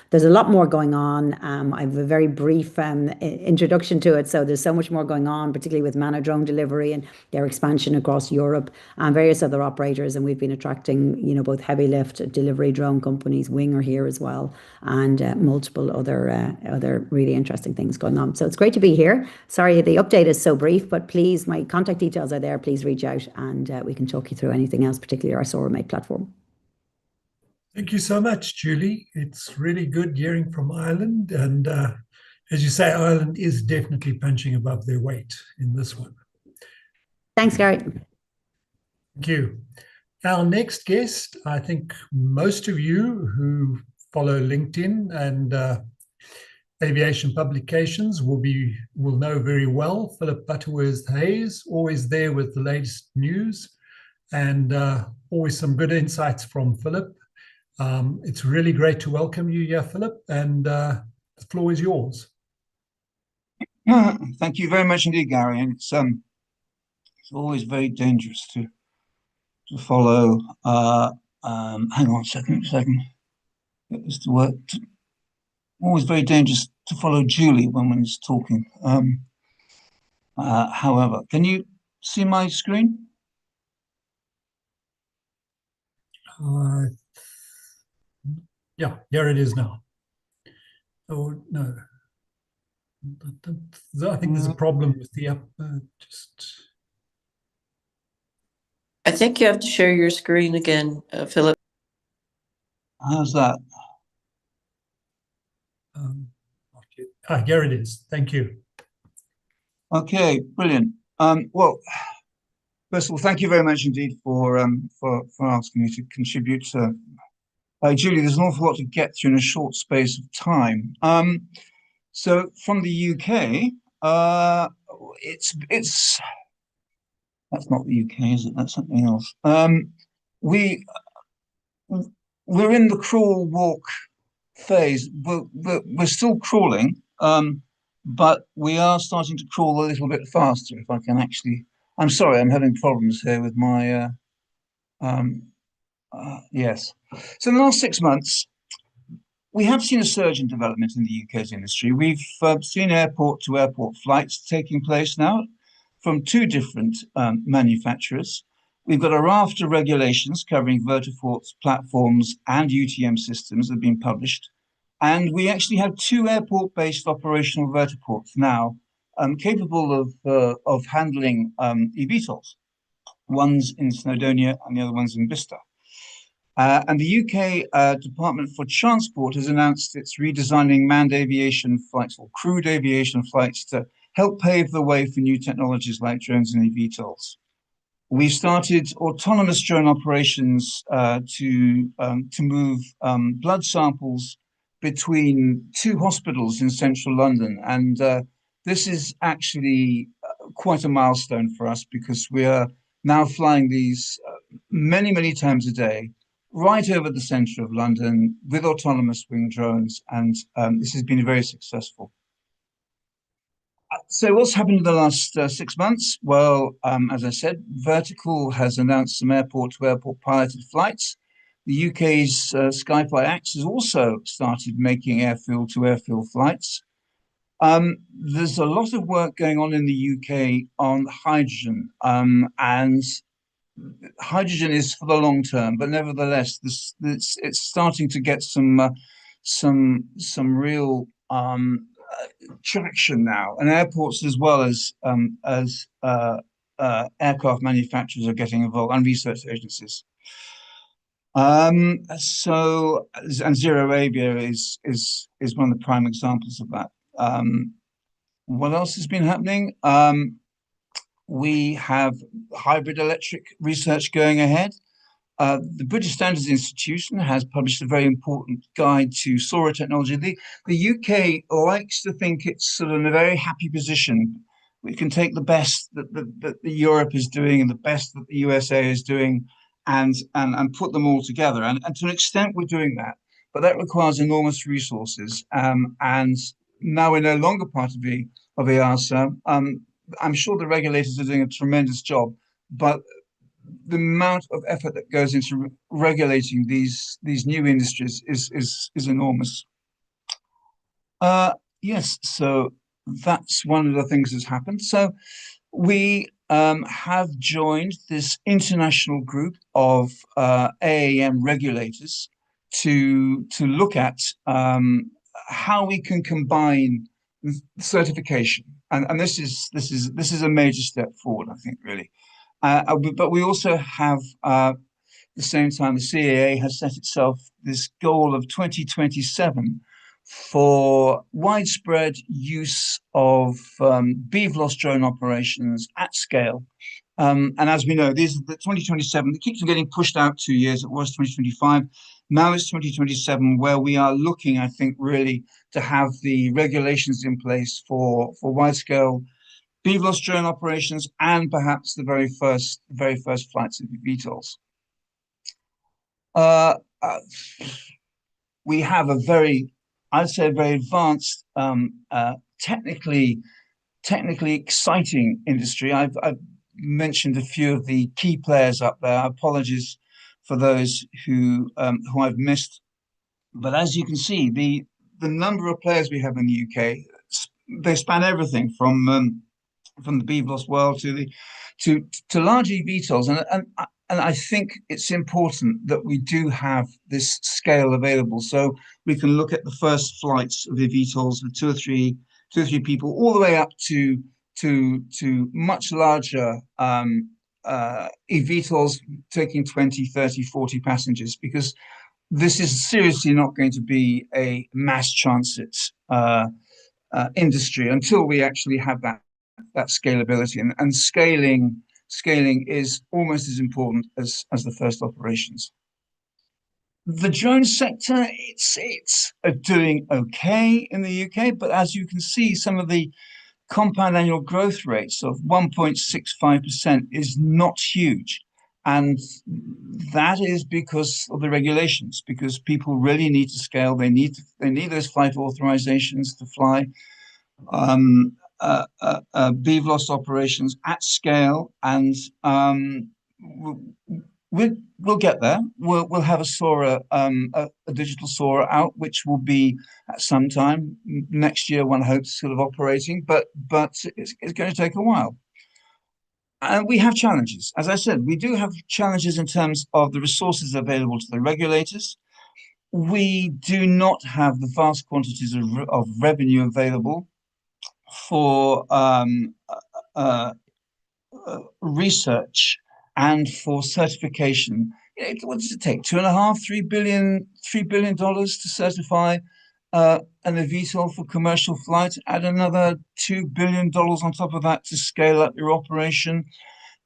There's a lot more going on. I have a very brief introduction to it. So there's so much more going on, particularly with Mana drone delivery and their expansion across Europe and various other operators. And we've been attracting, both heavy lift delivery drone companies. Wing are here as well, and multiple other really interesting things going on. So it's great to be here. Sorry, the update is so brief, but please, my contact details are there. Please reach out and we can talk you through anything else, particularly our SORA-Mate platform. Thank you so much, Julie. It's really good hearing from Ireland. And as you say, Ireland is definitely punching above their weight in this one. Thanks, Gary. Thank you. Our next guest, I think most of you who follow LinkedIn and aviation publications will know very well. Philip Butterworth-Hayes, always there with the latest news. And always some good insights from Philip. It's really great to welcome you here, Philip, and the floor is yours. Thank you very much indeed, Gary. And it's always very dangerous to follow. Hang on a second. Get this to work. Always very dangerous to follow Julie when one's talking. However, can you see my screen? Yeah, here it is now. Oh, no. I think there's a problem with the app. I think you have to share your screen again, Philip. How's that? Here it is. Thank you. Okay, brilliant. Well, First of all, thank you very much indeed for asking me to contribute. Julie, there's an awful lot to get through in a short space of time. So from the UK, it's that's not the UK, is it? That's something else. We're in the crawl walk phase. We're still crawling, but we are starting to crawl a little bit faster. If I can actually, I'm sorry, I'm having problems here with my. Yes. So in the last 6 months, we have seen a surge in development in the UK's industry. We've seen airport-to-airport flights taking place now from 2 different manufacturers. We've got a raft of regulations covering vertiports, platforms, and UTM systems that have been published. And we actually have 2 airport-based operational vertiports now capable of handling EVTOLs. One's in Snowdonia and the other one's in Bicester. And the UK Department for Transport has announced it's redesigning manned aviation flights or crewed aviation flights to help pave the way for new technologies like drones and eVTOLs. We started autonomous drone operations to move blood samples between 2 hospitals in central London. And this is actually quite a milestone for us because we are now flying these many, many times a day right over the center of London with autonomous wing drones, and this has been very successful. So what's happened in the last 6 months? Well, as I said, Vertical has announced some airport-to-airport piloted flights. The UK's Skyfly-X has also started making airfield-to-airfield flights. There's a lot of work going on in the UK on hydrogen, and hydrogen is for the long term, but nevertheless, it's starting to get some real traction now, and airports as well as aircraft manufacturers are getting involved, and research agencies. And Zero Avia is one of the prime examples of that. What else has been happening? We have hybrid electric research going ahead. The British Standards Institution has published a very important guide to solar technology. The UK likes to think it's sort of in a very happy position. We can take the best that Europe is doing and the best that the USA is doing and put them all together. And to an extent, we're doing that. But that requires enormous resources. And now we're no longer part of EASA. I'm sure the regulators are doing a tremendous job, but the amount of effort that goes into regulating these new industries is enormous. Yes, so that's one of the things that's happened. So we have joined this international group of AAM regulators to look at how we can combine certification, and this is a major step forward, I think, really. But we also have, at the same time, the CAA has set itself this goal of 2027 for widespread use of BVLOS drone operations at scale. And as we know, these the 2027. It keeps on getting pushed out 2 years. It was 2025. Now it's 2027, where we are looking, I think, really to have the regulations in place for wide-scale BVLOS drone operations and perhaps the very first flights of VTOLs. We have a very, I'd say, a very advanced, technically exciting industry. I've mentioned a few of the key players up there. Apologies for those who I've missed, but as you can see, the number of players we have in the UK, they span everything from the BVLOS world to large eVTOLs, and I think it's important that we do have this scale available, so we can look at the first flights of eVTOLs with two or three people, all the way up to much larger eVTOLs taking 20, 30, 40 passengers, because this is seriously not going to be a mass transit industry until we actually have that scalability, and scaling scaling is almost as important as the first operations. The drone sector, it's doing okay in the UK, but as you can see, some of the compound annual growth rates of 1.65% is not huge. And that is because of the regulations, because people really need to scale. They need those flight authorizations to fly BVLOS operations at scale, and we'll get there. We'll have a SORA, a digital SORA out, which will be at some time next year. One hopes sort of operating, but it's going to take a while. And we have challenges. As I said, we do have challenges in terms of the resources available to the regulators. We do not have the vast quantities of revenue available for research and for certification. What does it take? $2.5–3 billion to certify an EVTOL for commercial flight. Add another $2 billion on top of that to scale up your operation.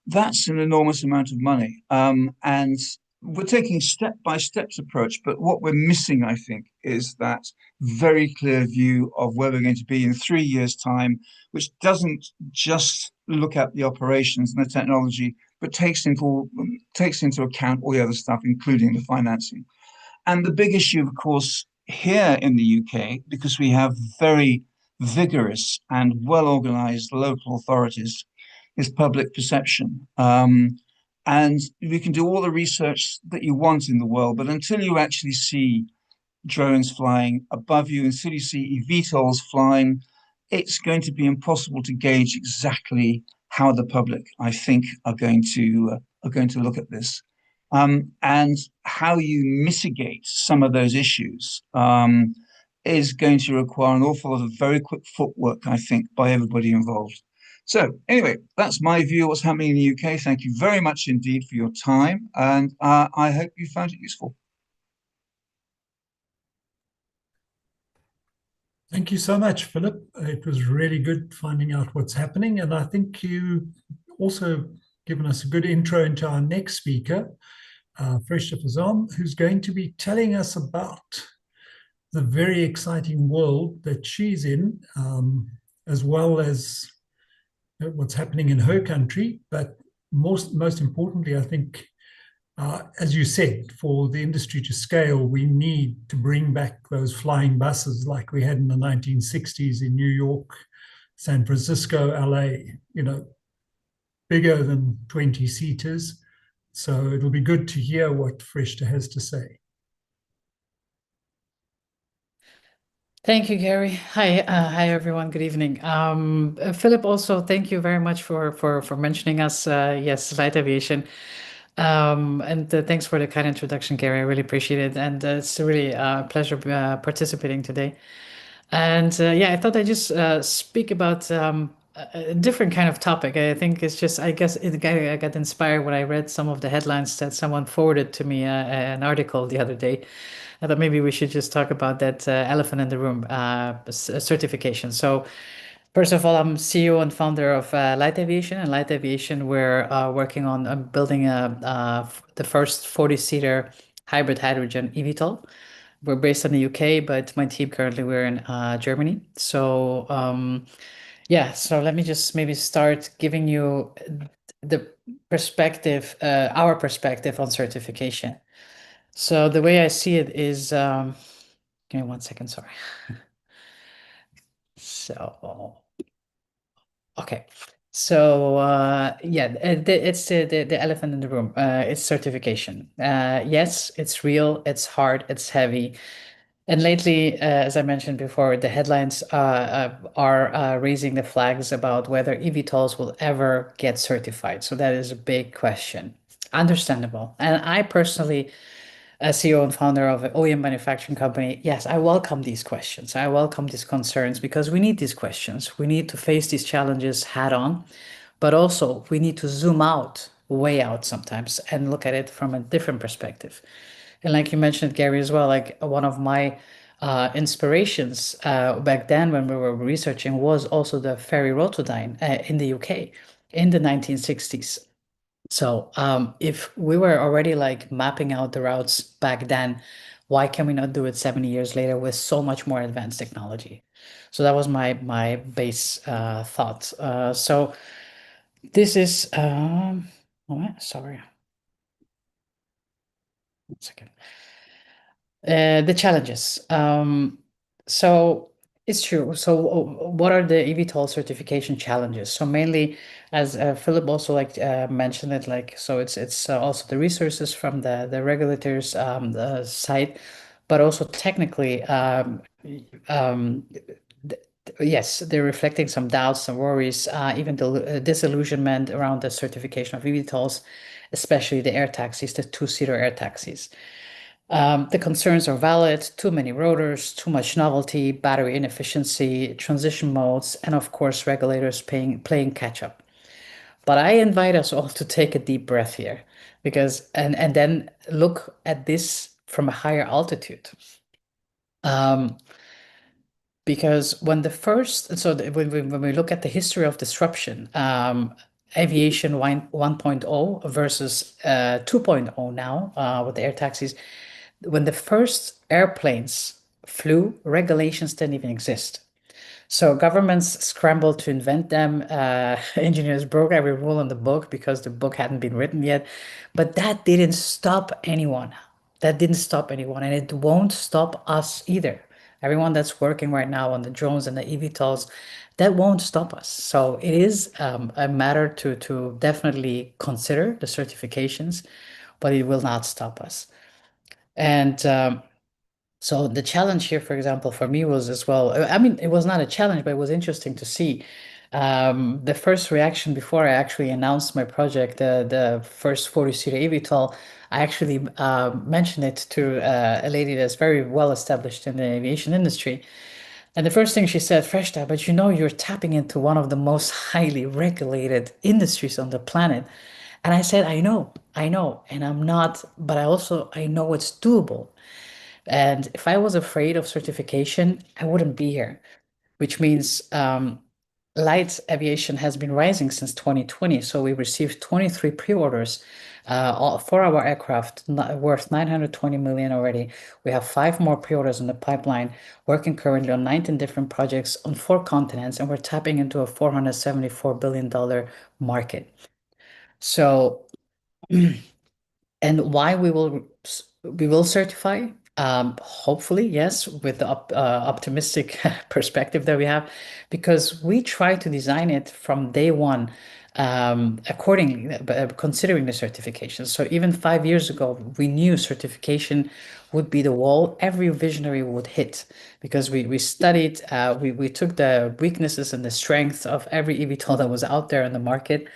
That's an enormous amount of money. And we're taking step-by-step approach, but what we're missing, I think, is that very clear view of where we're going to be in 3 years' time, which doesn't just look at the operations and the technology, but takes into account all the other stuff, including the financing. And the big issue, of course, here in the UK, because we have very vigorous and well-organized local authorities, is public perception. And we can do all the research that you want in the world, but until you actually see drones flying above you, until you see eVTOLs flying, it's going to be impossible to gauge exactly how the public, I think, are going to look at this. And how you mitigate some of those issues is going to require an awful lot of very quick footwork, I think, by everybody involved. So anyway, that's my view of what's happening in the UK. Thank you very much indeed for your time, and I hope you found it useful. Thank you so much, Philip. It was really good finding out what's happening, and I think you also given us a good intro into our next speaker, Freshta Fazam, who's going to be telling us about the very exciting world that she's in, as well as what's happening in her country. But most importantly, I think, as you said, for the industry to scale, we need to bring back those flying buses like we had in the 1960s in New York, San Francisco, LA, bigger than 20-seaters. So it'll be good to hear what Freshta has to say. Thank you, Gary. Hi, everyone. Good evening. Philip, also thank you very much for mentioning us. Yes, light aviation. And thanks for the kind introduction, Gary. I really appreciate it. And it's really a pleasure participating today. And I thought I'd just speak about a different kind of topic. I think it's just, I guess I got inspired when I read some of the headlines that someone forwarded to me, an article the other day. I thought maybe we should just talk about that elephant in the room, certification. So first of all, I'm CEO and founder of Light Aviation. And Light Aviation, we're working on building the first 40-seater hybrid hydrogen eVTOL. We're based in the UK, but my team currently we're in Germany. So so let me just maybe start giving you the perspective, our perspective on certification. So the way I see it is, give me 1 second, sorry. So, okay. So, it's the elephant in the room. It's certification. Yes, it's real, it's hard, it's heavy. And lately, as I mentioned before, the headlines are raising the flags about whether eVTOLs will ever get certified. So that is a big question. Understandable. And I personally, as CEO and founder of an OEM manufacturing company, yes, I welcome these questions. I welcome these concerns because we need these questions. We need to face these challenges head on, but also we need to zoom out, way out sometimes, and look at it from a different perspective. And like you mentioned, Gary, as well, like one of my inspirations back then when we were researching was also the ferry Rotterdam in the UK in the 1960s. So if we were already like mapping out the routes back then, why can we not do it 70 years later with so much more advanced technology? So that was my base thought. So this is sorry. 1 second. The challenges. So it's true. So what are the EVTOL certification challenges? So mainly, as Philip also mentioned it, so it's also the resources from the regulators the side, but also technically, yes, they're reflecting some doubts, some worries, even disillusionment around the certification of EVTOLs, especially the air taxis, the two-seater air taxis. The concerns are valid: too many rotors, too much novelty, battery inefficiency, transition modes, and of course, regulators playing catch up. But I invite us all to take a deep breath here, because and then look at this from a higher altitude. Because when we look at the history of disruption, aviation 1.0 versus 2.0 now with the air taxis, when the first airplanes flew, regulations didn't even exist. So governments scrambled to invent them. Engineers broke every rule in the book because the book hadn't been written yet. But that didn't stop anyone. That didn't stop anyone, and it won't stop us either. Everyone that's working right now on the drones and the EVTOLs, that won't stop us. So it is a matter to definitely consider the certifications, but it will not stop us. And so the challenge here, for example, for me was as well, I mean, it was not a challenge, but it was interesting to see. The first reaction before I actually announced my project, the first 40-seater eVTOL, I actually mentioned it to a lady that's very well established in the aviation industry. And the first thing she said, Freshta, but you know, you're tapping into one of the most highly regulated industries on the planet. And I said, I know, and I'm not, but I know it's doable. And if I was afraid of certification, I wouldn't be here, which means light aviation has been rising since 2020. So we received 23 pre-orders for our aircraft worth 920 million already. We have 5 more pre-orders in the pipeline, working currently on 19 different projects on 4 continents, and we're tapping into a $474 billion market. So, and why we will certify? Hopefully, yes, with the optimistic perspective that we have, because we try to design it from day one accordingly, considering the certification. So even 5 years ago, we knew certification would be the wall every visionary would hit, because we studied, we took the weaknesses and the strengths of every eVTOL that was out there in the market,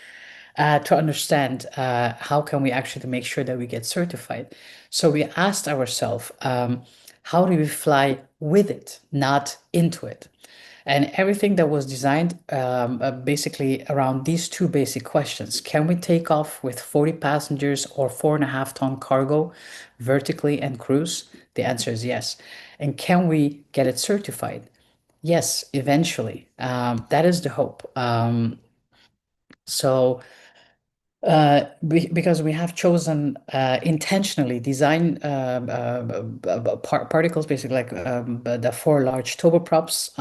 to understand how can we actually make sure that we get certified. So we asked ourselves, how do we fly with it, not into it? And everything that was designed basically around these 2 basic questions. Can we take off with 40 passengers or 4.5-ton cargo vertically and cruise? The answer is yes. And can we get it certified? Yes, eventually. That is the hope. Because we have chosen intentionally design particles, basically like the 4 large turboprops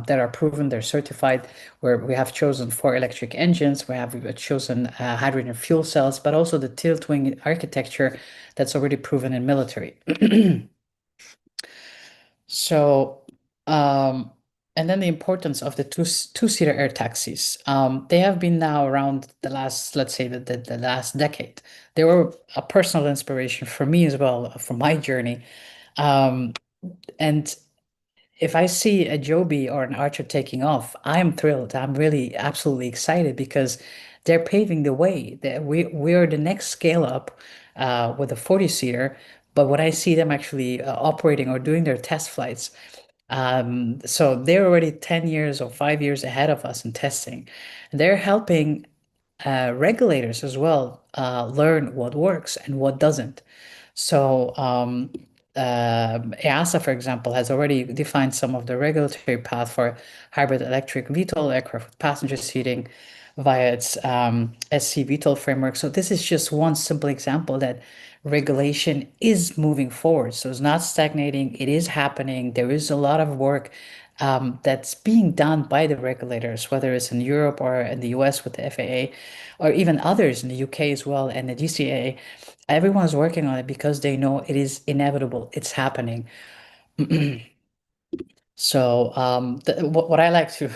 that are proven, they're certified, where we have chosen 4 electric engines, we have chosen hydrogen fuel cells, but also the tilt wing architecture that's already proven in military. So, and then the importance of the two-seater air taxis. They have been now around the last, let's say, the last decade. They were a personal inspiration for me as well, for my journey. And if I see a Joby or an Archer taking off, I'm thrilled. I'm really absolutely excited, because they're paving the way. We are the next scale up with a 40-seater. But when I see them actually operating or doing their test flights, so they're already 10 years or 5 years ahead of us in testing. They're helping regulators as well learn what works and what doesn't. So EASA, for example, has already defined some of the regulatory path for hybrid electric VTOL aircraft with passenger seating. via its SC VTOL framework. So this is just one simple example that regulation is moving forward. So it's not stagnating, it is happening. There is a lot of work that's being done by the regulators, whether it's in Europe or in the US with the FAA, or even others in the UK as well, and the GCAA. Everyone's working on it because they know it is inevitable, it's happening. So what I like to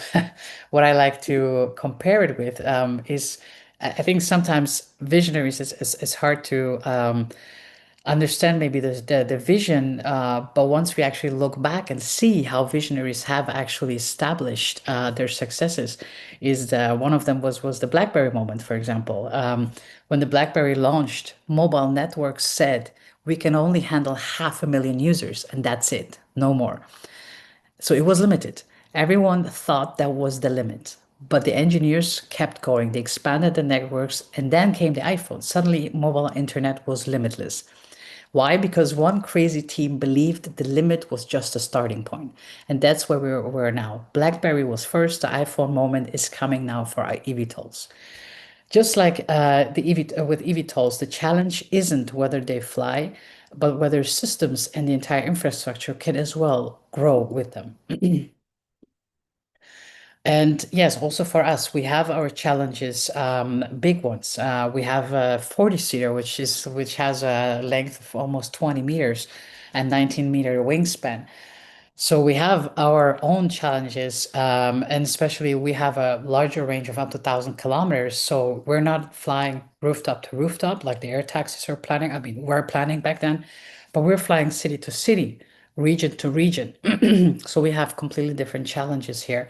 what I like to compare it with is I think sometimes visionaries is hard to understand maybe the vision, but once we actually look back and see how visionaries have actually established their successes, is one of them was the BlackBerry moment, for example. When the BlackBerry launched, mobile networks said we can only handle 500,000 users, and that's it, no more. So it was limited. Everyone thought that was the limit, but the engineers kept going. They expanded the networks, and then came the iPhone. Suddenly, mobile internet was limitless. Why? Because one crazy team believed the limit was just a starting point. And that's where we're now. BlackBerry was first, the iPhone moment is coming now for our eVTOLs. Just like with eVTOLs, the challenge isn't whether they fly, but whether systems and the entire infrastructure can as well grow with them. And yes, also for us, we have our challenges, big ones. We have a 40-seater, which has a length of almost 20 meters and 19-meter wingspan. So we have our own challenges, and especially we have a larger range of up to 1,000 kilometers. So we're not flying rooftop to rooftop like the air taxis are planning. I mean, we're planning back then, but we're flying city to city, region to region. So we have completely different challenges here.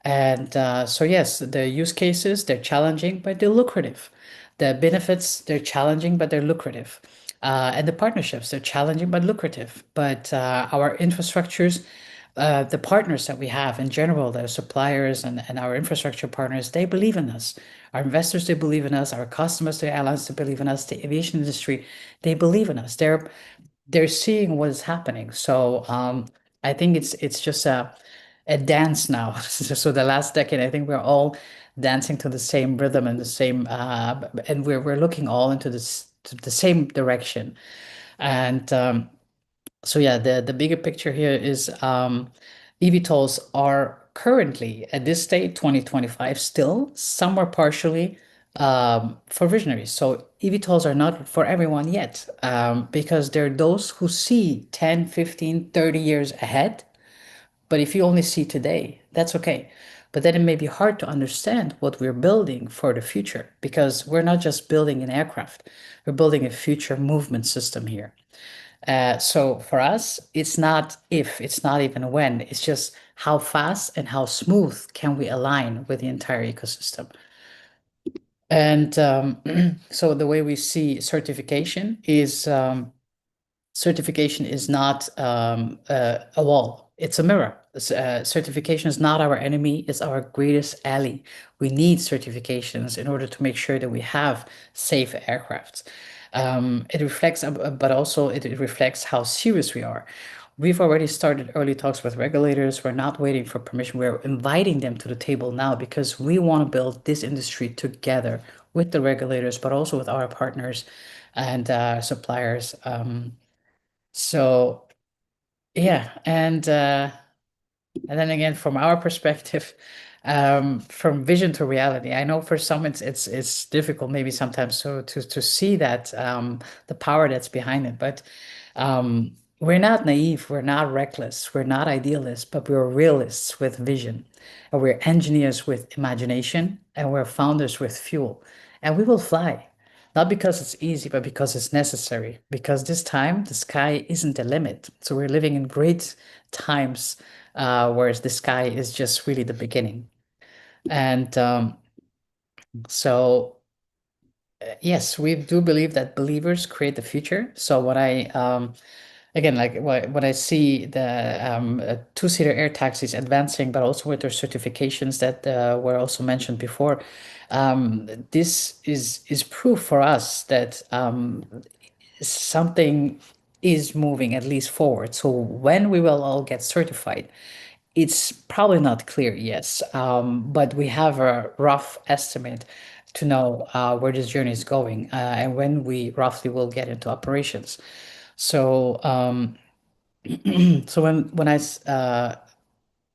And so yes, the use cases, they're challenging, but they're lucrative. The benefits, they're challenging, but they're lucrative. And the partnerships, they're challenging but lucrative. But our infrastructures, the partners that we have in general, the suppliers and our infrastructure partners, they believe in us. Our investors, they believe in us. Our customers, the airlines, they believe in us. The aviation industry, they believe in us. They're seeing what is happening. So I think it's just a dance now. So the last decade, I think we're all dancing to the same rhythm and the same, and we're looking all into the same direction. And so yeah, the bigger picture here is eVTOLs are currently at this state, 2025, still somewhere partially for visionaries. So eVTOLs are not for everyone yet, because there are those who see 10, 15, 30 years ahead. But if you only see today, that's okay. But then it may be hard to understand what we're building for the future, because we're not just building an aircraft, we're building a future movement system here. So for us, it's not if, it's not even when, it's just how fast and how smooth can we align with the entire ecosystem. And so the way we see certification is not a wall, it's a mirror. Certification is not our enemy, it's our greatest ally. We need certifications in order to make sure that we have safe aircrafts. It reflects, but also it reflects how serious we are. We've already started early talks with regulators. We're not waiting for permission. We're inviting them to the table now because we want to build this industry together with the regulators, but also with our partners and suppliers. So yeah, and then again, from our perspective, from vision to reality, I know for some it's difficult maybe sometimes to see that the power that's behind it, but we're not naive, we're not reckless, we're not idealists, but we're realists with vision, and we're engineers with imagination, and we're founders with fuel, and we will fly. Not because it's easy, but because it's necessary. Because this time, the sky isn't the limit. So we're living in great times, whereas the sky is just really the beginning. And so, yes, we do believe that believers create the future. So when I, again, like when I see the two-seater air taxis advancing, but also with their certifications that were also mentioned before, this is proof for us that something is moving at least forward. So when we will all get certified, It's probably not clear, yes, but we have a rough estimate to know where this journey is going and when we roughly will get into operations. So, so when I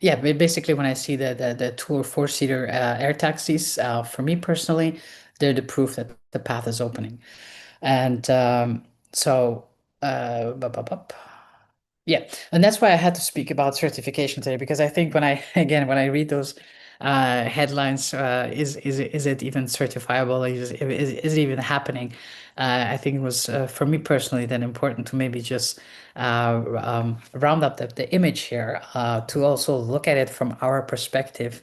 yeah, basically when I see the 2 or 4-seater air taxis, for me personally, they're the proof that the path is opening. And so, yeah, and that's why I had to speak about certification today, because I think when I again when I read those headlines, is it even certifiable? Is it even happening? I think it was for me personally then important to maybe just round up the image here, to also look at it from our perspective,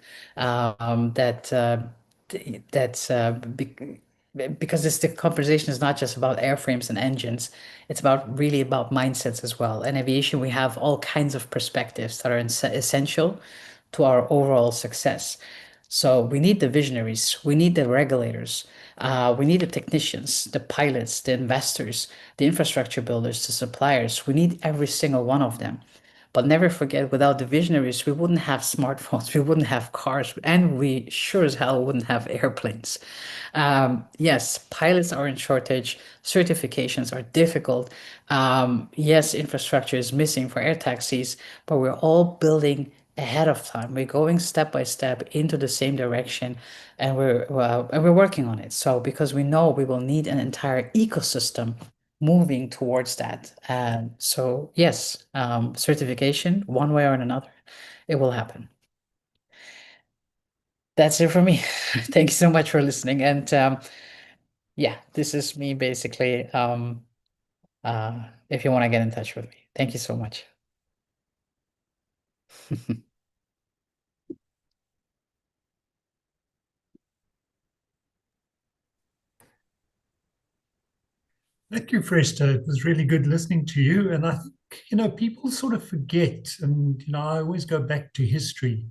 because the conversation is not just about airframes and engines, it's really about mindsets as well. In aviation, we have all kinds of perspectives that are essential to our overall success. So we need the visionaries, we need the regulators, we need the technicians, the pilots, the investors, the infrastructure builders, the suppliers. We need every single one of them. But never forget, without the visionaries, we wouldn't have smartphones, we wouldn't have cars, and we sure as hell wouldn't have airplanes. Yes, pilots are in shortage, certifications are difficult. Yes, infrastructure is missing for air taxis, but we're all building ahead of time. We're going step by step into the same direction, and we're working on it. So because we know we will need an entire ecosystem moving towards that. So yes, certification, one way or another, it will happen. That's it for me. Thank you so much for listening. And yeah, this is me basically. If you want to get in touch with me, thank you so much. Thank you, Freshta. It was really good listening to you. And I think, people sort of forget, and, I always go back to history.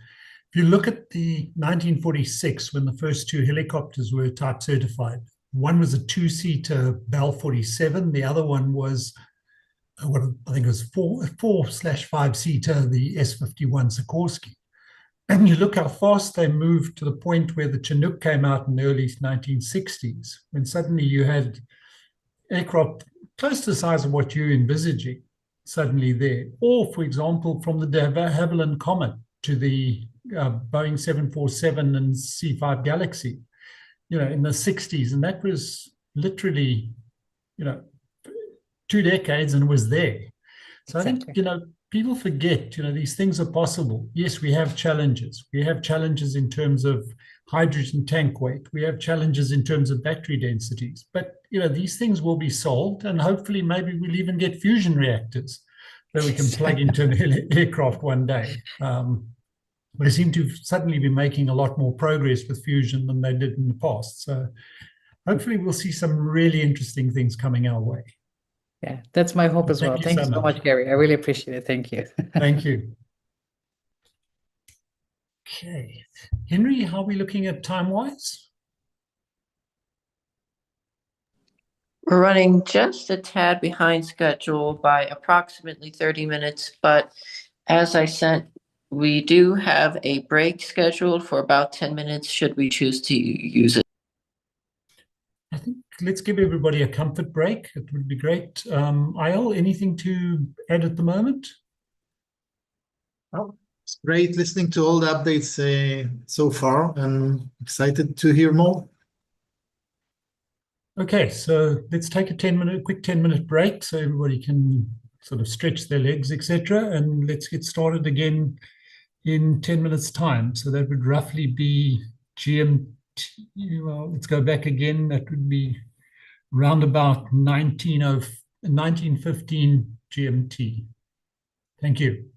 If you look at the 1946, when the first 2 helicopters were type certified, one was a 2-seater Bell 47. The other one was, what I think it was 4/5-seater, the S-51 Sikorsky. And you look how fast they moved to the point where the Chinook came out in the early 1960s, when suddenly you had aircraft close to the size of what you're envisaging suddenly there. Or, for example, from the de Havilland Comet to the Boeing 747 and C5 Galaxy, in the 60s. And that was literally, 2 decades and was there. So exactly. I think, people forget, these things are possible. Yes, we have challenges. We have challenges in terms of hydrogen tank weight. We have challenges in terms of battery densities. But, these things will be solved, and hopefully maybe we'll even get fusion reactors that we can plug into an aircraft one day. They seem to suddenly be making a lot more progress with fusion than they did in the past. So hopefully we'll see some really interesting things coming our way. Yeah, that's my hope as well. Thank you so much, Gary. I really appreciate it. Thank you. Thank you. Okay. Henry, how are we looking at time-wise? We're running just a tad behind schedule by approximately 30 minutes, but as I said, we do have a break scheduled for about 10 minutes should we choose to use it. I think let's give everybody a comfort break. It would be great. Ayel, anything to add at the moment? Oh, it's great listening to all the updates so far, and excited to hear more. Okay, so let's take a quick 10-minute break so everybody can sort of stretch their legs, etc. And let's get started again in 10 minutes' time. So that would roughly be GMT. Well, let's go back again. That would be round about 1915 GMT. Thank you.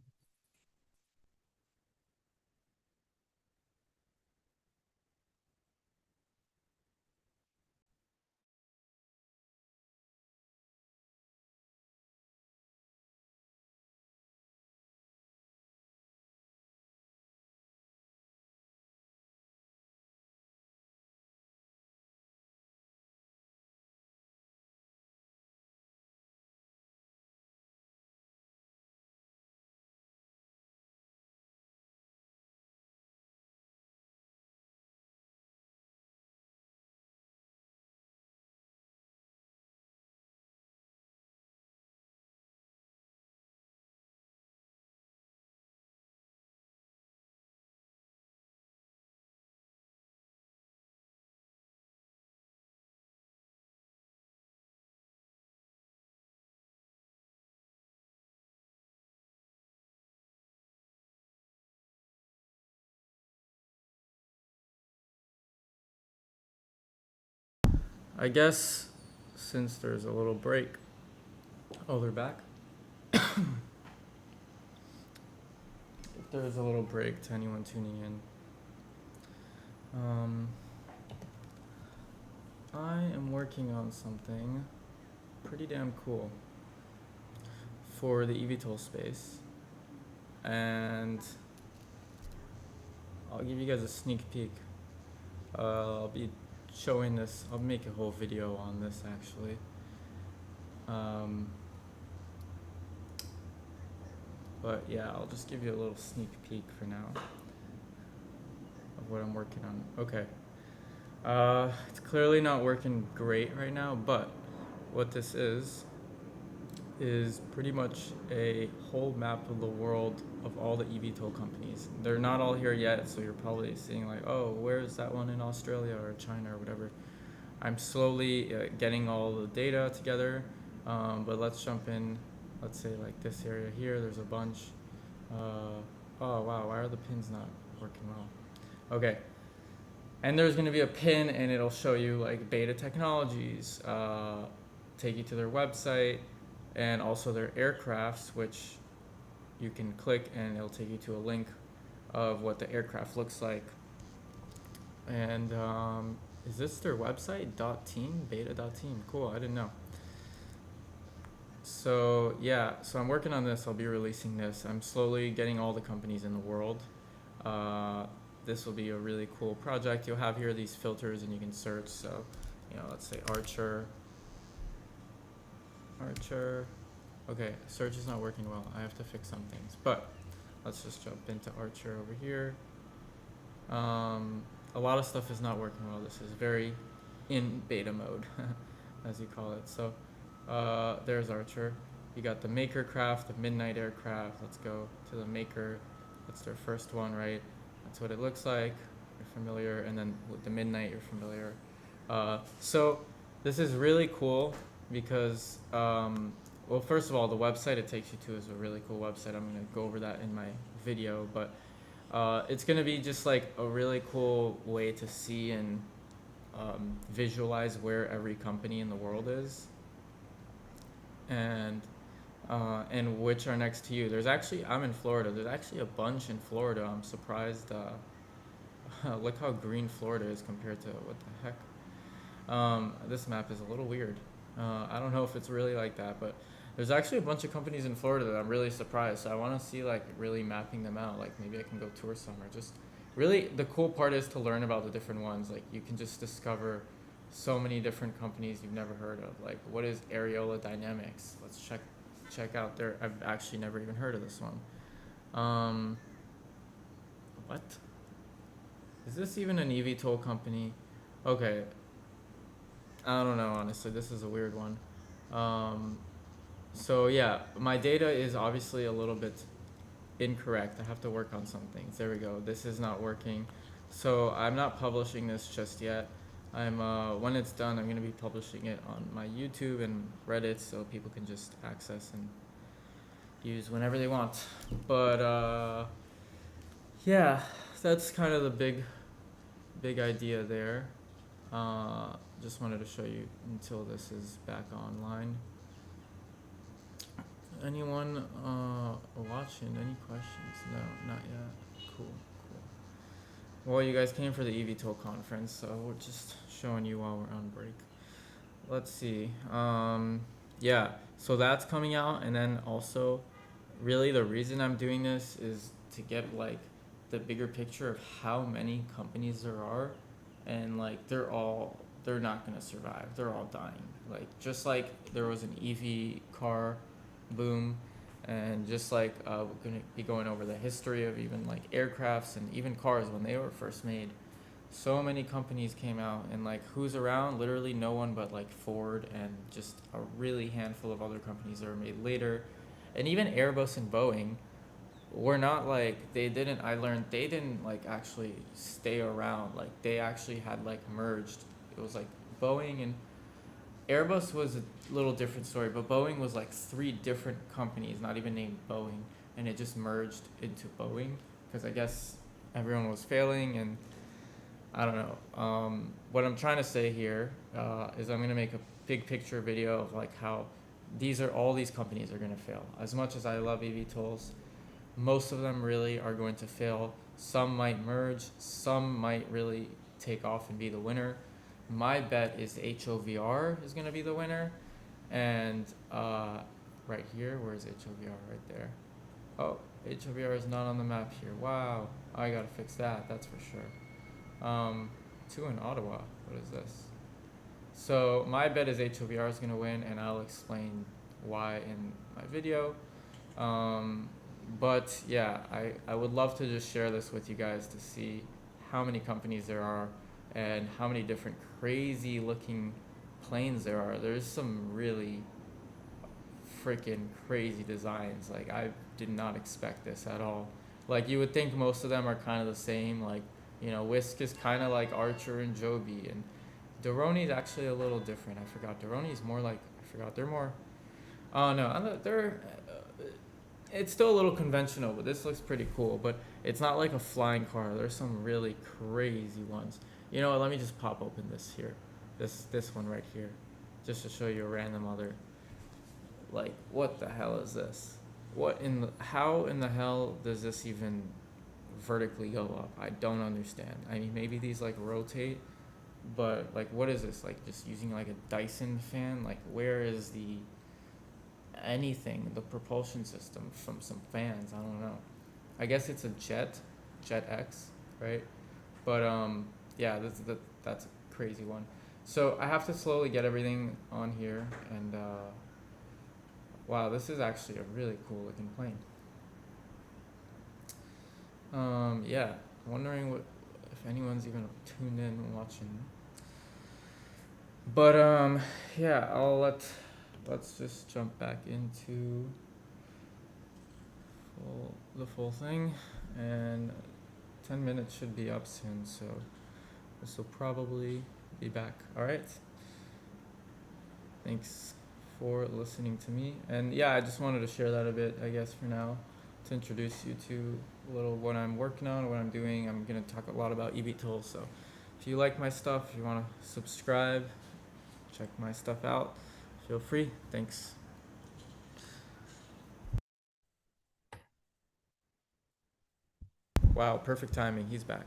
I guess since there's a little break. Oh, they're back? If there's a little break to anyone tuning in. I am working on something pretty damn cool for the EVTOL space. And I'll give you guys a sneak peek. I'll be showing this. I'll make a whole video on this actually. But yeah, I'll just give you a little sneak peek for now of what I'm working on. Okay. It's clearly not working great right now, but what this is pretty much a whole map of the world of all the EVTOL companies. They're not all here yet, so you're probably seeing like, oh, where's that one in Australia or China or whatever. I'm slowly getting all the data together, but let's jump in. Let's say like this area here, there's a bunch. Oh wow, why are the pins not working well? Okay, and there's gonna be a pin and it'll show you like Beta Technologies, take you to their website, and also their aircrafts, which you can click and it'll take you to a link of what the aircraft looks like. And is this their website? .team? Beta.team. Cool, I didn't know. So yeah, so I'm working on this. I'll be releasing this. I'm slowly getting all the companies in the world. This will be a really cool project. You'll have here these filters and you can search. So, you know, let's say Archer. Okay, search is not working well. I have to fix some things, but let's just jump into Archer over here. A lot of stuff is not working well. This is very in beta mode, as you call it. So there's Archer. You got the Maker craft, the Midnight aircraft. Let's go to the Maker. That's their first one, right? That's what it looks like. You're familiar. And then with the Midnight, you're familiar. So this is really cool because, well, first of all, the website it takes you to is a really cool website. I'm going to go over that in my video, but it's going to be just like a really cool way to see and visualize where every company in the world is and which are next to you. There's actually, I'm in Florida. There's actually a bunch in Florida. I'm surprised. Look how green Florida is compared to what the heck. This map is a little weird. I don't know if it's really like that, but there's actually a bunch of companies in Florida that I'm really surprised. So I want to see like really mapping them out. Like maybe I can go tour somewhere. Just really the cool part is to learn about the different ones. Like you can just discover so many different companies you've never heard of. Like what is Areola Dynamics? Let's check out there. I've actually never even heard of this one. What? Is this even an EVTOL company? Okay. I don't know, honestly. This is a weird one. So yeah, my data is obviously a little bit incorrect. I have to work on some things. There we go. This is not working. So I'm not publishing this just yet. When it's done, I'm going to be publishing it on my YouTube and Reddit so people can just access and use whenever they want. But yeah, that's kind of the big idea there. Just wanted to show you until this is back online. Anyone watching? Any questions? No, not yet. Cool. Well, you guys came for the EVTOL conference, so we're just showing you while we're on break. Let's see. Yeah, so that's coming out, and then also, really the reason I'm doing this is to get like the bigger picture of how many companies there are, and like they're not gonna survive. They're all dying. Like just like there was an EV car boom, and just like we're gonna be going over the history of even like aircrafts and even cars when they were first made. So many companies came out, and like who's around? Literally no one but like Ford and just a really handful of other companies that were made later. And even Airbus and Boeing were not like, they didn't like actually stay around. Like they actually had like merged. It was like Boeing and Airbus was a little different story, but Boeing was like 3 different companies, not even named Boeing, and it just merged into Boeing because I guess everyone was failing, and I don't know. What I'm trying to say here is I'm going to make a big picture video of like how all these companies are going to fail. As much as I love eVTOLs, most of them really are going to fail. Some might merge, some might really take off and be the winner. My bet is HOVR is going to be the winner. And right here, where's HOVR? Right there. Oh, HOVR is not on the map here. Wow, I gotta fix that, that's for sure. 2 in Ottawa, what is this? So my bet is HOVR is gonna win, and I'll explain why in my video. But yeah, I would love to just share this with you guys to see how many companies there are and how many different crazy looking planes there are. There's some really freaking crazy designs. Like, I did not expect this at all. Like, you would think most of them are kind of the same. Like, you know, Whisk is kind of like Archer and Joby, and Doroni is actually a little different. I forgot. Doroni is more like, they're more, oh no, it's still a little conventional, but this looks pretty cool. But it's not like a flying car. There's some really crazy ones. You know what, let me just pop open this here. This one right here, just to show you a random other. Like, what the hell is this? How in the hell does this even vertically go up? I don't understand. I mean, maybe these like rotate, but like, what is this? Like, just using like a Dyson fan? Like, where is the propulsion system from some fans? I don't know. I guess it's a Jet X, right? But yeah, that's a crazy one. So I have to slowly get everything on here, and wow, this is actually a really cool looking plane. Yeah, wondering if anyone's even tuned in and watching. But yeah, let's just jump back into the full thing, and 10 minutes should be up soon, so this will probably be back. All right. Thanks for listening to me. And yeah, I just wanted to share that a bit, I guess, for now, to introduce you to a little what I'm working on, what I'm doing. I'm going to talk a lot about eVTOL. So if you like my stuff, if you want to subscribe, check my stuff out, feel free. Thanks. Wow, perfect timing. He's back.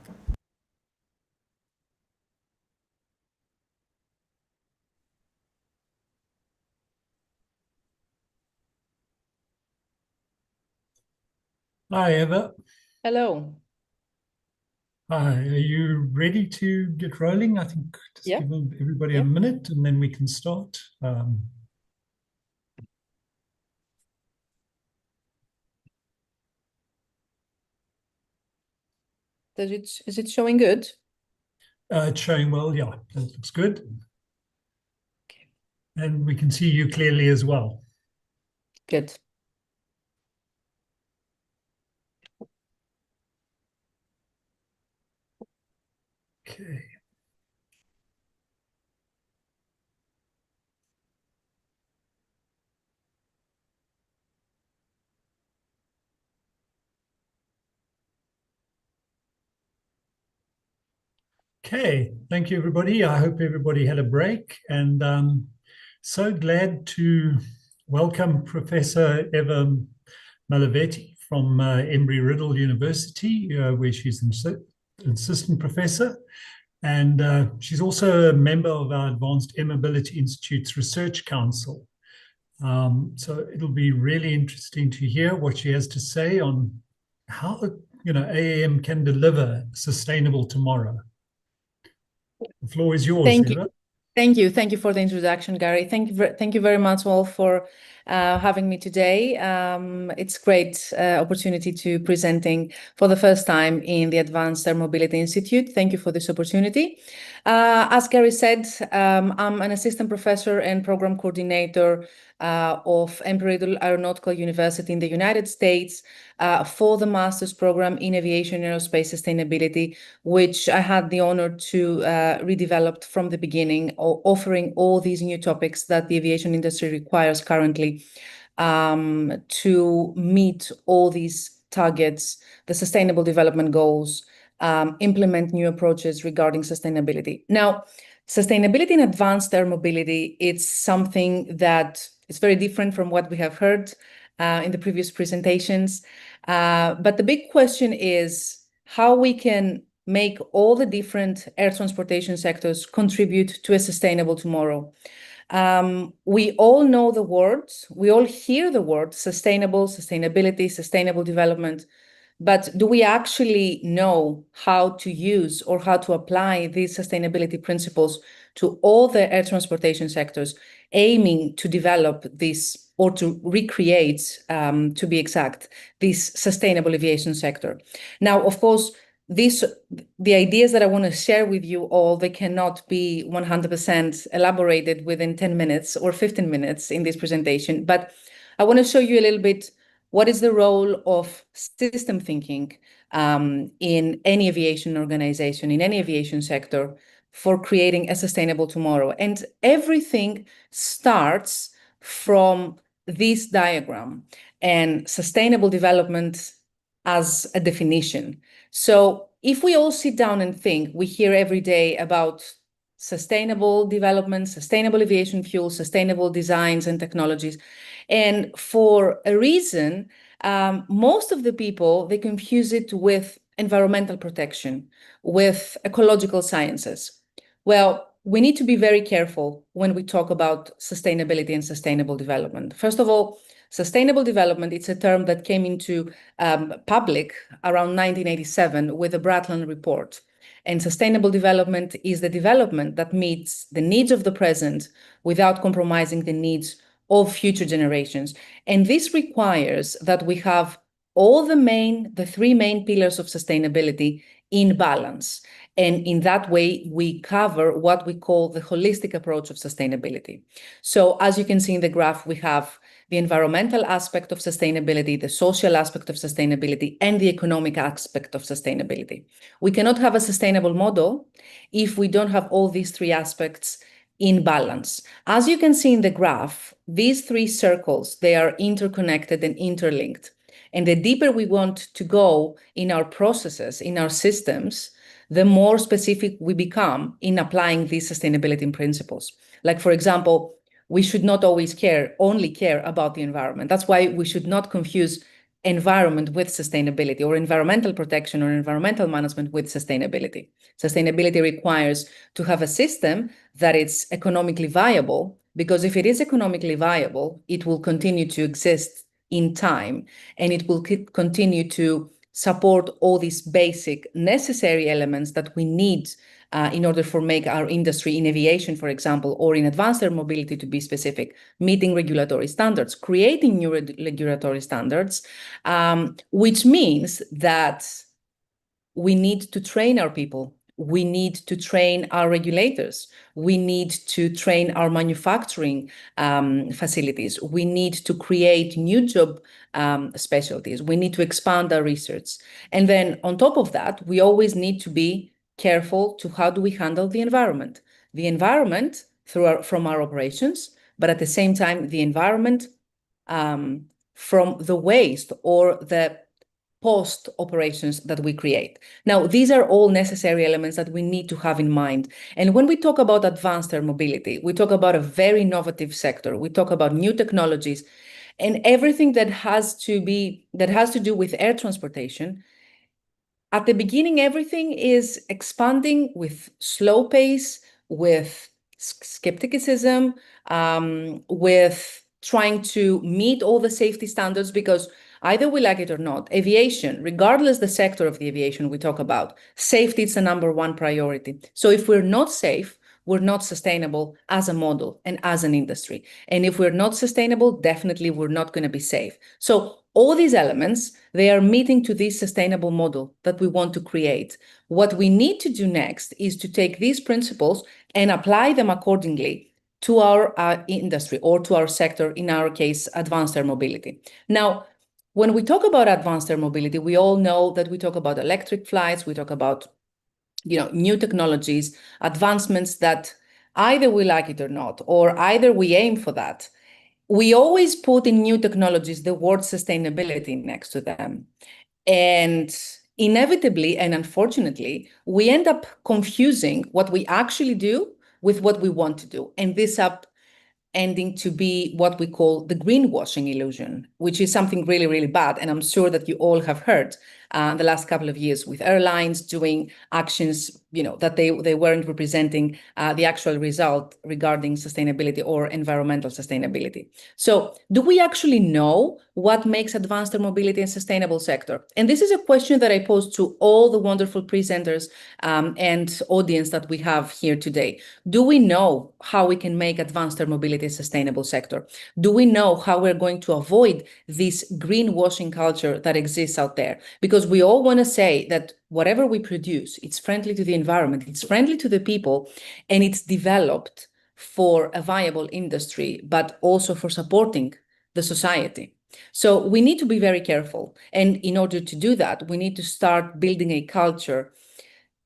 Hi, Eva. Hello. Hi, are you ready to get rolling? I think just give everybody a minute and then we can start. Is it showing good? It's showing well, yeah, that looks good. Okay. And we can see you clearly as well. Good. Okay. Okay, thank you, everybody. I hope everybody had a break, and so glad to welcome Professor Eva Malavetti from Embry-Riddle University, where she's an assistant professor, and she's also a member of our Advanced Air Mobility Institute's Research Council. So it'll be really interesting to hear what she has to say on how AAM can deliver sustainable tomorrow. The floor is yours, Eva. Thank you for the introduction, Gary. Thank you very much all for having me today. It's great opportunity to presenting for the first time in the Advanced Air Mobility Institute. Thank you for this opportunity. As Gary said, I'm an assistant professor and program coordinator of Embry-Riddle Aeronautical University in the United States for the master's program in aviation and aerospace sustainability, which I had the honor to redevelop from the beginning, offering all these new topics that the aviation industry requires currently to meet all these targets, the Sustainable Development Goals, implement new approaches regarding sustainability. Now, sustainability in advanced air mobility, it's something that is very different from what we have heard in the previous presentations. But the big question is how we can make all the different air transportation sectors contribute to a sustainable tomorrow. We all know the words, we all hear the word sustainable, sustainability, sustainable development, but do we actually know how to use or how to apply these sustainability principles to all the air transportation sectors, aiming to develop this or to recreate, to be exact, this sustainable aviation sector? Now, of course, the ideas that I want to share with you all, they cannot be 100% elaborated within 10 minutes or 15 minutes in this presentation, but I want to show you a little bit what is the role of system thinking in any aviation organization, in any aviation sector, for creating a sustainable tomorrow. And everything starts from this diagram and sustainable development as a definition. So if we all sit down and think, we hear every day about sustainable development, sustainable aviation fuel, sustainable designs and technologies. And for a reason, most of the people, they confuse it with environmental protection, with ecological sciences. Well, we need to be very careful when we talk about sustainability and sustainable development. First of all, sustainable development, it's a term that came into public around 1987 with the Bratland Report. And sustainable development is the development that meets the needs of the present without compromising the needs of future generations. And this requires that we have all the three main pillars of sustainability in balance. And in that way, we cover what we call the holistic approach of sustainability. So as you can see in the graph, we have the environmental aspect of sustainability, the social aspect of sustainability, and the economic aspect of sustainability. We cannot have a sustainable model if we don't have all these three aspects in balance. As you can see in the graph, these three circles, they are interconnected and interlinked. And the deeper we want to go in our processes, in our systems, the more specific we become in applying these sustainability principles. Like, for example, we should not always only care about the environment. That's why we should not confuse environment with sustainability, or environmental protection or environmental management with sustainability. Sustainability requires to have a system that is economically viable, because if it is economically viable, it will continue to exist in time, and it will continue to support all these basic necessary elements that we need in order for make our industry in aviation, for example, or in advanced air mobility, to be specific, meeting regulatory standards, creating new regulatory standards, which means that we need to train our people. We need to train our regulators. We need to train our manufacturing facilities. We need to create new job specialties. We need to expand our research. And then on top of that, we always need to be careful to how do we handle the environment. The environment from our operations, but at the same time, the environment from the waste or the post operations that we create. Now, these are all necessary elements that we need to have in mind. And when we talk about advanced air mobility, we talk about a very innovative sector. We talk about new technologies and everything that has to do with air transportation. At the beginning, everything is expanding with slow pace, with skepticism, with trying to meet all the safety standards, because either we like it or not, aviation, regardless the sector of the aviation we talk about, safety is the number one priority. So if we're not safe, we're not sustainable as a model and as an industry. And if we're not sustainable, definitely we're not going to be safe. So all these elements, they are meeting to this sustainable model that we want to create. What we need to do next is to take these principles and apply them accordingly to our industry or to our sector, in our case, advanced air mobility. Now, when we talk about advanced air mobility, we all know that we talk about electric flights, we talk about new technologies, advancements that either we like it or not, or either we aim for that. We always put in new technologies the word sustainability next to them. And inevitably and unfortunately, we end up confusing what we actually do with what we want to do. And this up ending to be what we call the greenwashing illusion, which is something really, really bad. And I'm sure that you all have heard the last couple of years with airlines doing actions, that they weren't representing the actual result regarding sustainability or environmental sustainability. So do we actually know what makes advanced air mobility a sustainable sector? And this is a question that I pose to all the wonderful presenters and audience that we have here today. Do we know how we can make advanced air mobility a sustainable sector? Do we know how we're going to avoid this greenwashing culture that exists out there? Because we all want to say that whatever we produce, it's friendly to the environment, it's friendly to the people, and it's developed for a viable industry, but also for supporting the society. So we need to be very careful. And in order to do that, we need to start building a culture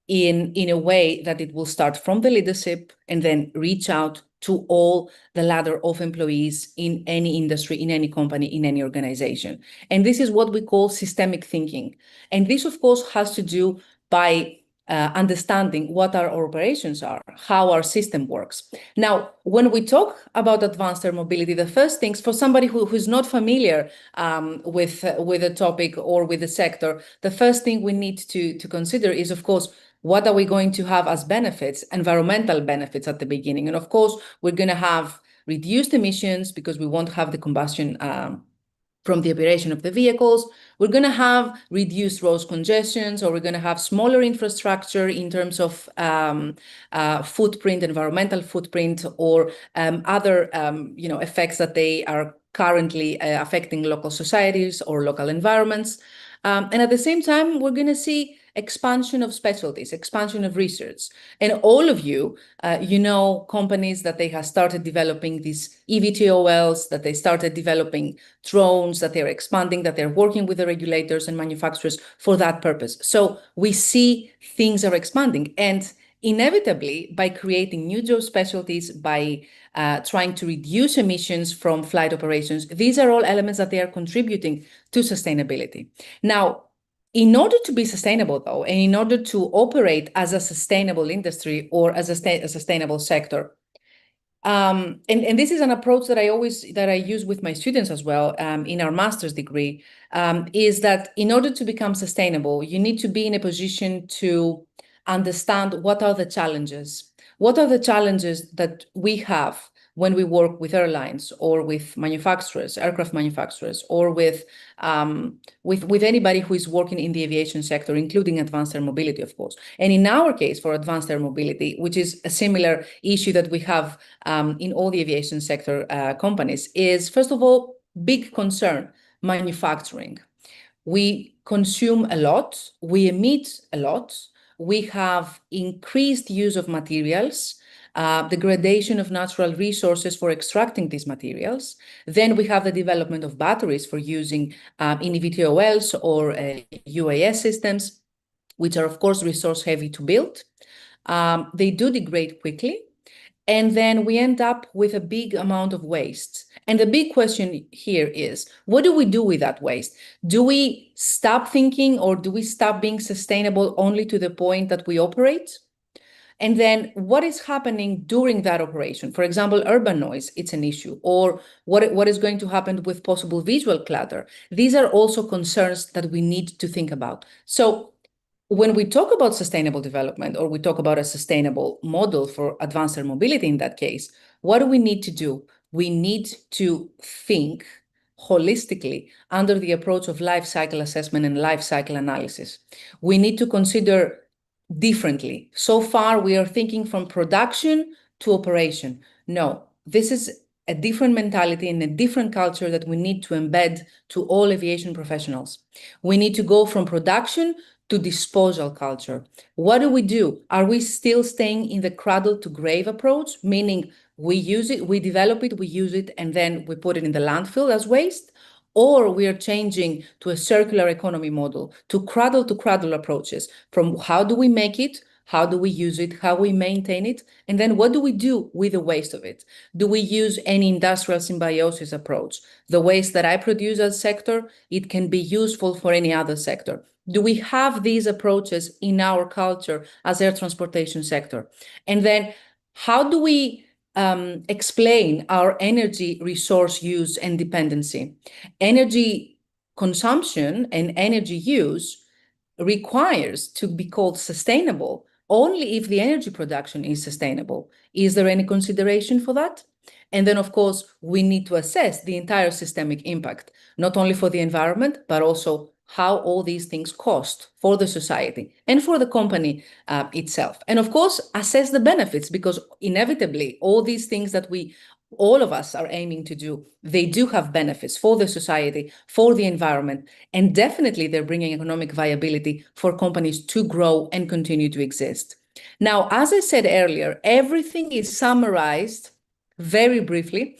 in a way that it will start from the leadership and then reach out to all the ladder of employees in any industry, in any company, in any organization. And this is what we call systemic thinking. And this, of course, has to do by understanding what our operations are, how our system works. Now, when we talk about advanced air mobility, the first things for somebody who's not familiar with the topic or with the sector, the first thing we need to consider is, of course, what are we going to have as benefits, environmental benefits at the beginning? And of course, we're going to have reduced emissions because we won't have the combustion from the operation of the vehicles. We're going to have reduced road congestions, or we're going to have smaller infrastructure in terms of footprint, environmental footprint, or other effects that they are currently affecting local societies or local environments. And at the same time, we're going to see expansion of specialties, expansion of research. And all of you, companies that they have started developing these EVTOLs, that they started developing drones, that they're expanding, that they're working with the regulators and manufacturers for that purpose. So we see things are expanding. And inevitably, by creating new job specialties, by trying to reduce emissions from flight operations, these are all elements that they are contributing to sustainability. Now, in order to be sustainable, though, and in order to operate as a sustainable industry or as a sustainable sector, and this is an approach that I use with my students as well in our master's degree, is that in order to become sustainable, you need to be in a position to understand what are the challenges. What are the challenges that we have when we work with airlines or with manufacturers, aircraft manufacturers, or with anybody who is working in the aviation sector, including advanced air mobility, of course. And in our case, for advanced air mobility, which is a similar issue that we have in all the aviation sector companies, is, first of all, big concern, manufacturing. We consume a lot, we emit a lot, we have increased use of materials, degradation of natural resources for extracting these materials. Then we have the development of batteries for using in EVTOLs or UAS systems, which are, of course, resource heavy to build. They do degrade quickly. And then we end up with a big amount of waste. And the big question here is, what do we do with that waste? Do we stop thinking, or do we stop being sustainable only to the point that we operate? And then what is happening during that operation? For example, urban noise, it's an issue. Or what is going to happen with possible visual clutter? These are also concerns that we need to think about. So when we talk about sustainable development, or we talk about a sustainable model for advanced air mobility in that case, what do we need to do? We need to think holistically under the approach of life cycle assessment and life cycle analysis. We need to consider differently. So far, we are thinking from production to operation. No, this is a different mentality and a different culture that we need to embed to all aviation professionals. We need to go from production to disposal culture. What do? Are we still staying in the cradle to grave approach, meaning we use it, we develop it, we use it, and then we put it in the landfill as waste? Or we are changing to a circular economy model, to cradle approaches, from how do we make it, how do we use it, how we maintain it, and then what do we do with the waste of it? Do we use any industrial symbiosis approach? The waste that I produce as a sector, it can be useful for any other sector. Do we have these approaches in our culture as air transportation sector? And then how do we explain our energy resource use and dependency? Energy consumption and energy use requires to be called sustainable only if the energy production is sustainable. Is there any consideration for that? And then, of course, we need to assess the entire systemic impact, not only for the environment, but also how all these things cost for the society and for the company itself. And of course, assess the benefits, because inevitably, all these things that all of us are aiming to do, they do have benefits for the society, for the environment, and definitely they're bringing economic viability for companies to grow and continue to exist. Now, as I said earlier, everything is summarized very briefly,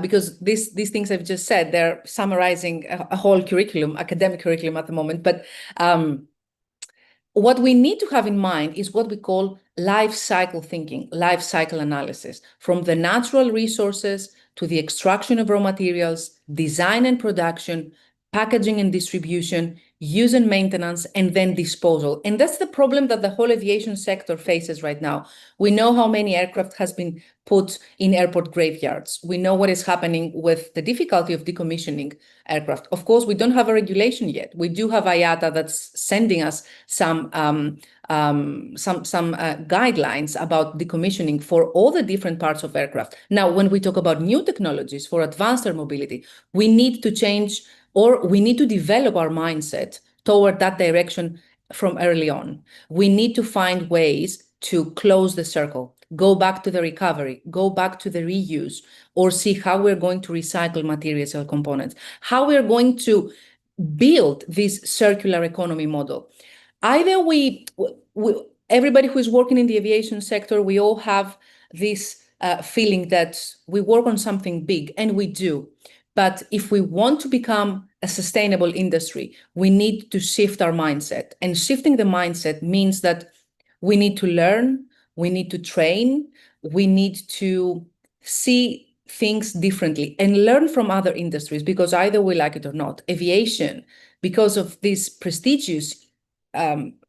because these things I've just said, they're summarizing a whole curriculum, academic curriculum at the moment. But what we need to have in mind is what we call life cycle thinking, life cycle analysis, from the natural resources to the extraction of raw materials, design and production, packaging and distribution, use and maintenance, and then disposal. And that's the problem that the whole aviation sector faces right now. We know how many aircraft has been put in airport graveyards. We know what is happening with the difficulty of decommissioning aircraft. Of course, we don't have a regulation yet. We do have IATA that's sending us some guidelines about decommissioning for all the different parts of aircraft. Now, when we talk about new technologies for advanced air mobility, we need to change, or we need to develop our mindset toward that direction from early on. We need to find ways to close the circle, go back to the recovery, go back to the reuse, or see how we're going to recycle materials or components, how we're going to build this circular economy model. Either everybody who is working in the aviation sector, we all have this feeling that we work on something big, and we do. But if we want to become a sustainable industry, we need to shift our mindset. And shifting the mindset means that we need to learn, we need to train, we need to see things differently and learn from other industries, because either we like it or not, aviation, because of this prestigious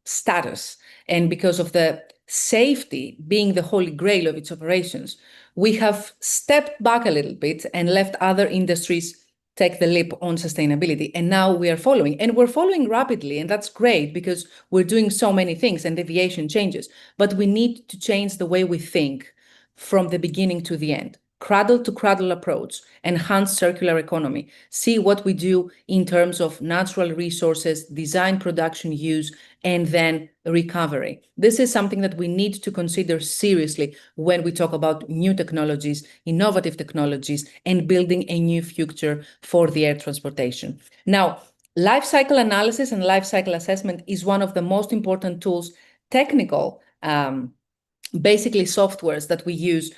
status and because of the safety being the holy grail of its operations, we have stepped back a little bit and let other industries take the leap on sustainability. And now we are following, and we're following rapidly. And that's great, because we're doing so many things and aviation changes. But we need to change the way we think from the beginning to the end. Cradle to cradle approach, enhance circular economy, see what we do in terms of natural resources, design, production, use, and then recovery. This is something that we need to consider seriously when we talk about new technologies, innovative technologies, and building a new future for the air transportation. Now, life cycle analysis and life cycle assessment is one of the most important tools, technical, basically softwares that we use.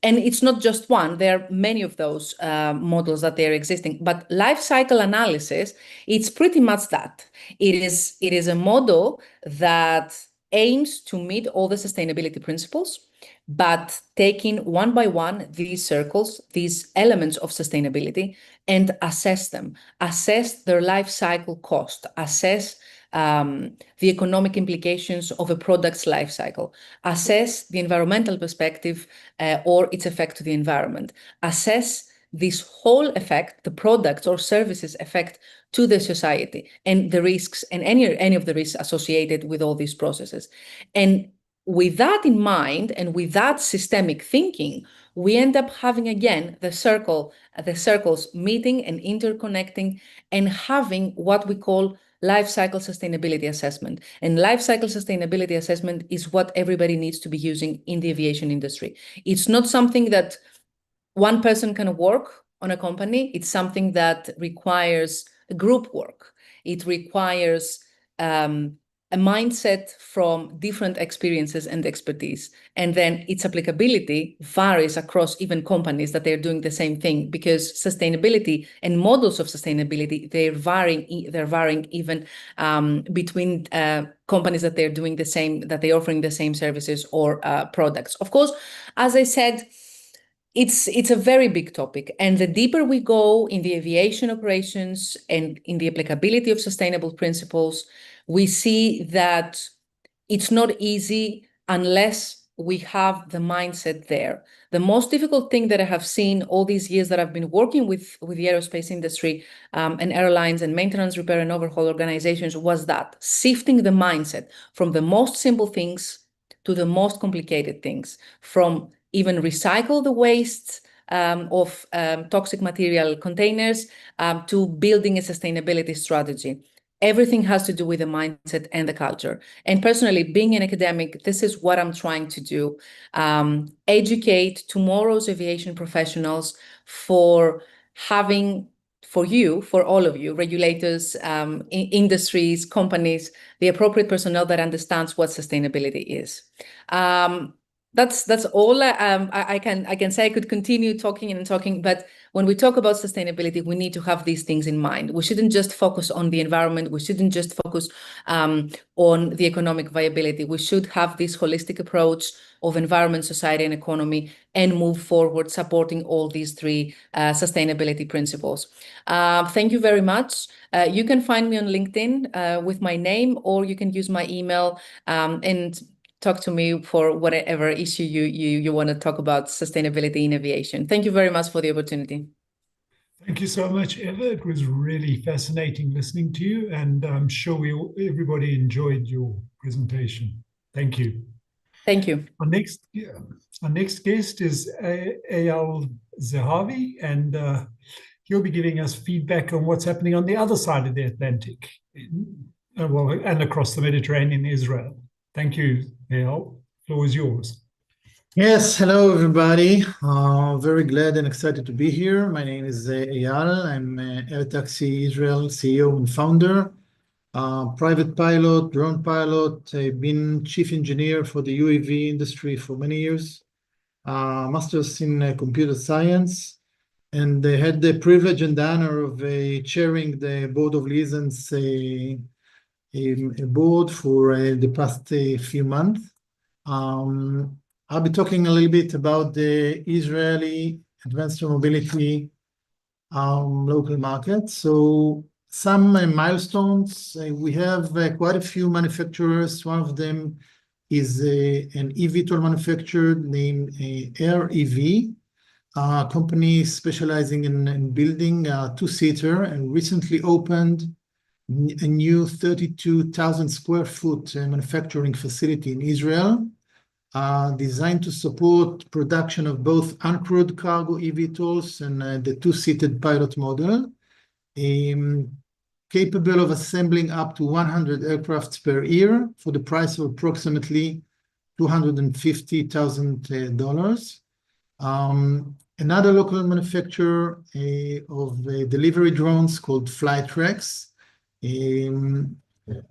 And it's not just one, there are many of those models that they're existing, but life cycle analysis, it's pretty much that. It is a model that aims to meet all the sustainability principles, but taking one by one these circles, these elements of sustainability, and assess them, assess their life cycle cost, assess the economic implications of a product's life cycle, assess the environmental perspective or its effect to the environment, assess this whole effect, the products or services effect to the society, and the risks and any of the risks associated with all these processes. And with that in mind, and with that systemic thinking, we end up having again the circles meeting and interconnecting, and having what we call life cycle sustainability assessment. And life cycle sustainability assessment is what everybody needs to be using in the aviation industry. It's not something that one person can work on a company. It's something that requires group work. It requires a mindset from different experiences and expertise. And then its applicability varies across even companies that they're doing the same thing, because sustainability and models of sustainability, they're varying even between companies that they're doing the same, that they're offering the same services or products. Of course, as I said, it's a very big topic. And the deeper we go in the aviation operations and in the applicability of sustainable principles, we see that it's not easy unless we have the mindset there. The most difficult thing that I have seen all these years that I've been working with the aerospace industry and airlines and maintenance, repair, and overhaul organizations was that shifting the mindset from the most simple things to the most complicated things, from even recycle the waste of toxic material containers to building a sustainability strategy. Everything has to do with the mindset and the culture. And personally, being an academic, this is what I'm trying to do. Educate tomorrow's aviation professionals for having, for you, for all of you, regulators, industries, companies, the appropriate personnel that understands what sustainability is. That's all I can say. I could continue talking and talking, but when we talk about sustainability, we need to have these things in mind. We shouldn't just focus on the environment. We shouldn't just focus on the economic viability. We should have this holistic approach of environment, society, and economy, and move forward supporting all these three sustainability principles. Thank you very much. You can find me on LinkedIn with my name, or you can use my email and talk to me for whatever issue you want to talk about sustainability in aviation. Thank you very much for the opportunity. Thank you so much, Eva. It was really fascinating listening to you, and I'm sure everybody enjoyed your presentation. Thank you. Thank you. Our next guest is Eyal Zahavi, and he'll be giving us feedback on what's happening on the other side of the Atlantic, and across the Mediterranean, Israel. Thank you, Eyal. The floor is yours. Yes, hello everybody. Very glad and excited to be here. My name is Eyal. I'm Air Taxi Israel CEO and founder. Private pilot, drone pilot. I've been chief engineer for the UAV industry for many years. Master's in computer science, and I had the privilege and the honor of chairing the board of liaisons board for the past few months. I'll be talking a little bit about the Israeli advanced air mobility local market. So some milestones. We have quite a few manufacturers. One of them is an EVTOL manufacturer named AirEV, a company specializing in building a two-seater, and recently opened a new 32,000 square foot manufacturing facility in Israel, designed to support production of both uncrewed cargo eVTOLs and the two-seated pilot model, capable of assembling up to 100 aircrafts per year for the price of approximately $250,000. Another local manufacturer of delivery drones called Flytrex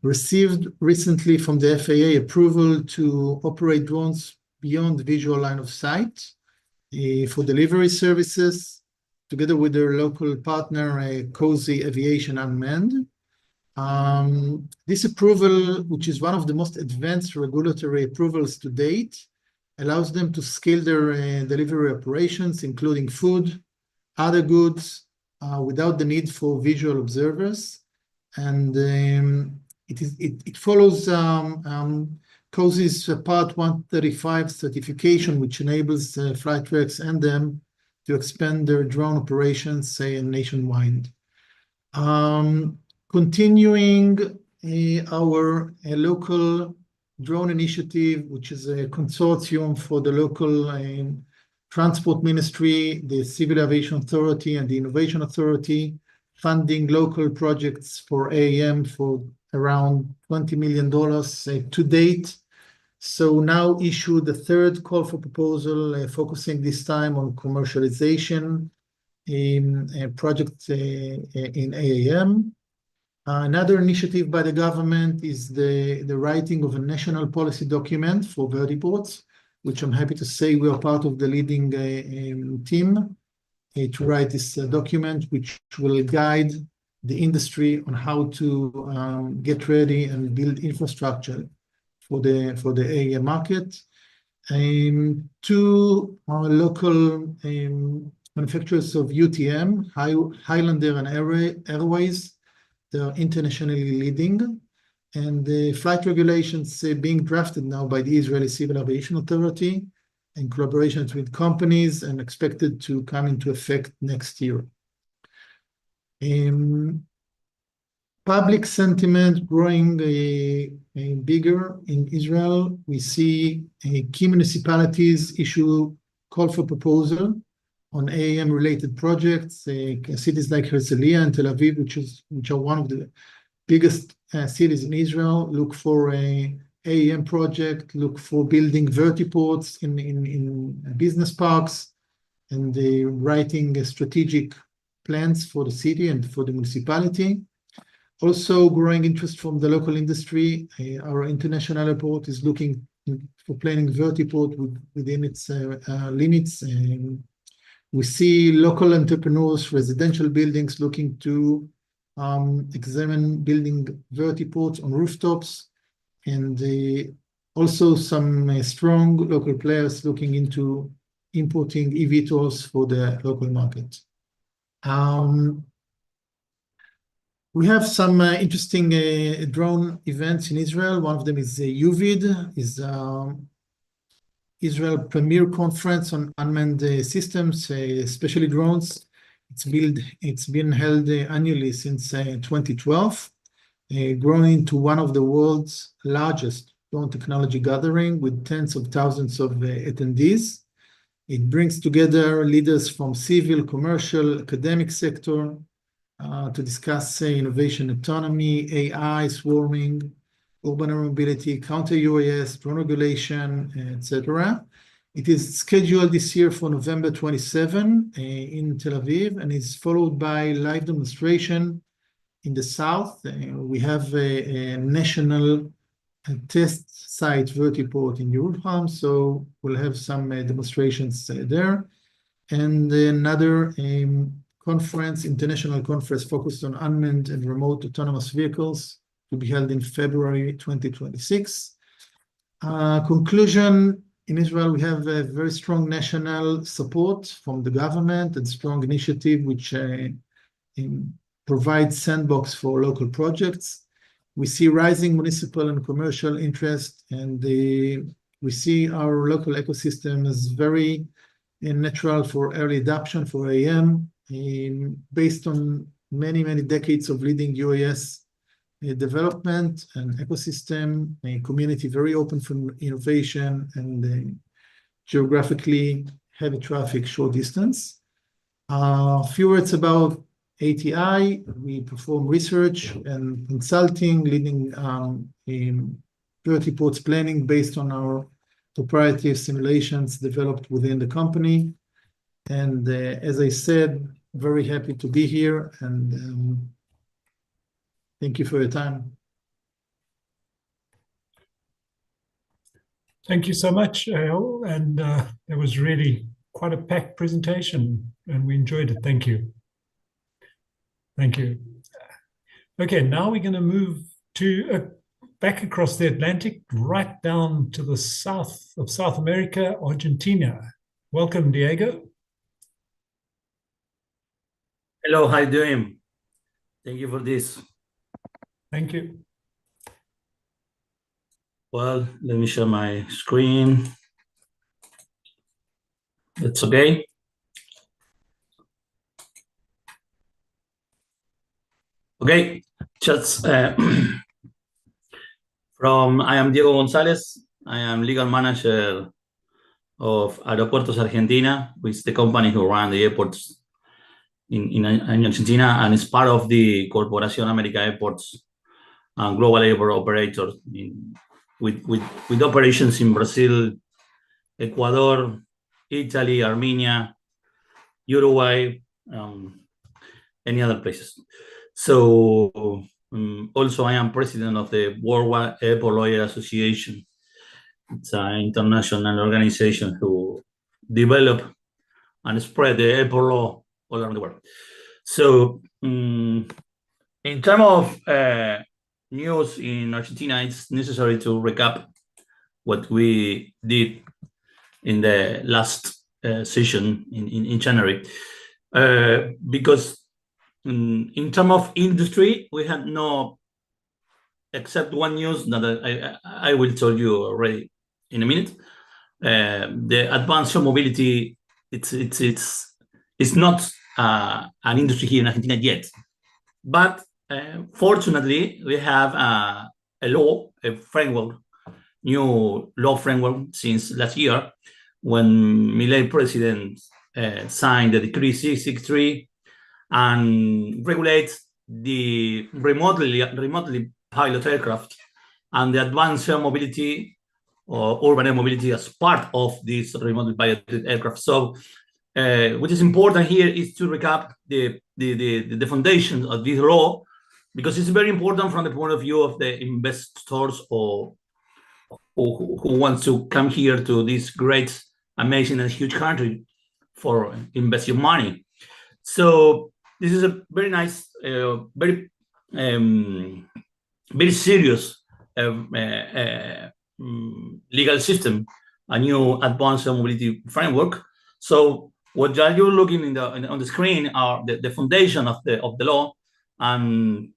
received recently from the FAA approval to operate drones beyond visual line of sight for delivery services, together with their local partner, Cozy Aviation Unmanned. This approval, which is one of the most advanced regulatory approvals to date, allows them to scale their delivery operations, including food, other goods, without the need for visual observers. And it follows Cozy's Part 135 certification, which enables Flytrex and them to expand their drone operations, say, nationwide. Continuing our local drone initiative, which is a consortium for the local transport ministry, the Civil Aviation Authority, and the Innovation Authority, funding local projects for AAM for around $20 million to date. So now issued the third call for proposal, focusing this time on commercialization in projects in AAM. Another initiative by the government is the writing of a national policy document for vertiports, which I'm happy to say we are part of the leading team to write this document, which will guide the industry on how to get ready and build infrastructure for the AAM market. Two local manufacturers of UTM, Highlander and Airways. They are internationally leading. And the flight regulations being drafted now by the Israeli Civil Aviation Authority in collaboration with companies and expected to come into effect next year. Public sentiment growing bigger in Israel. We see key municipalities issue call for proposal on AAM related projects. Cities like Herzliya and Tel Aviv, which are one of the biggest cities in Israel, look for a AAM project, look for building vertiports in business parks, and writing strategic plans for the city and for the municipality. Also growing interest from the local industry. Our international airport is looking for planning vertiport within its limits. We see local entrepreneurs, residential buildings looking to examine building vertiports on rooftops, and also some strong local players looking into importing EVTOLs for the local market. We have some interesting drone events in Israel. One of them is UVID, is Israel Premier Conference on Unmanned Systems, especially drones. It's been held annually since 2012, growing into one of the world's largest drone technology gathering with tens of thousands of attendees. It brings together leaders from civil, commercial, academic sector to discuss innovation, autonomy, AI, swarming, urban air mobility, counter-UAS, drone regulation, etc. It is scheduled this year for November 27 in Tel Aviv, and is followed by live demonstration in the south. We have a national test site vertiport in Yerushalayim, so we'll have some demonstrations there. And another international conference focused on unmanned and remote autonomous vehicles to be held in February 2026. Conclusion, in Israel, we have a very strong national support from the government and strong initiative which provides sandbox for local projects. We see rising municipal and commercial interest, and we see our local ecosystem as very natural for early adoption for AAM, based on many, many decades of leading UAS development and ecosystem, a community very open for innovation, and geographically heavy traffic, short distance. A few words about ATI. We perform research and consulting, leading vertiports planning based on our proprietary simulations developed within the company. And as I said, very happy to be here, and thank you for your time. Thank you so much, Eyal, and it was really quite a packed presentation, and we enjoyed it. Thank you. Thank you. Okay, now we're going to move to back across the Atlantic, right down to the south of South America, Argentina. Welcome, Diego. Hello, how you doing? Thank you for this. Thank you. Well, let me share my screen. That's okay. Okay, just I am Diego González. I am legal manager of Aeropuertos Argentina, which is the company who runs the airports in Argentina, and is part of the Corporación América Airports and global airport operators with operations in Brazil, Ecuador, Italy, Armenia, Uruguay, any other places. So also I am president of the Worldwide Airport Lawyer Association. It's an international organization who develop and spread the airport law all around the world. So in terms of news in Argentina, it's necessary to recap what we did in the last session in January, because in terms of industry, we had no, except one news that I will tell you already in a minute. The advanced mobility, it's not an industry here in Argentina yet, but fortunately we have a law, a framework, new law framework since last year, when Milei president signed the decree 663 and regulates the remotely pilot aircraft and the advanced air mobility or urban air mobility as part of this remotely piloted aircraft. So what is important here is to recap the foundation of this law, because it's very important from the point of view of the investors or who wants to come here to this great, amazing, and huge country for investing money. So this is a very nice, very serious legal system, a new advanced mobility framework. So what you're looking on the screen are the foundation of the law, and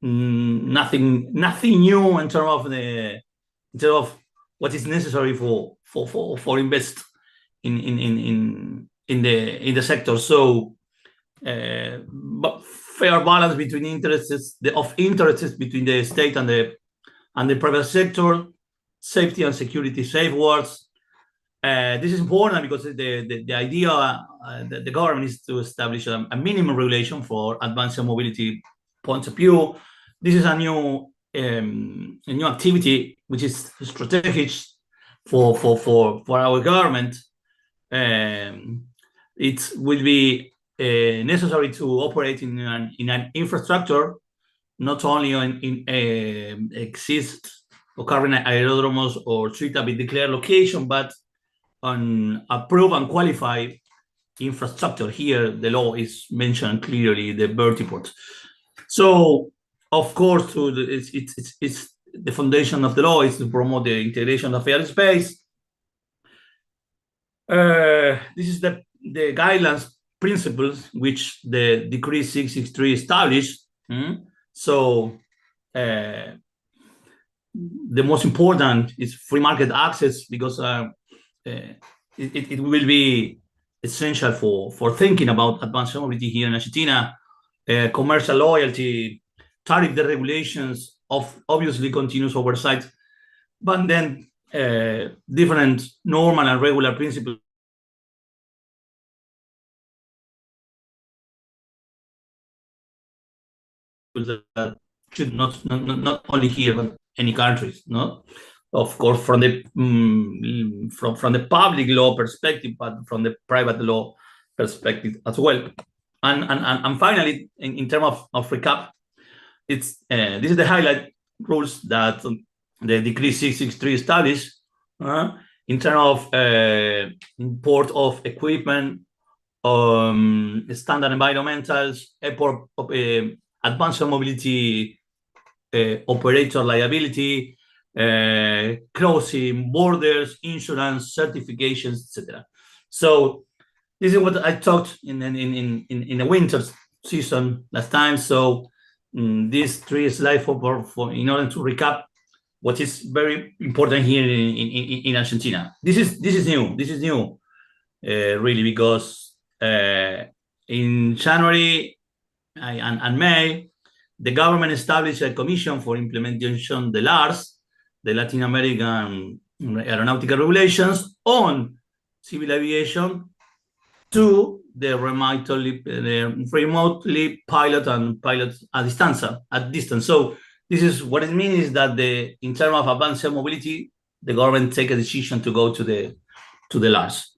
nothing new in terms of what is necessary for invest in the sector. So but fair balance between interests between the state and the private sector, safety and security safeguards. This is important because the idea the government is to establish a minimum regulation for advanced mobility point of view. This is a new activity which is strategic for our government. It will be necessary to operate in an infrastructure, not only in exist or current aerodromes or treated with declared location, but on approved and qualified infrastructure. Here, the law is mentioned clearly, the vertiport. So, of course, it's the foundation of the law is to promote the integration of airspace. This is the guidelines principles which the decree 663 established. So the most important is free market access, because it will be essential for thinking about advanced mobility here in Argentina. Commercial loyalty, tariff deregulations, of obviously continuous oversight, but then different normal and regular principles that should not only here but any countries, no? Of course, from the from the public law perspective, but from the private law perspective as well. And finally, in terms of recap, it's this is the highlight rules that the decree 663 established in terms of import of equipment, standard environmentals, airport advanced mobility operator liability, closing borders, insurance, certifications, etc. So this is what I talked in the winter season last time. So these 3 slides for in order to recap what is very important here in Argentina. This is new. This is new, really, because in January and May, the government established a commission for implementation the LARS, the Latin American Aeronautical Regulations on civil aviation, to the remotely pilot and pilot at distance. So this is what it means is that in terms of advanced air mobility, the government take a decision to go to the LARS.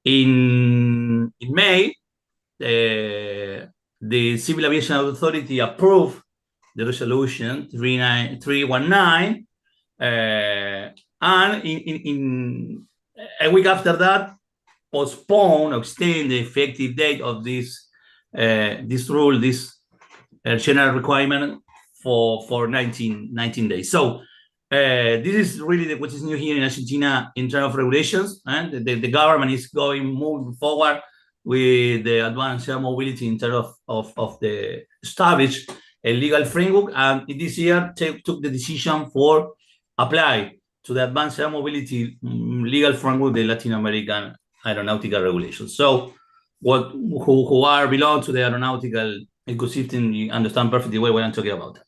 In May, the Civil Aviation Authority approved the resolution 319, and in a week after that, postpone or extend the effective date of this rule, this general requirement for 19 days. So This is really what is new here in Argentina in terms of regulations, and the government is moving forward with the advanced air mobility in terms of the established a legal framework, and this year took the decision for apply to the advanced air mobility legal framework, the Latin American aeronautical regulations. So who are belong to the aeronautical ecosystem, you understand perfectly well what I'm talking about.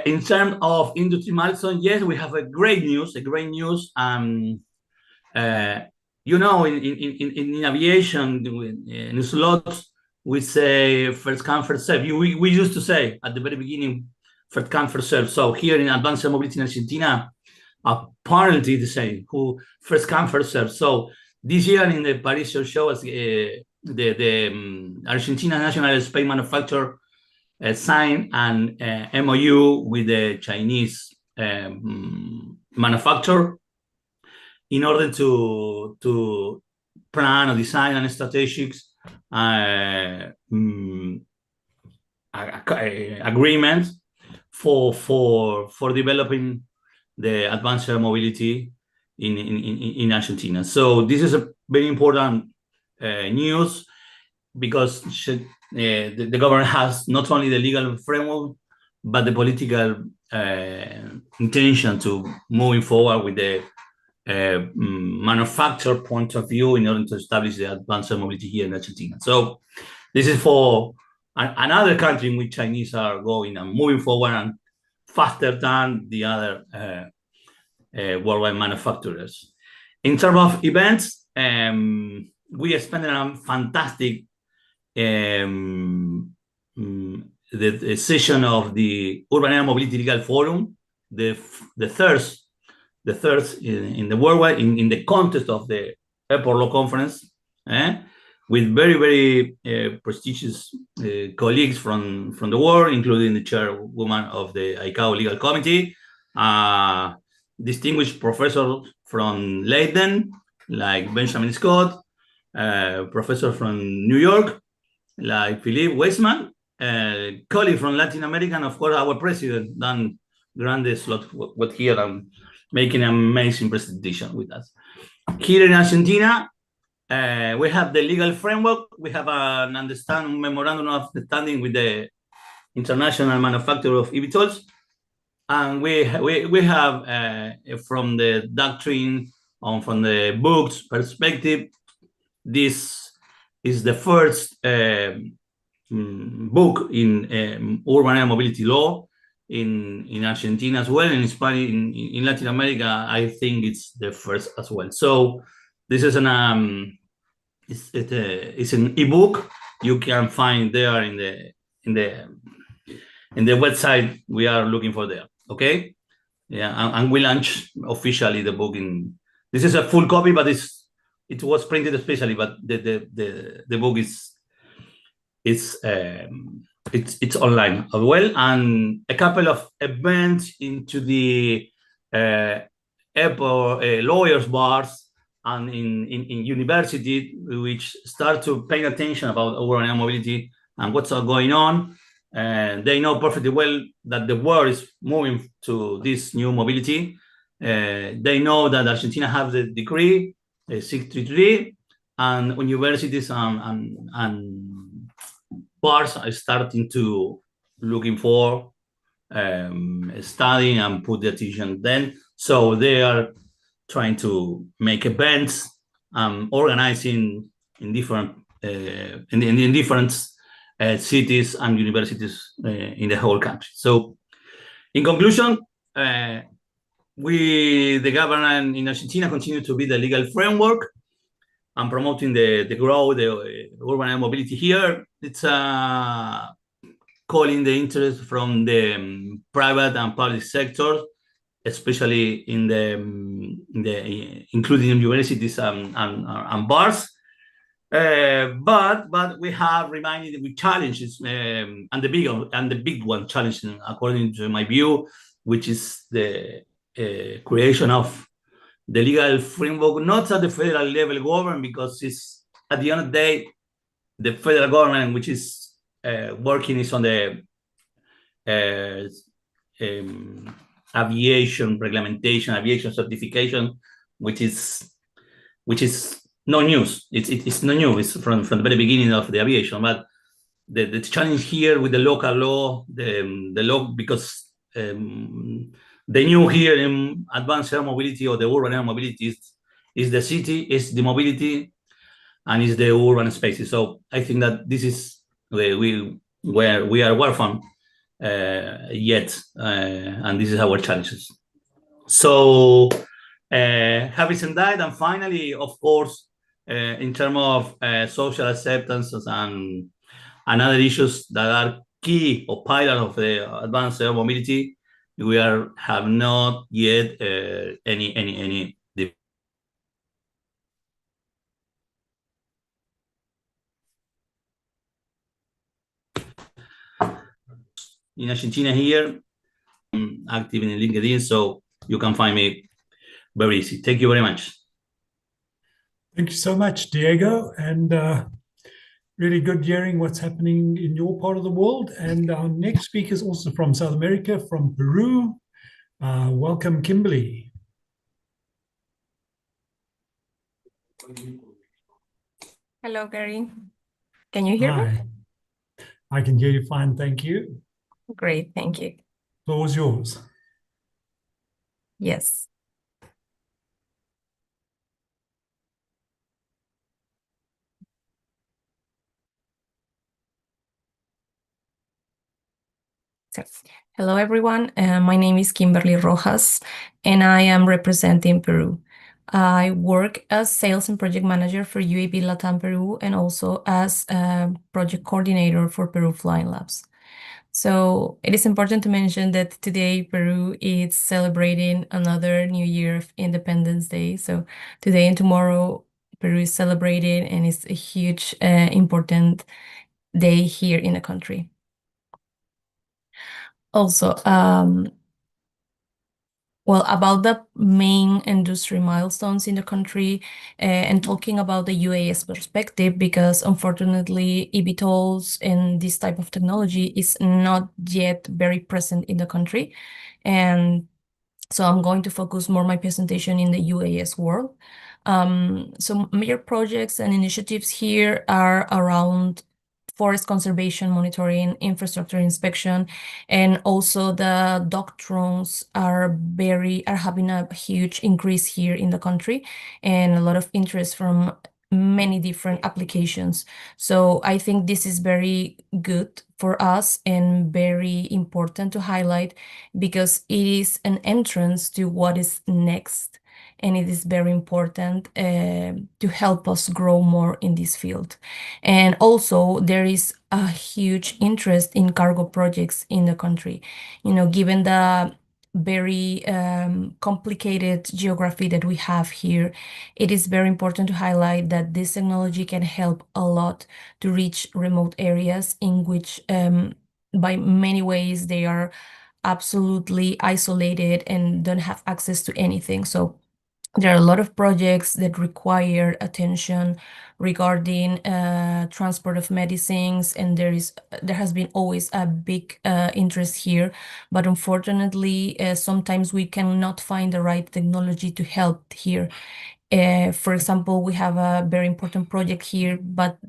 In terms of industry milestone, yes, we have a great news. You know, in aviation, in slots, we say first come, first serve. We used to say at the very beginning, first come, first serve. So here in advanced air mobility in Argentina, apparently the same, who first come, first serve. So this year in the Paris Air Show, the Argentina National Space Manufacturer signed an MOU with the Chinese manufacturer in order to plan or design and strategic agreement for developing the advanced air mobility in Argentina. So this is a very important news, because the government has not only the legal framework, but the political intention to moving forward with the manufacturer point of view in order to establish the advanced air mobility here in Argentina. So this is for another country in which Chinese are going and moving forward and faster than the other worldwide manufacturers. In terms of events, we expanded a fantastic the session of the Urban Air Mobility Legal Forum, the third in the worldwide in the context of the EVTOL Conference, with very prestigious colleagues from the world, including the chairwoman of the ICAO Legal Committee, distinguished professors from Leiden, like Benjamin Scott, professor from New York, like Philippe Weisman, colleague from Latin America, and of course our president, Dan Grandes, what here I'm making an amazing presentation with us. Here in Argentina, we have the legal framework. We have an memorandum of understanding with the international manufacturer of EVTOLs, and we have from the doctrine and from the books perspective, this is the first book in urban air mobility law in Argentina as well, and in Spanish in Latin America. I think it's the first as well. So this is it's an ebook you can find there in the website we are looking for there. Okay, yeah, and we launch officially the book in. This is a full copy, but it was printed especially, but the book it's online as well, and a couple of events into the lawyers bars and in university, which start to pay attention about urban air mobility and what's going on. They know perfectly well that the world is moving to this new mobility. They know that Argentina has the decree 633, and universities and bars are starting to looking for studying and put the attention then. So they are trying to make events, organizing in different in different cities and universities in the whole country. So, in conclusion, the government in Argentina continue to be the legal framework and promoting the growth, the urban air mobility here. It's calling the interest from the private and public sector, especially in the including universities and bars. But we have reminded with challenges and the big one challenge, according to my view, which is the creation of the legal framework, not at the federal level government, because it's at the end of the day the federal government which is working is on the aviation regulation, aviation certification, which is no news. It's no new. It's from the very beginning of the aviation. But the challenge here with the local law, the law, because the new here in advanced air mobility or the urban air mobility is the city, is the mobility, and is the urban spaces. So I think that this is where we are well from yet, and this is our challenges. So having said that, and finally, of course, in terms of social acceptance and other issues that are key or pillar of the advanced air mobility, we have not yet any. In Argentina here, I'm active in LinkedIn, so you can find me very easy. Thank you very much. Thank you so much, Diego, and really good hearing what's happening in your part of the world. And our next speaker is also from South America, from Peru. Welcome, Kimberly. Hello, Gary. Can you hear me? I can hear you fine, thank you. Great, thank you. The floor is yours. Yes. So, hello, everyone. My name is Kimberly Rojas, and I am representing Peru. I work as sales and project manager for UAV Latam Peru, and also as a project coordinator for Peru Flying Labs. So it is important to mention that today Peru is celebrating another New Year of Independence Day. So today and tomorrow Peru is celebrating, and it's a huge important day here in the country. Also, well, about the main industry milestones in the country, and talking about the UAS perspective, because unfortunately eVTOLs and this type of technology is not yet very present in the country. And so I'm going to focus more my presentation in the UAS world. So major projects and initiatives here are around forest conservation monitoring, infrastructure inspection, and also the dock drones are having a huge increase here in the country, and a lot of interest from many different applications. So I think this is very good for us and very important to highlight, because it is an entrance to what is next. And it is very important to help us grow more in this field. And also there is a huge interest in cargo projects in the country. You know, given the very complicated geography that we have here, it is very important to highlight that this technology can help a lot to reach remote areas in which by many ways they are absolutely isolated and don't have access to anything. So there are a lot of projects that require attention regarding transport of medicines, and there has been always a big interest here. But unfortunately, sometimes we cannot find the right technology to help here. For example, we have a very important project here, but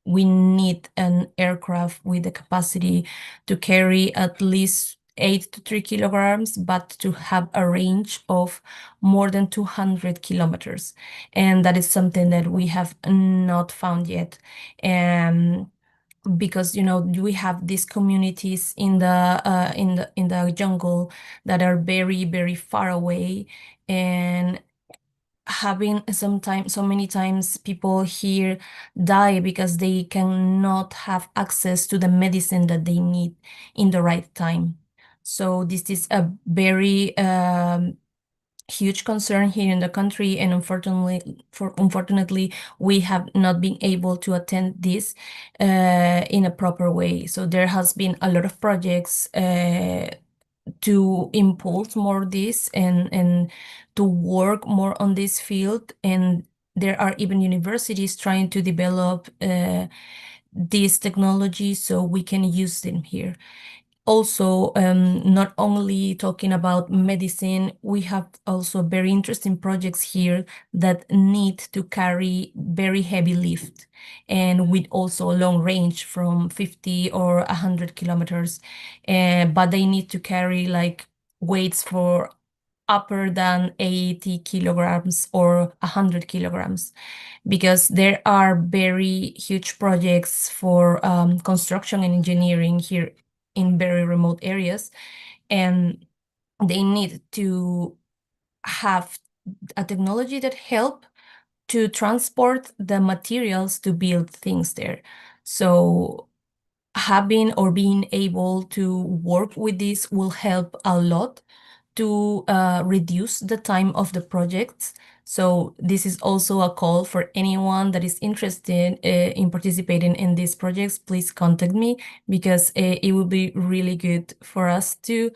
we need an aircraft with the capacity to carry at least 8 to 3 kilograms, but to have a range of more than 200 kilometers. And that is something that we have not found yet. Because, you know, we have these communities in the jungle that are very, very far away, and having so many times people here die because they cannot have access to the medicine that they need in the right time. So this is a very huge concern here in the country, and unfortunately we have not been able to attend this in a proper way. So there has been a lot of projects to impulse more this and to work more on this field, and there are even universities trying to develop this technology so we can use them here. also not only talking about medicine, we have also very interesting projects here that need to carry very heavy lift and with also long range from 50 or 100 kilometers. But they need to carry like weights for upper than 80 kilograms or 100 kilograms, because there are very huge projects for construction and engineering here in very remote areas, and they need to have a technology that help to transport the materials to build things there. So having or being able to work with this will help a lot to reduce the time of the projects. So this is also a call for anyone that is interested in participating in these projects. Please contact me, because it will be really good for us to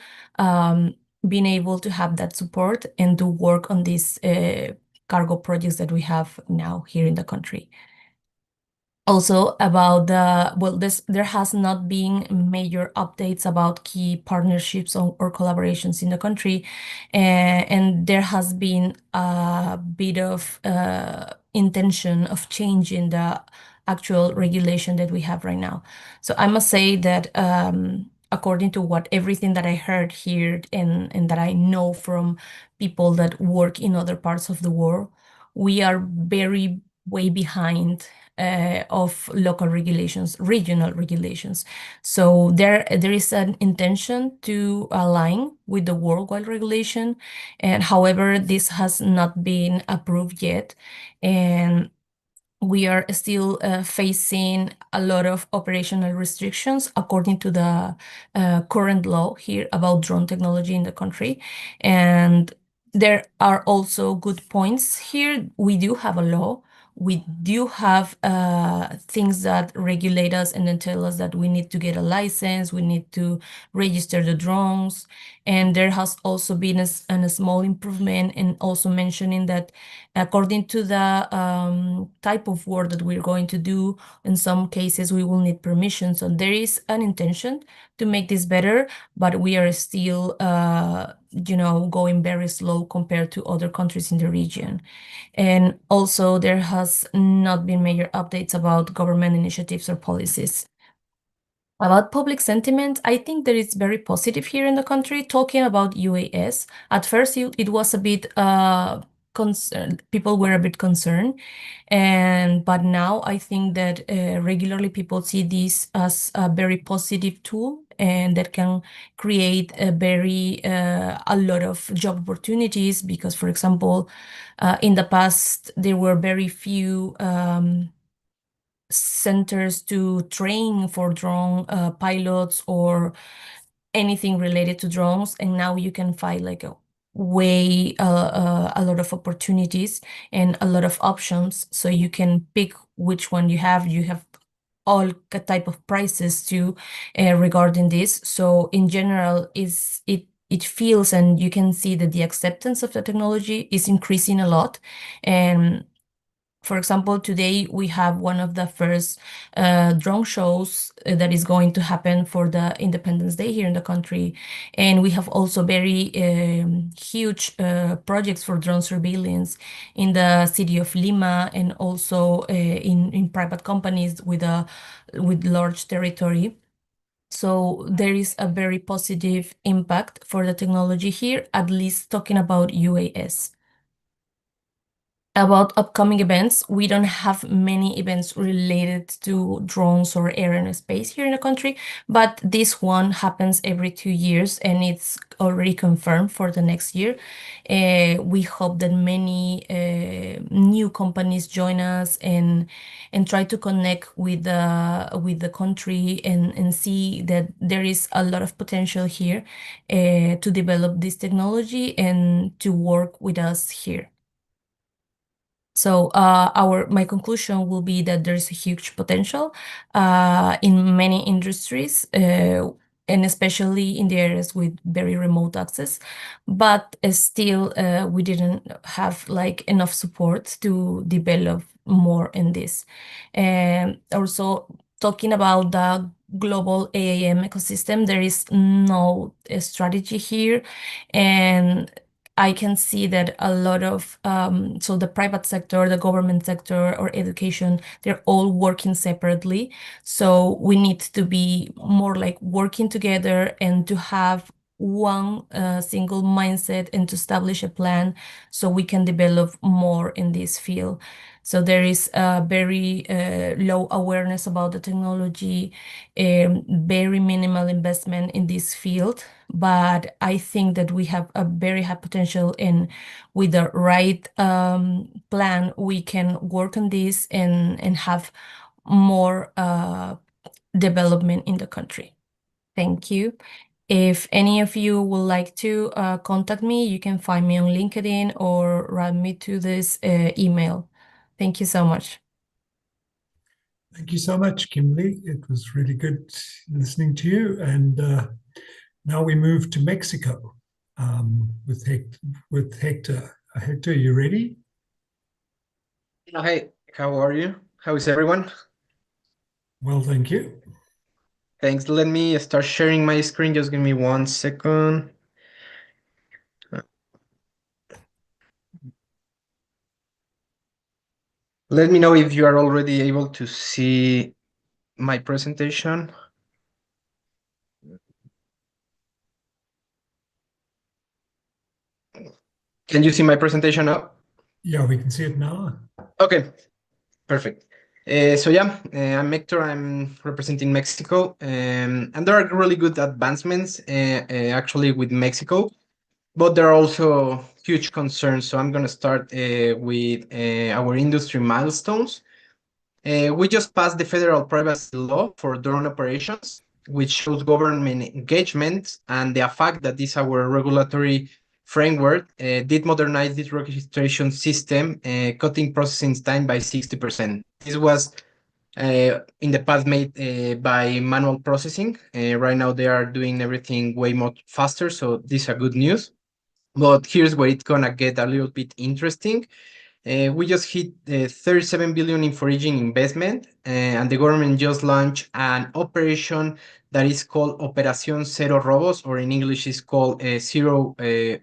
being able to have that support and to work on these cargo projects that we have now here in the country. Also about there has not been major updates about key partnerships or collaborations in the country, and there has been a bit of intention of changing the actual regulation that we have right now. So I must say that according to everything that I heard here and that I know from people that work in other parts of the world, we are very way behind of local regulations, regional regulations. So there is an intention to align with the worldwide regulation, and however, this has not been approved yet, and we are still facing a lot of operational restrictions according to the current law here about drone technology in the country. And there are also good points here. We do have a law. We do have things that regulate us and then tell us that we need to get a license, we need to register the drones. And there has also been a small improvement in also mentioning that according to the type of work that we're going to do, in some cases we will need permission. So there is an intention to make this better, but we are still going very slow compared to other countries in the region. And also there has not been major updates about government initiatives or policies. About public sentiment, I think that it's very positive here in the country. Talking about UAS, at first it was a bit concerned. People were a bit concerned, but now I think that regularly people see this as a very positive tool and that can create a lot of job opportunities. Because, for example, in the past there were very few centers to train for drone pilots or anything related to drones, and now you can find like a lot of opportunities and a lot of options, so you can pick which one you have all type of prices too regarding this. So in general it feels, and you can see that the acceptance of the technology is increasing a lot. And for example, today we have one of the first drone shows that is going to happen for the Independence Day here in the country. And we have also very huge projects for drone surveillance in the city of Lima, and also in private companies with large territory. So there is a very positive impact for the technology here, at least talking about UAS. About upcoming events, we don't have many events related to drones or air and space here in the country, but this one happens every 2 years and it's already confirmed for the next year. We hope that many new companies join us and try to connect with the country and see that there is a lot of potential here to develop this technology and to work with us here. So my conclusion will be that there's a huge potential in many industries, and especially in the areas with very remote access. But still, we didn't have like enough support to develop more in this. And also, talking about the global AAM ecosystem, there is no strategy here. And I can see that a lot of, so the private sector, the government sector, or education, they're all working separately. So we need to be more like working together and to have one single mindset and to establish a plan so we can develop more in this field. So there is a very low awareness about the technology, very minimal investment in this field. But I think that we have a very high potential, and with the right plan, we can work on this and have more development in the country. Thank you. If any of you would like to contact me, you can find me on LinkedIn or write me to this email. Thank you so much. Thank you so much, Kimberly. It was really good listening to you. And now we move to Mexico with Hector. Hector, are you ready? Hi, how are you? How is everyone? Well, thank you. Thanks. Let me start sharing my screen. Just give me 1 second. Let me know if you are already able to see my presentation. Can you see my presentation now? Yeah, we can see it now. Okay, perfect. So yeah, I'm Hector. I'm representing Mexico, and there are really good advancements actually with Mexico, but there are also huge concerns. So I'm going to start with our industry milestones. We just passed the federal privacy law for drone operations, which shows government engagement and the fact that this our regulatory framework did modernize this registration system, cutting processing time by 60%. This was in the past made by manual processing. Right now they are doing everything way more faster, so this is a good news. But here's where it's gonna get a little bit interesting. We just hit 37 billion in foreign investment, and the government just launched an operation that is called Operación Cero Robos, or in English is called Zero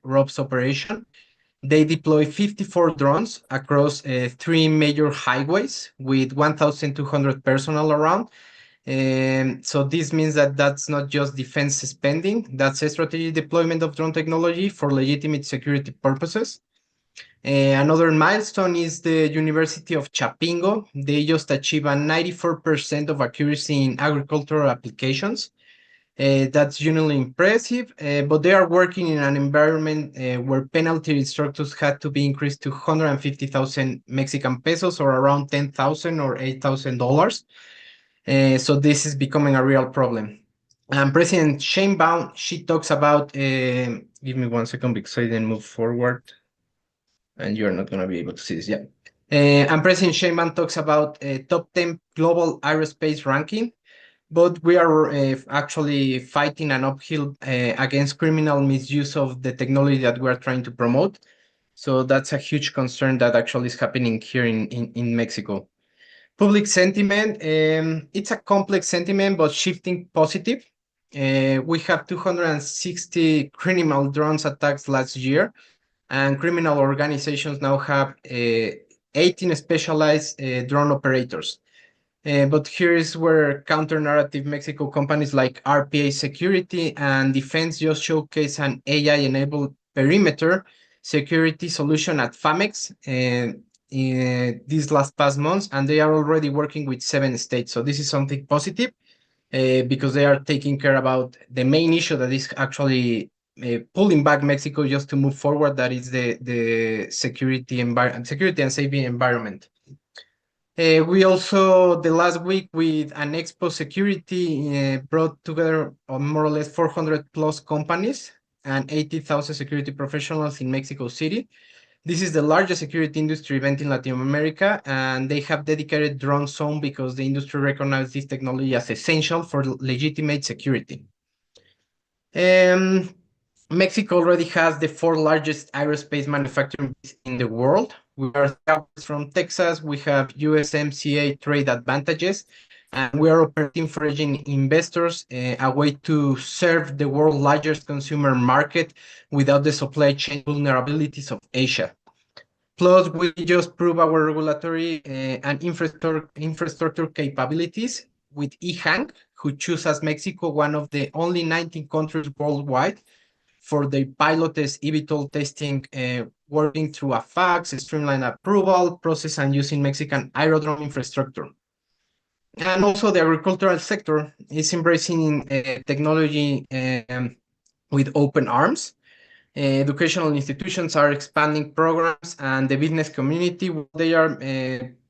Robs Operation. They deploy 54 drones across 3 major highways with 1,200 personnel around. So this means that that's not just defense spending, that's a strategic deployment of drone technology for legitimate security purposes. Another milestone is the University of Chapingo. They just achieved a 94% of accuracy in agricultural applications. That's genuinely impressive, but they are working in an environment where penalty structures had to be increased to 150,000 Mexican pesos, or around $10,000 or $8,000. So this is becoming a real problem. And President Sheinbaum, she talks about, give me 1 second because I didn't move forward. And you're not going to be able to see this yet. And President Sheinbaum talks about top 10 global aerospace ranking, but we are actually fighting an uphill against criminal misuse of the technology that we are trying to promote. So that's a huge concern that actually is happening here in Mexico. Public sentiment, it's a complex sentiment, but shifting positive. We have 260 criminal drones attacks last year, and criminal organizations now have 18 specialized drone operators. But here is where counter-narrative Mexico companies like RPA Security and Defense just showcase an AI-enabled perimeter security solution at FAMEX these past months, and they are already working with 7 states. So this is something positive because they are taking care about the main issue that is actually pulling back Mexico just to move forward, that is the security and safety environment. We also, the last week with an Expo Security, brought together more or less 400 plus companies and 80,000 security professionals in Mexico City. This is the largest security industry event in Latin America, and they have dedicated drone zone because the industry recognizes this technology as essential for legitimate security. Mexico already has the 4th largest aerospace manufacturing in the world. We are from Texas. We have USMCA trade advantages, And we are operating for investors a way to serve the world's largest consumer market without the supply chain vulnerabilities of Asia. Plus, we just prove our regulatory and infrastructure capabilities with EHang, who chose as Mexico one of the only 19 countries worldwide for the pilot test EVTOL testing, working through a fax, streamlined approval process, and using Mexican aerodrome infrastructure. And also the agricultural sector is embracing technology with open arms. Educational institutions are expanding programs, and the business community, they are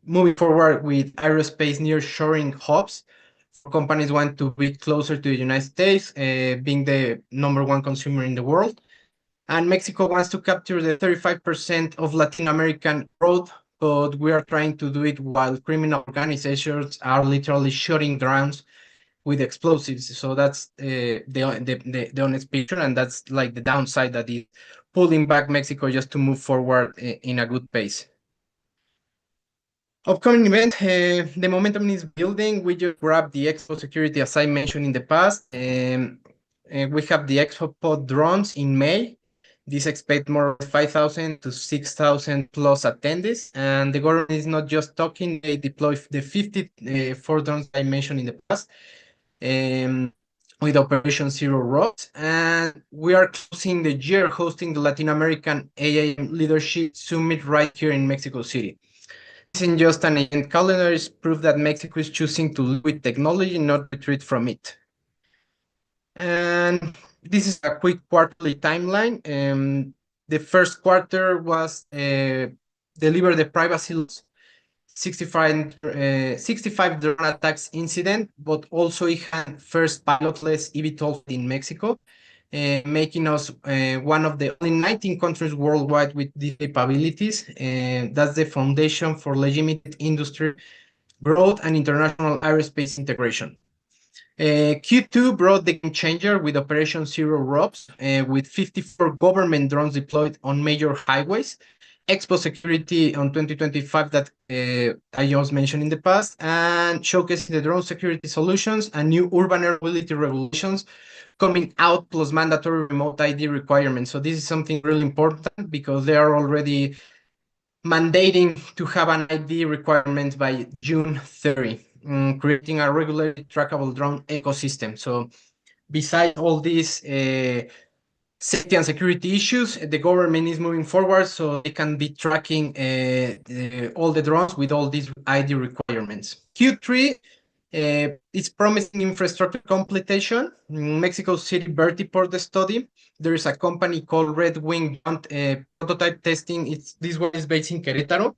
moving forward with aerospace nearshoring hubs. Companies want to be closer to the United States, being the #1 consumer in the world. And Mexico wants to capture the 35% of Latin American growth, but we are trying to do it while criminal organizations are literally shooting grounds with explosives. So that's the honest picture, and that's like the downside that is pulling back Mexico just to move forward in a good pace. Upcoming event, the momentum is building. We just grabbed the Expo Security, as I mentioned in the past. We have the Expo Pod drones in May. This expect more than 5,000 to 6,000 plus attendees. And the government is not just talking, they deploy the 54 drones I mentioned in the past. With Operation Zero Rocks, and we are closing the year hosting the Latin American AIM Leadership Summit right here in Mexico City. This isn't just an event calendar, it's proof that Mexico is choosing to live with technology, not retreat from it. And this is a quick quarterly timeline. The first quarter was delivered the privacy loss, 65 drone attacks incident, but also it had first pilotless EVTOL in Mexico, making us one of the only 19 countries worldwide with these capabilities. That's the foundation for legitimate industry growth and international aerospace integration. Q2 brought the game changer with Operation Zero Ropes, with 54 government drones deployed on major highways. Expo Security on 2025 that I just mentioned in the past, and showcasing the drone security solutions and new urban air mobility regulations coming out, plus mandatory remote ID requirements. So this is something really important because they are already mandating to have an ID requirement by June 30, creating a regulated trackable drone ecosystem. So besides all these safety and security issues, the government is moving forward so they can be tracking all the drones with all these ID requirements. Q3 is promising infrastructure completion. Mexico City vertiport study. There is a company called Red Wing prototype testing. This one is based in Querétaro,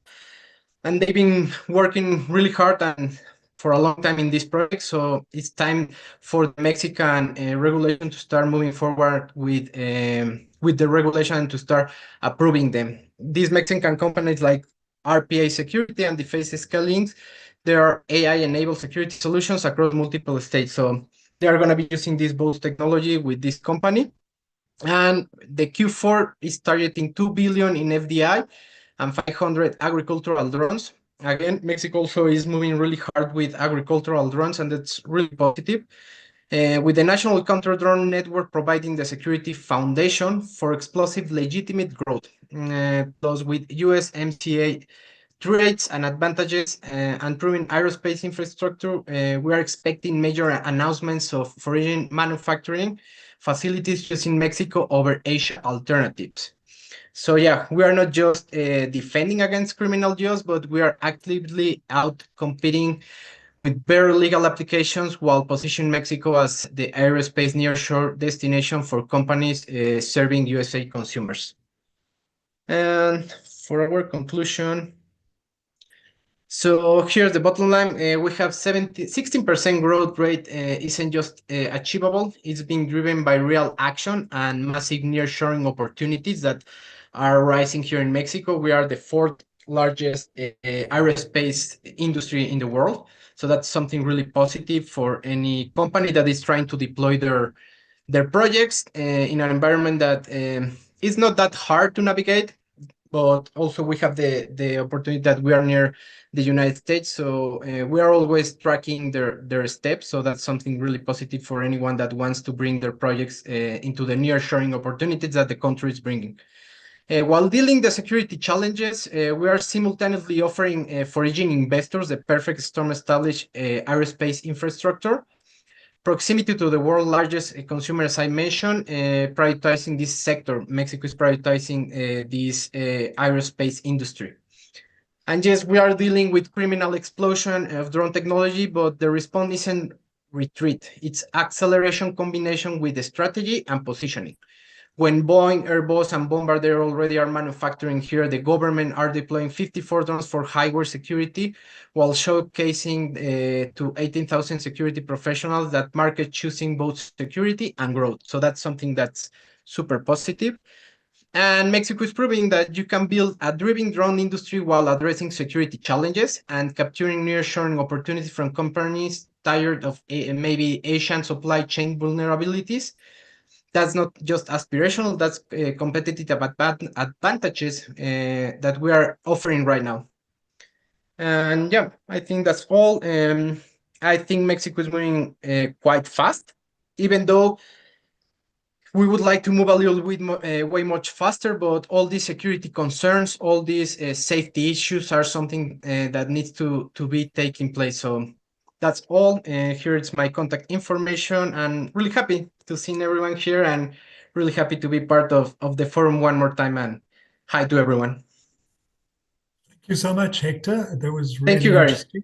and they've been working really hard and for a long time in this project, so it's time for the Mexican regulation to start moving forward with the regulation and to start approving them. These Mexican companies like RPA Security and Defense Scalings, there are AI-enabled security solutions across multiple states, so they are going to be using this both technology with this company. And the Q4 is targeting 2 billion in FDI and 500 agricultural drones. Again, Mexico also is moving really hard with agricultural drones, and that's really positive. With the National Counter-Drone Network providing the security foundation for explosive legitimate growth, plus with USMCA traits and advantages and proven aerospace infrastructure, we are expecting major announcements of foreign manufacturing facilities using Mexico over Asia alternatives. So yeah, we are not just defending against criminal deals, but we are actively out competing with better legal applications while positioning Mexico as the aerospace nearshore destination for companies serving USA consumers. And for our conclusion, so here's the bottom line. We have 16% growth rate isn't just achievable. It's being driven by real action and massive nearshoring opportunities that are rising here in Mexico. We are the 4th largest aerospace industry in the world. So that's something really positive for any company that is trying to deploy their projects in an environment that is not that hard to navigate. but also we have the opportunity that we are near the United States, so we are always tracking their steps. So that's something really positive for anyone that wants to bring their projects into the nearshoring opportunities that the country is bringing. While dealing the security challenges, we are simultaneously offering foreign investors the perfect storm-established aerospace infrastructure, proximity to the world's largest consumer, as I mentioned, prioritizing this sector. Mexico is prioritizing this aerospace industry. And yes, we are dealing with criminal explosion of drone technology, but the response isn't retreat. It's acceleration combination with the strategy and positioning. When Boeing, Airbus, and Bombardier already are manufacturing here, the government are deploying 54 drones for hardware security, while showcasing to 18,000 security professionals that market choosing both security and growth. So that's something that's super positive. And Mexico is proving that you can build a driven drone industry while addressing security challenges and capturing nearshoring opportunities from companies tired of maybe Asian supply chain vulnerabilities. That's not just aspirational, that's competitive advantages that we are offering right now. And yeah, I think that's all. I think Mexico is moving quite fast, even though we would like to move a little bit way much faster, but all these security concerns, all these safety issues are something that needs to be taking place. So that's all. Here is my contact information, and really happy to see everyone here, and really happy to be part of the forum one more time. And hi to everyone. Thank you so much, Hector. That was Thank you, really Gary. interesting.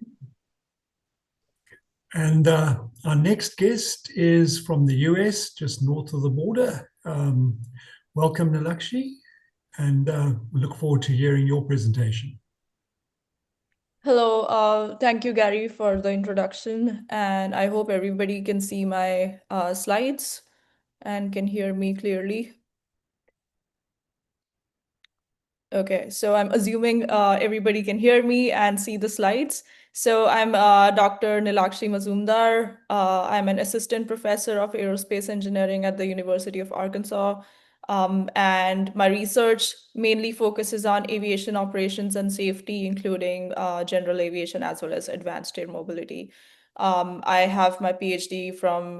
And our next guest is from the US, just north of the border. Welcome, Nilakshi, and we look forward to hearing your presentation. Hello, thank you, Gary, for the introduction, and I hope everybody can see my slides and can hear me clearly. Okay, so I'm assuming everybody can hear me and see the slides. So I'm Dr. Nilakshi Mazumdar. I'm an assistant professor of aerospace engineering at the University of Arkansas. And my research mainly focuses on aviation operations and safety, including general aviation as well as advanced air mobility. I have my PhD from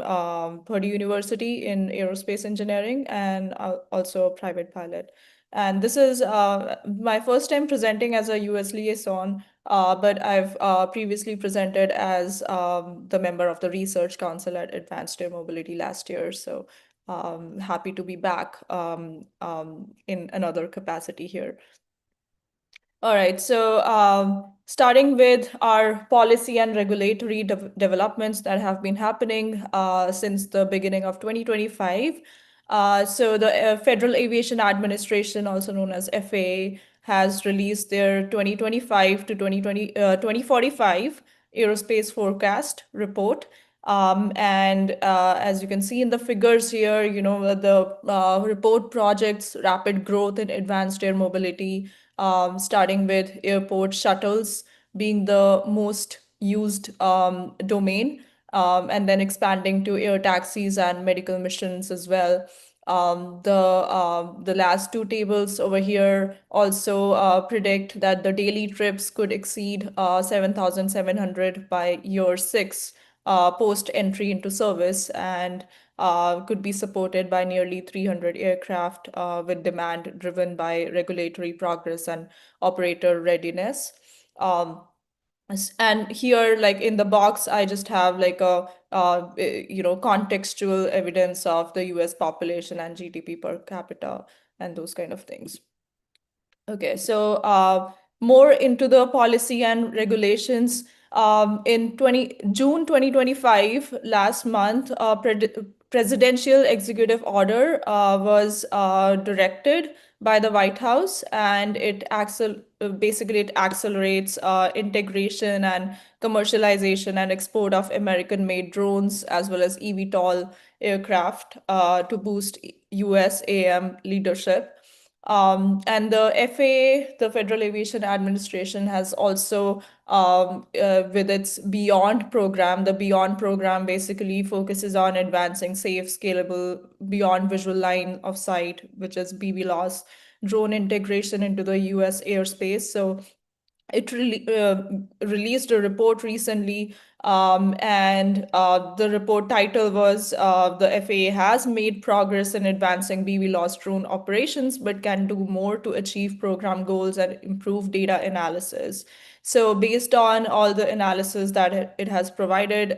Purdue University in aerospace engineering and also a private pilot. And this is my first time presenting as a US liaison, but I've previously presented as the member of the Research Council at Advanced Air Mobility last year. So happy to be back in another capacity here. All right, so starting with our policy and regulatory developments that have been happening since the beginning of 2025. So the Federal Aviation Administration, also known as FAA, has released their 2025 to 2045 aerospace forecast report. And as you can see in the figures here, you know, the report projects rapid growth in advanced air mobility, starting with airport shuttles being the most used domain, and then expanding to air taxis and medical missions as well. The last two tables over here also predict that the daily trips could exceed 7,700 by year 6 post entry into service, and could be supported by nearly 300 aircraft with demand driven by regulatory progress and operator readiness. And here, like in the box, I just have like a contextual evidence of the US population and GDP per capita and those kind of things. Okay, so more into the policy and regulations. In June 2025, last month, presidential executive order was directed by the White House, and it basically it accelerates integration and commercialization and export of American-made drones as well as EVTOL aircraft to boost US AM leadership. And the FAA, the Federal Aviation Administration, has also, with its Beyond program, the Beyond program basically focuses on advancing safe, scalable, beyond visual line of sight, which is BVLOS, drone integration into the US airspace. So it released a report recently, and the report title was the FAA has made progress in advancing BVLOS drone operations, but can do more to achieve program goals and improve data analysis. So based on all the analysis that it has provided,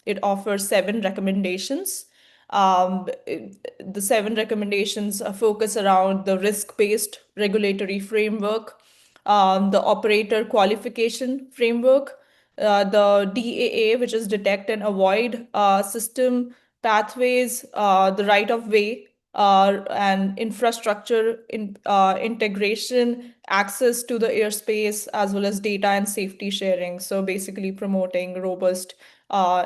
it offers 7 recommendations. The 7 recommendations focus around the risk-based regulatory framework, the operator qualification framework, the DAA, which is detect and avoid system pathways, the right of way, and infrastructure integration, access to the airspace, as well as data and safety sharing. So basically promoting robust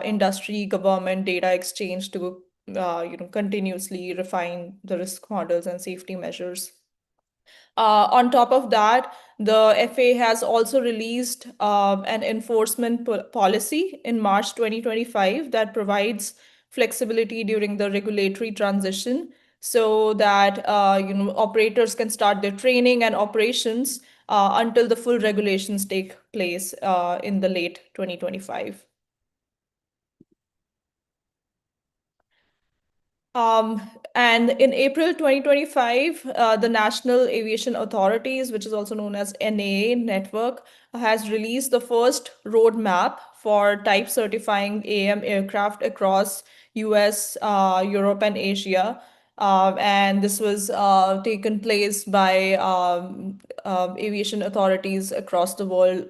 industry government data exchange to continuously refine the risk models and safety measures. On top of that, the FAA has also released an enforcement policy in March 2025 that provides flexibility during the regulatory transition, so that operators can start their training and operations until the full regulations take place in the late 2025. And in April 2025, the National Aviation Authorities, which is also known as NAA network, has released the first roadmap for type certifying AM aircraft across US, Europe, and Asia. And this was taken place by aviation authorities across the world,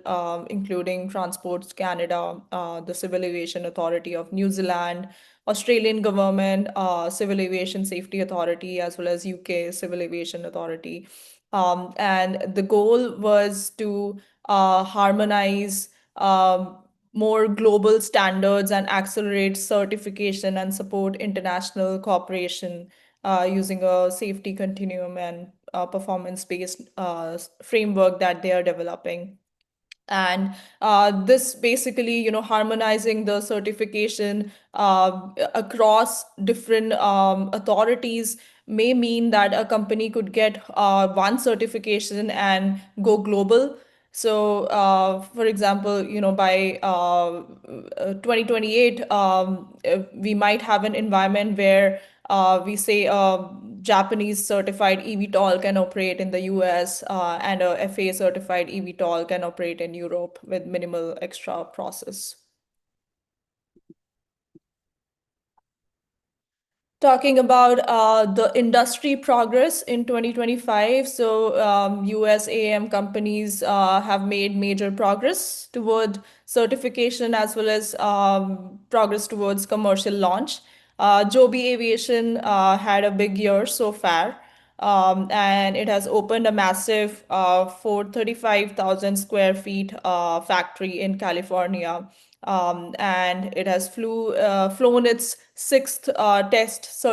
including Transport Canada, the Civil Aviation Authority of New Zealand, Australian government, Civil Aviation Safety Authority, as well as UK Civil Aviation Authority. And the goal was to harmonize more global standards and accelerate certification and support international cooperation using a safety continuum and performance-based framework that they are developing. And this basically, harmonizing the certification across different authorities may mean that a company could get one certification and go global. So, for example, by 2028, we might have an environment where we say Japanese certified EVTOL can operate in the US, and a FAA certified EVTOL can operate in Europe with minimal extra process. Talking about the industry progress in 2025, so US AM companies have made major progress toward certification as well as progress towards commercial launch. Joby Aviation had a big year so far, and it has opened a massive 435,000 square feet factory in California. And it has flown its 6th test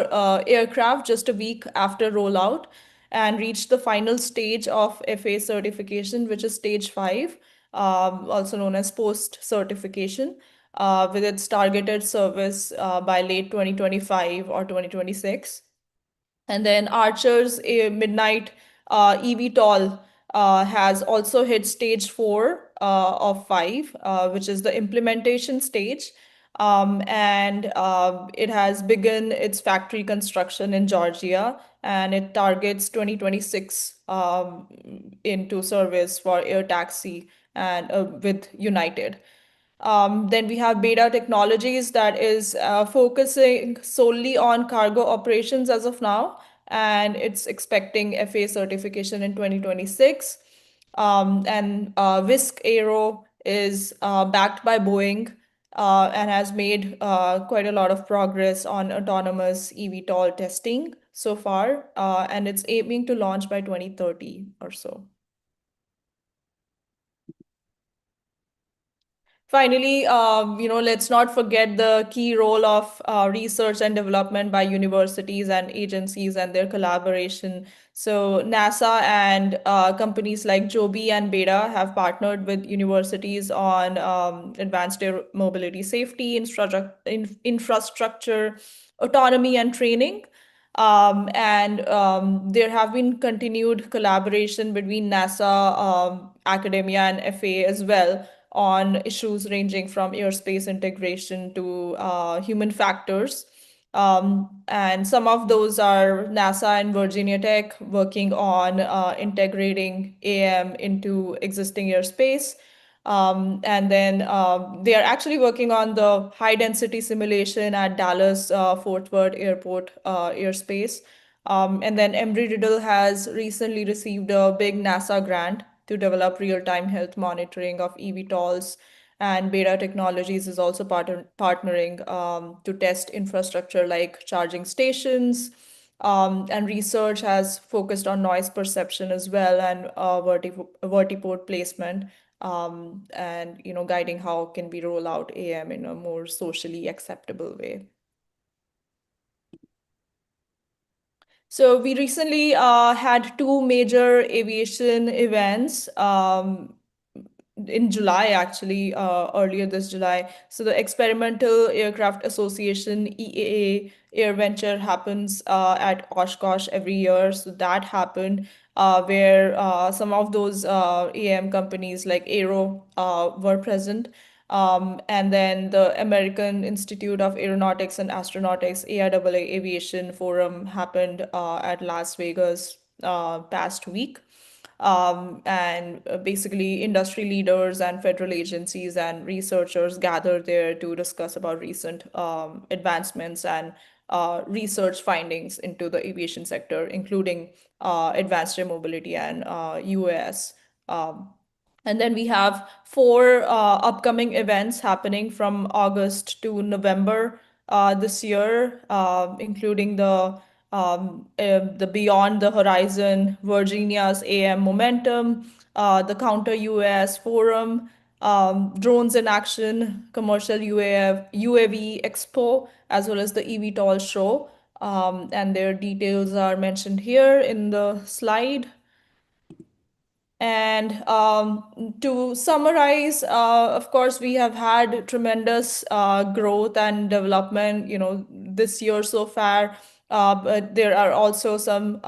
aircraft just a week after rollout, and reached the final stage of FAA certification, which is stage 5, also known as post certification, with its targeted service by late 2025 or 2026. And then Archer's Midnight EVTOL has also hit stage 4 of 5, which is the implementation stage. And it has begun its factory construction in Georgia, and it targets 2026 into service for air taxi and with United. Then we have Beta Technologies that is focusing solely on cargo operations as of now, and it's expecting FAA certification in 2026. And Whisk Aero is backed by Boeing and has made quite a lot of progress on autonomous EVTOL testing so far, and it's aiming to launch by 2030 or so. Finally, let's not forget the key role of research and development by universities and agencies and their collaboration. So NASA and companies like Joby and Beta have partnered with universities on advanced air mobility safety, infrastructure, autonomy, and training. There have been continued collaboration between NASA, academia, and FAA as well on issues ranging from airspace integration to human factors. And some of those are NASA and Virginia Tech working on integrating AM into existing airspace. And then they are actually working on the high density simulation at Dallas Fort Worth Airport airspace. And then Embry-Riddle has recently received a big NASA grant to develop real-time health monitoring of eVTOLs. And Beta Technologies is also partnering to test infrastructure like charging stations. And research has focused on noise perception as well, and vertiport placement, and guiding how can we roll out AM in a more socially acceptable way. So we recently had two major aviation events in July, actually, earlier this July. So the Experimental Aircraft Association, EAA AirVenture, happens at Oshkosh every year. So that happened where some of those AM companies like Aero were present. And then the American Institute of Aeronautics and Astronautics, AIAA Aviation Forum, happened at Las Vegas past week. And basically industry leaders and federal agencies and researchers gathered there to discuss about recent advancements and research findings into the aviation sector, including advanced air mobility and UAS. And then we have 4 upcoming events happening from August to November this year, including the Beyond the Horizon, Virginia's AM Momentum, the Counter US Forum, Drones in Action, Commercial UAV Expo, as well as the EVTOL Show. And their details are mentioned here in the slide. And to summarize, of course, we have had tremendous growth and development, this year so far. But there are also some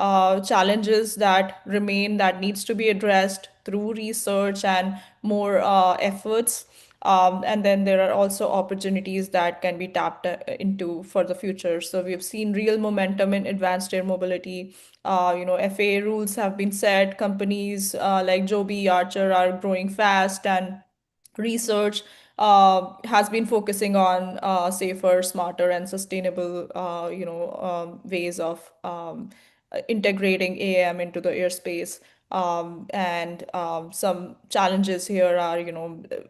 challenges that remain that needs to be addressed through research and more efforts. And then there are also opportunities that can be tapped into for the future. So we've seen real momentum in advanced air mobility. FAA rules have been set. Companies like Joby, Archer are growing fast, and research has been focusing on safer, smarter, and sustainable, ways of integrating AM into the airspace. Some challenges here are,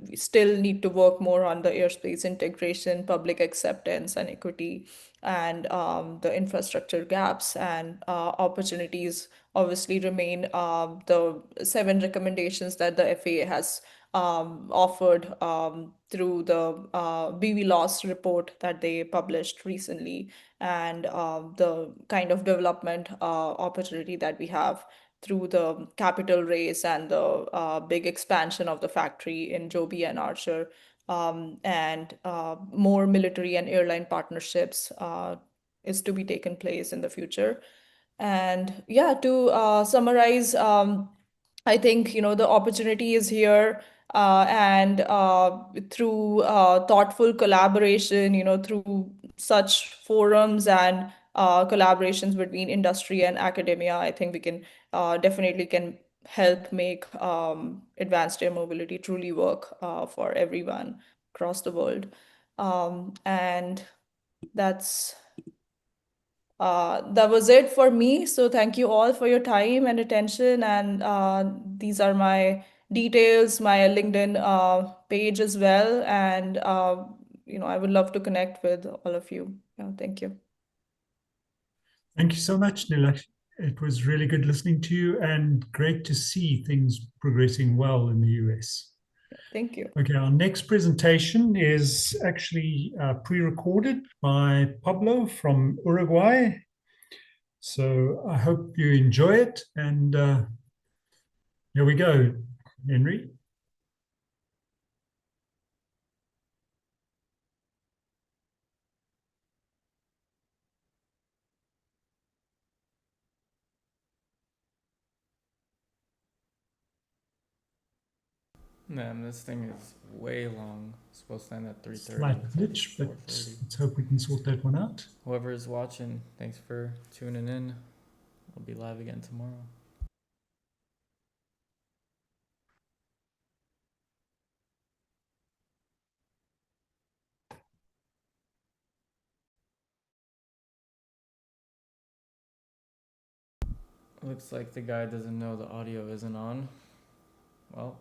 we still need to work more on the airspace integration, public acceptance, and equity, and the infrastructure gaps and opportunities obviously remain. The 7 recommendations that the FAA has offered through the BVLOS report that they published recently, and the kind of development opportunity that we have through the capital raise and the big expansion of the factory in Joby and Archer, and more military and airline partnerships is to be taken place in the future. And yeah, to summarize, I think, the opportunity is here, and through thoughtful collaboration, through such forums and collaborations between industry and academia, I think we can definitely can help make advanced air mobility truly work for everyone across the world. And that was it for me. So thank you all for your time and attention. And these are my details, my LinkedIn page as well. And I would love to connect with all of you. Thank you. Thank you so much, Nilakshi. It was really good listening to you, and great to see things progressing well in the US. Thank you. Okay, our next presentation is actually pre-recorded by Pablo from Uruguay. So I hope you enjoy it. And here we go, Henry. Man, this thing is way long. It's supposed to end at 3:30. Slight glitch, but let's hope we can sort that one out. Whoever is watching, thanks for tuning in. We'll be live again tomorrow. Looks like the guy doesn't know the audio isn't on. Well.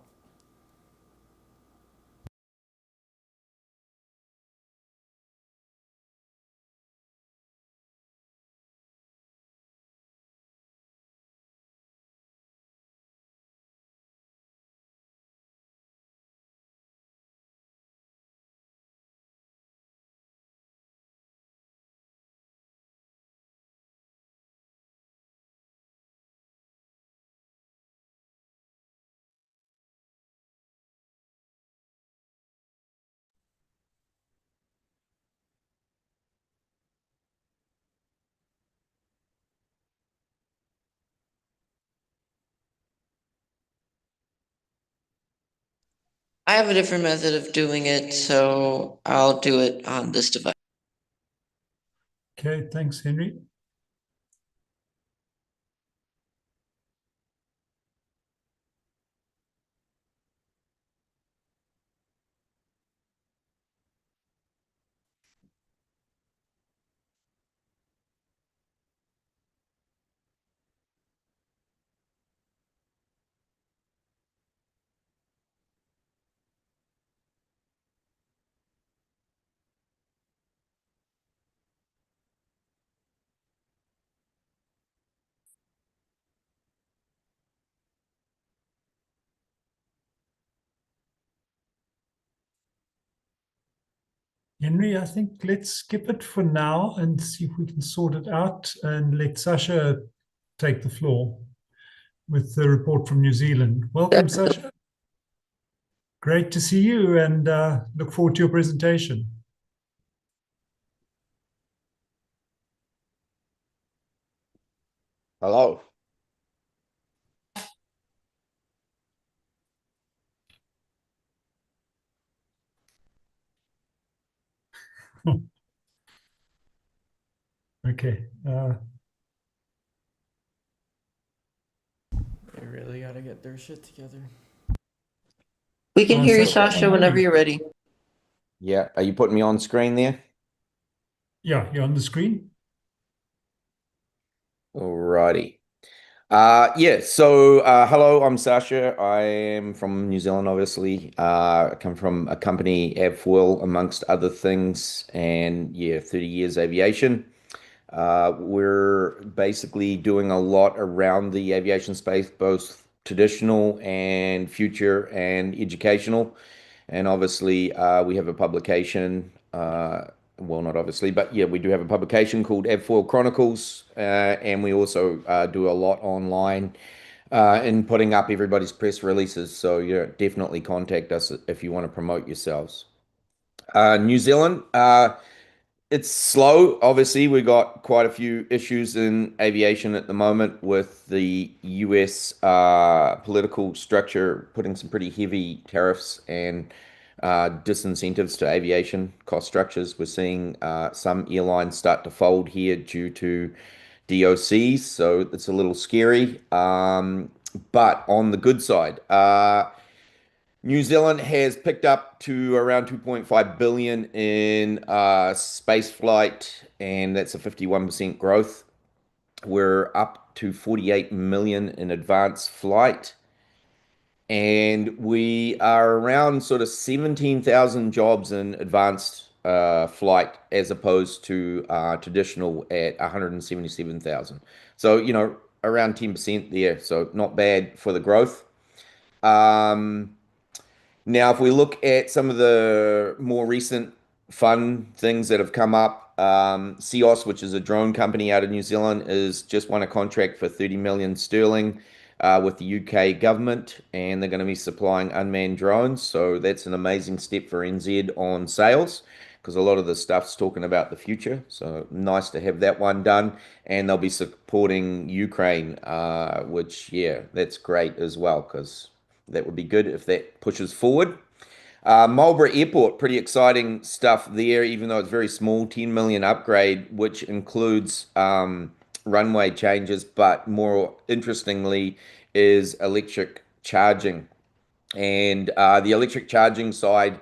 I have a different method of doing it, so I'll do it on this device. Okay, thanks, Henry. Henry, I think let's skip it for now and see if we can sort it out and let Sasha take the floor with the report from New Zealand. Welcome, Sasha. Great to see you and look forward to your presentation. Hello. Okay. They really gotta get their shit together. We can hear you, Sasha, whenever you're ready. Yeah, are you putting me on screen there? Yeah, you're on the screen. Alrighty. Hello, I'm Sasha. I am from New Zealand, obviously. I come from a company, EVTOL, amongst other things, and 30 years aviation. We're basically doing a lot around the aviation space, both traditional and future and educational. And obviously, we have a publication, well, not obviously, but yeah, we do have a publication called EVTOL Chronicles, and we also do a lot online in putting up everybody's press releases. So definitely contact us if you want to promote yourselves. New Zealand, it's slow. Obviously, we got quite a few issues in aviation at the moment with the US political structure putting some pretty heavy tariffs and disincentives to aviation cost structures. We're seeing some airlines start to fold here due to DOCs, so it's a little scary. But on the good side, New Zealand has picked up to around 2.5 billion in space flight, and that's a 51% growth. We're up to 48 million in advanced flight, and we are around sort of 17,000 jobs in advanced flight as opposed to traditional at 177,000. So, around 10% there. So not bad for the growth. Now, if we look at some of the more recent fun things that have come up, CEOS, which is a drone company out of New Zealand, is just won a contract for 30 million sterling with the UK government, and they're going to be supplying unmanned drones. So that's an amazing step for NZ on sales, because a lot of the stuff's talking about the future. So nice to have that one done, and they'll be supporting Ukraine, which that's great as well, because that would be good if that pushes forward. Marlborough Airport, pretty exciting stuff there, even though it's very small, 10 million upgrade, which includes runway changes, but more interestingly is electric charging. And the electric charging side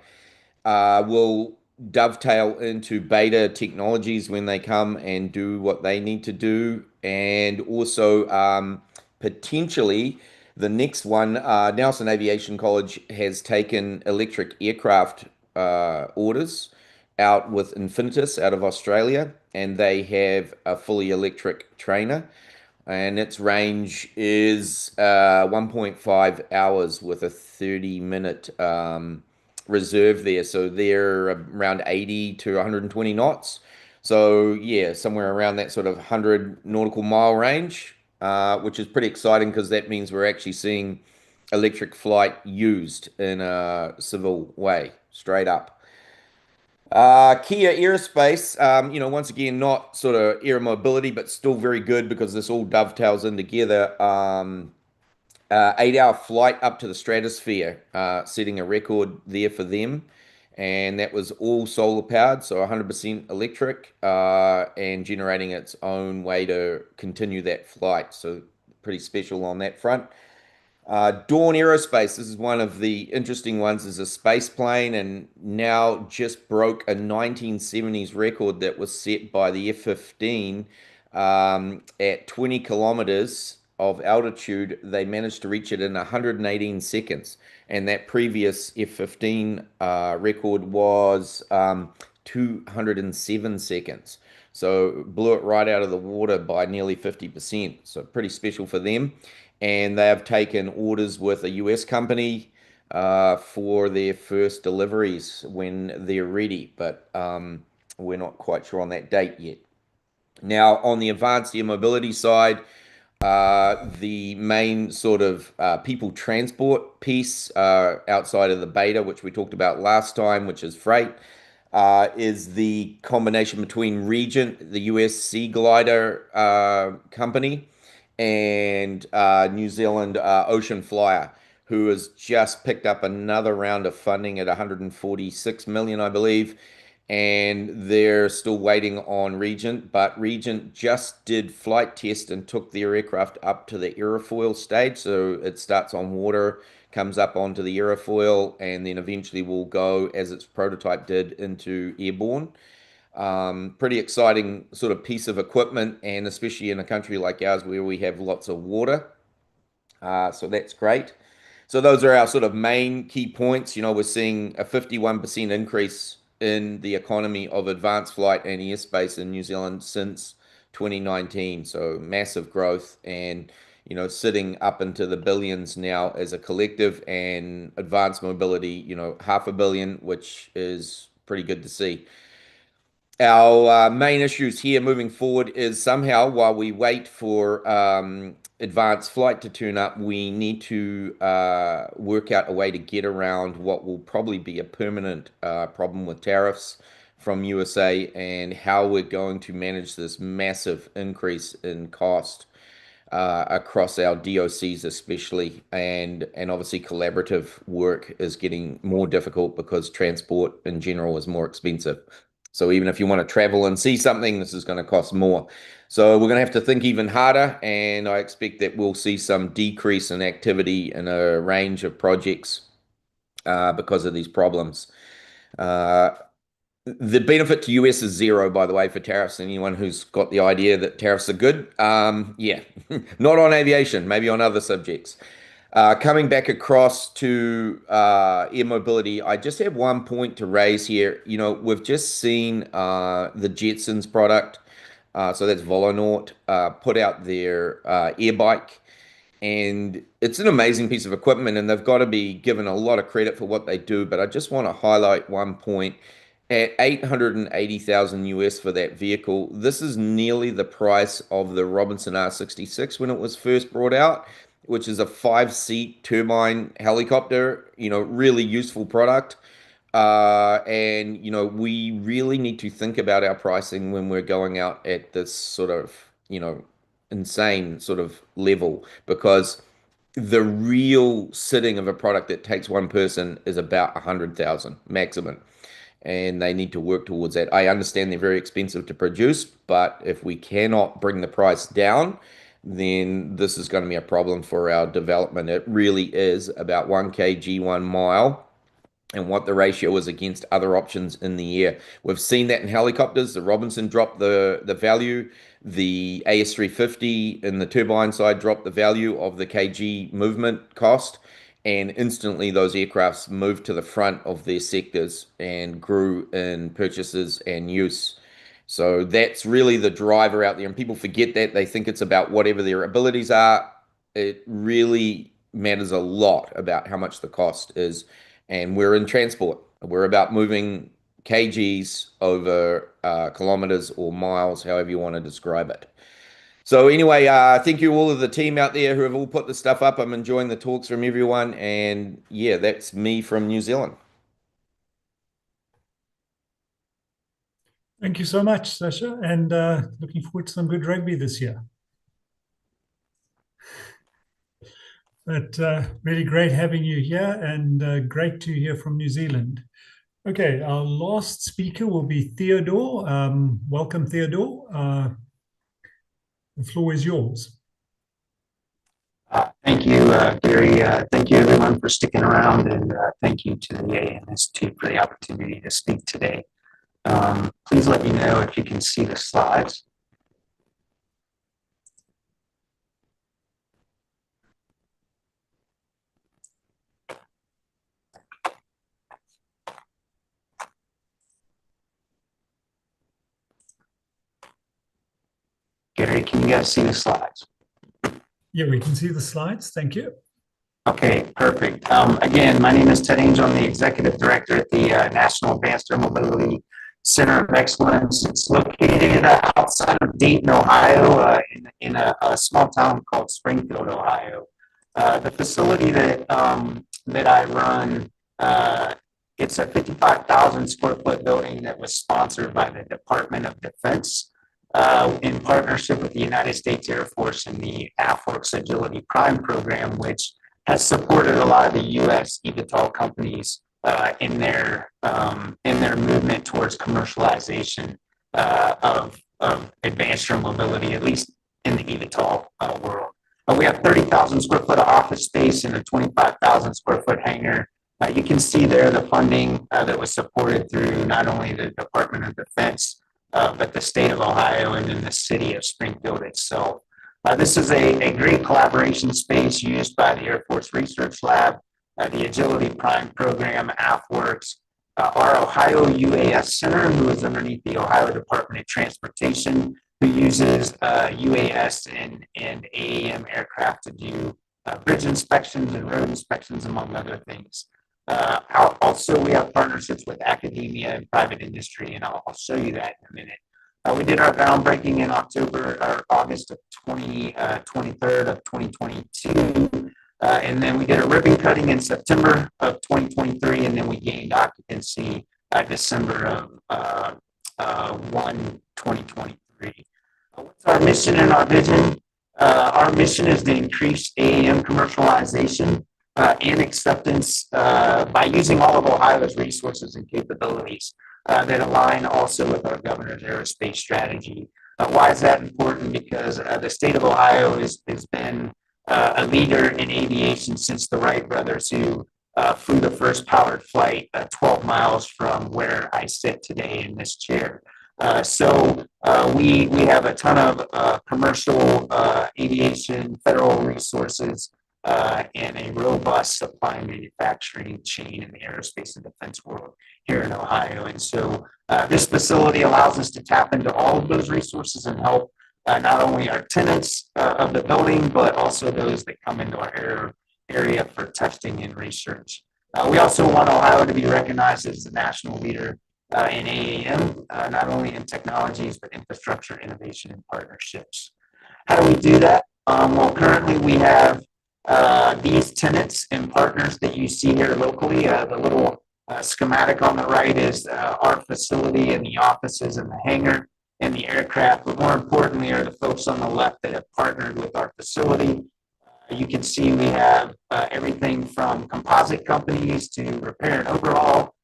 will dovetail into beta technologies when they come and do what they need to do. And also potentially the next one, Nelson Aviation College has taken electric aircraft orders out with Infinitus out of Australia, and they have a fully electric trainer, and its range is 1.5 hours with a 30-minute reserve there. So they're around 80 to 120 knots. So yeah, somewhere around that sort of 100 nautical mile range, which is pretty exciting because that means we're actually seeing electric flight used in a civil way, straight up. Kia Aerospace, once again, not sort of air mobility, but still very good because this all dovetails in together. 8-hour flight up to the stratosphere, setting a record there for them. And that was all solar powered, so 100% electric, and generating its own way to continue that flight. So pretty special on that front. Dawn Aerospace, this is one of the interesting ones, is a space plane, and now just broke a 1970s record that was set by the F-15 at 20 kilometers of altitude. They managed to reach it in 118 seconds, and that previous F-15 record was 207 seconds. So blew it right out of the water by nearly 50%. So pretty special for them. And they have taken orders with a US company for their first deliveries when they're ready, but we're not quite sure on that date yet. Now, on the advanced air mobility side, the main sort of people transport piece outside of the beta, which we talked about last time, which is freight, is the combination between Regent, the US Sea Glider company, and New Zealand Ocean Flyer, who has just picked up another round of funding at 146 million, I believe, and they're still waiting on Regent, but Regent just did flight test and took their aircraft up to the aerofoil stage, so it starts on water, comes up onto the aerofoil, and then eventually will go, as its prototype did, into airborne. Pretty exciting sort of piece of equipment, and especially in a country like ours where we have lots of water. So that's great. So those are our sort of main key points. We're seeing a 51% increase in the economy of advanced flight and airspace in New Zealand since 2019. So massive growth, and sitting up into the billions now as a collective, and advanced mobility, $500 million, which is pretty good to see. Our main issues here moving forward is somehow, while we wait for advanced flight to turn up, we need to work out a way to get around what will probably be a permanent problem with tariffs from USA, and how we're going to manage this massive increase in cost across our DOCs especially, and obviously collaborative work is getting more difficult because transport in general is more expensive. So even if you want to travel and see something, this is going to cost more. So we're going to have to think even harder, and I expect that we'll see some decrease in activity in a range of projects because of these problems. The benefit to US is zero, by the way, for tariffs. Anyone who's got the idea that tariffs are good, yeah, not on aviation, maybe on other subjects. Coming back across to air mobility, I just have one point to raise here. We've just seen the Jetsons product, so that's Volonaut, put out their air bike. And it's an amazing piece of equipment, and they've got to be given a lot of credit for what they do. But I just want to highlight one point. At 880,000 US for that vehicle, this is nearly the price of the Robinson R66 when it was first brought out, which is a 5-seat turbine helicopter, really useful product. And we really need to think about our pricing when we're going out at this sort of, insane sort of level, because the real sitting of a product that takes one person is about 100,000 maximum. And they need to work towards that. I understand they're very expensive to produce, but if we cannot bring the price down, then this is going to be a problem for our development. It really is about 1 kg, 1 mile, and what the ratio is against other options in the air. We've seen that in helicopters. The Robinson dropped the value. The AS350 in the turbine side dropped the value of the kg movement cost. And instantly those aircrafts moved to the front of their sectors and grew in purchases and use. So that's really the driver out there. And people forget that. They think it's about whatever their abilities are. It really matters a lot about how much the cost is. And we're in transport. We're about moving kgs over kilometers or miles, however you want to describe it. So anyway, thank you all of the team out there who have all put the stuff up. I'm enjoying the talks from everyone. And yeah, that's me from New Zealand. Thank you so much, Sasha, and looking forward to some good rugby this year. But really great having you here, and great to hear from New Zealand. Okay, our last speaker will be Theodore. Welcome, Theodore. The floor is yours. Thank you, Gary. Thank you, everyone, for sticking around, and thank you to the EAM Institute for the opportunity to speak today. Please let me know if you can see the slides. Gary, can you guys see the slides? Yeah, we can see the slides. Thank you. Okay, perfect. Again, my name is Ted Angel. I'm the Executive Director at the National Advanced Air Mobility Center of Excellence. It's located outside of Dayton, Ohio, in a small town called Springfield, Ohio. The facility that I run, it's a 55,000 square foot building that was sponsored by the Department of Defense in partnership with the United States Air Force and the AFWERX Agility Prime program, which has supported a lot of the U.S. EVTOL companies in their movement towards commercialization of advanced air mobility, at least in the EVTOL world. We have 30,000 square foot of office space and a 25,000 square foot hangar. You can see there the funding that was supported through not only the Department of Defense, but the state of Ohio and then the city of Springfield itself. This is a great collaboration space used by the Air Force Research Lab, the Agility Prime program, AFWERX, our Ohio UAS Center, who is underneath the Ohio Department of Transportation, who uses UAS and AAM aircraft to do bridge inspections and road inspections, among other things. Also, we have partnerships with academia and private industry, and I'll show you that in a minute. We did our groundbreaking in August of 23rd of 2022, and then we did a ribbon cutting in September of 2023, and then we gained occupancy December of 2023. What's our mission and our vision? Our mission is to increase AAM commercialization and acceptance by using all of Ohio's resources and capabilities that align also with our governor's aerospace strategy. Why is that important? Because the state of Ohio has been a leader in aviation since the Wright brothers, who flew the first powered flight 12 miles from where I sit today in this chair. So we have a ton of commercial aviation, federal resources, and a robust supply and manufacturing chain in the aerospace and defense world here in Ohio. And so this facility allows us to tap into all of those resources and help not only our tenants of the building, but also those that come into our area for testing and research. We also want Ohio to be recognized as the national leader in AAM, not only in technologies, but infrastructure, innovation, and partnerships. How do we do that? Well, currently we have these tenants and partners that you see here locally. The little schematic on the right is our facility and the offices and the hangar and the aircraft, but more importantly are the folks on the left that have partnered with our facility. You can see we have everything from composite companies to repair and overhaul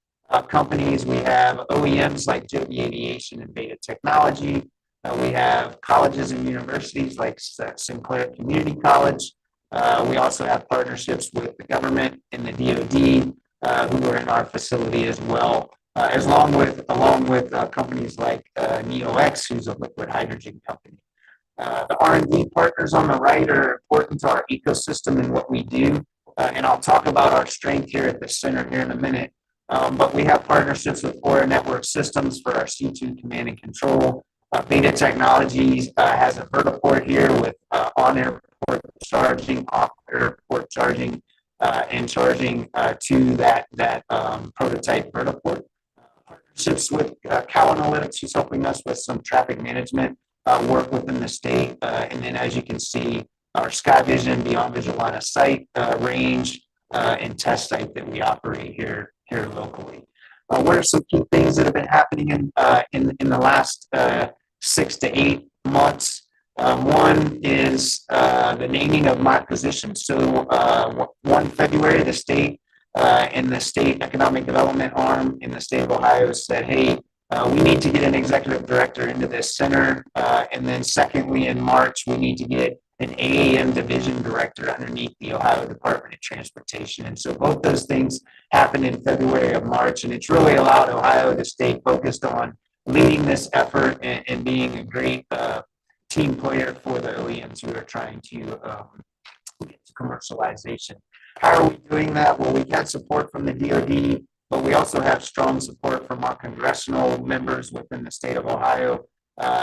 companies. We have OEMs like Joby Aviation and Beta Technology. We have colleges and universities like Sinclair Community College. We also have partnerships with the government and the DoD who are in our facility as well, along with companies like NeoX, who's a liquid hydrogen company. The R&D partners on the right are important to our ecosystem and what we do, and I'll talk about our strength here at the center here in a minute. But we have partnerships with Aura Network Systems for our C2 command and control. Beta Technologies has a vertiport here with on-airport charging, off-airport charging, and charging to that prototype vertiport. Partnerships with Cal Analytics, who's helping us with some traffic management work within the state. And then as you can see, our Sky Vision, Beyond Visual Line of Sight range and test site that we operate here locally. What are some key things that have been happening in the last 6 to 8 months? One is the naming of my position. So 1 February, the state and the state economic development arm in the state of Ohio said, hey, we need to get an executive director into this center. And then secondly, in March, we need to get an AAM division director underneath the Ohio Department of Transportation. And so both those things happened in February of March, and it's really allowed Ohio to stay focused on leading this effort and being a great team player for the OEMs who are trying to get to commercialization. How are we doing that? Well, we've had support from the DoD, but we also have strong support from our congressional members within the state of Ohio.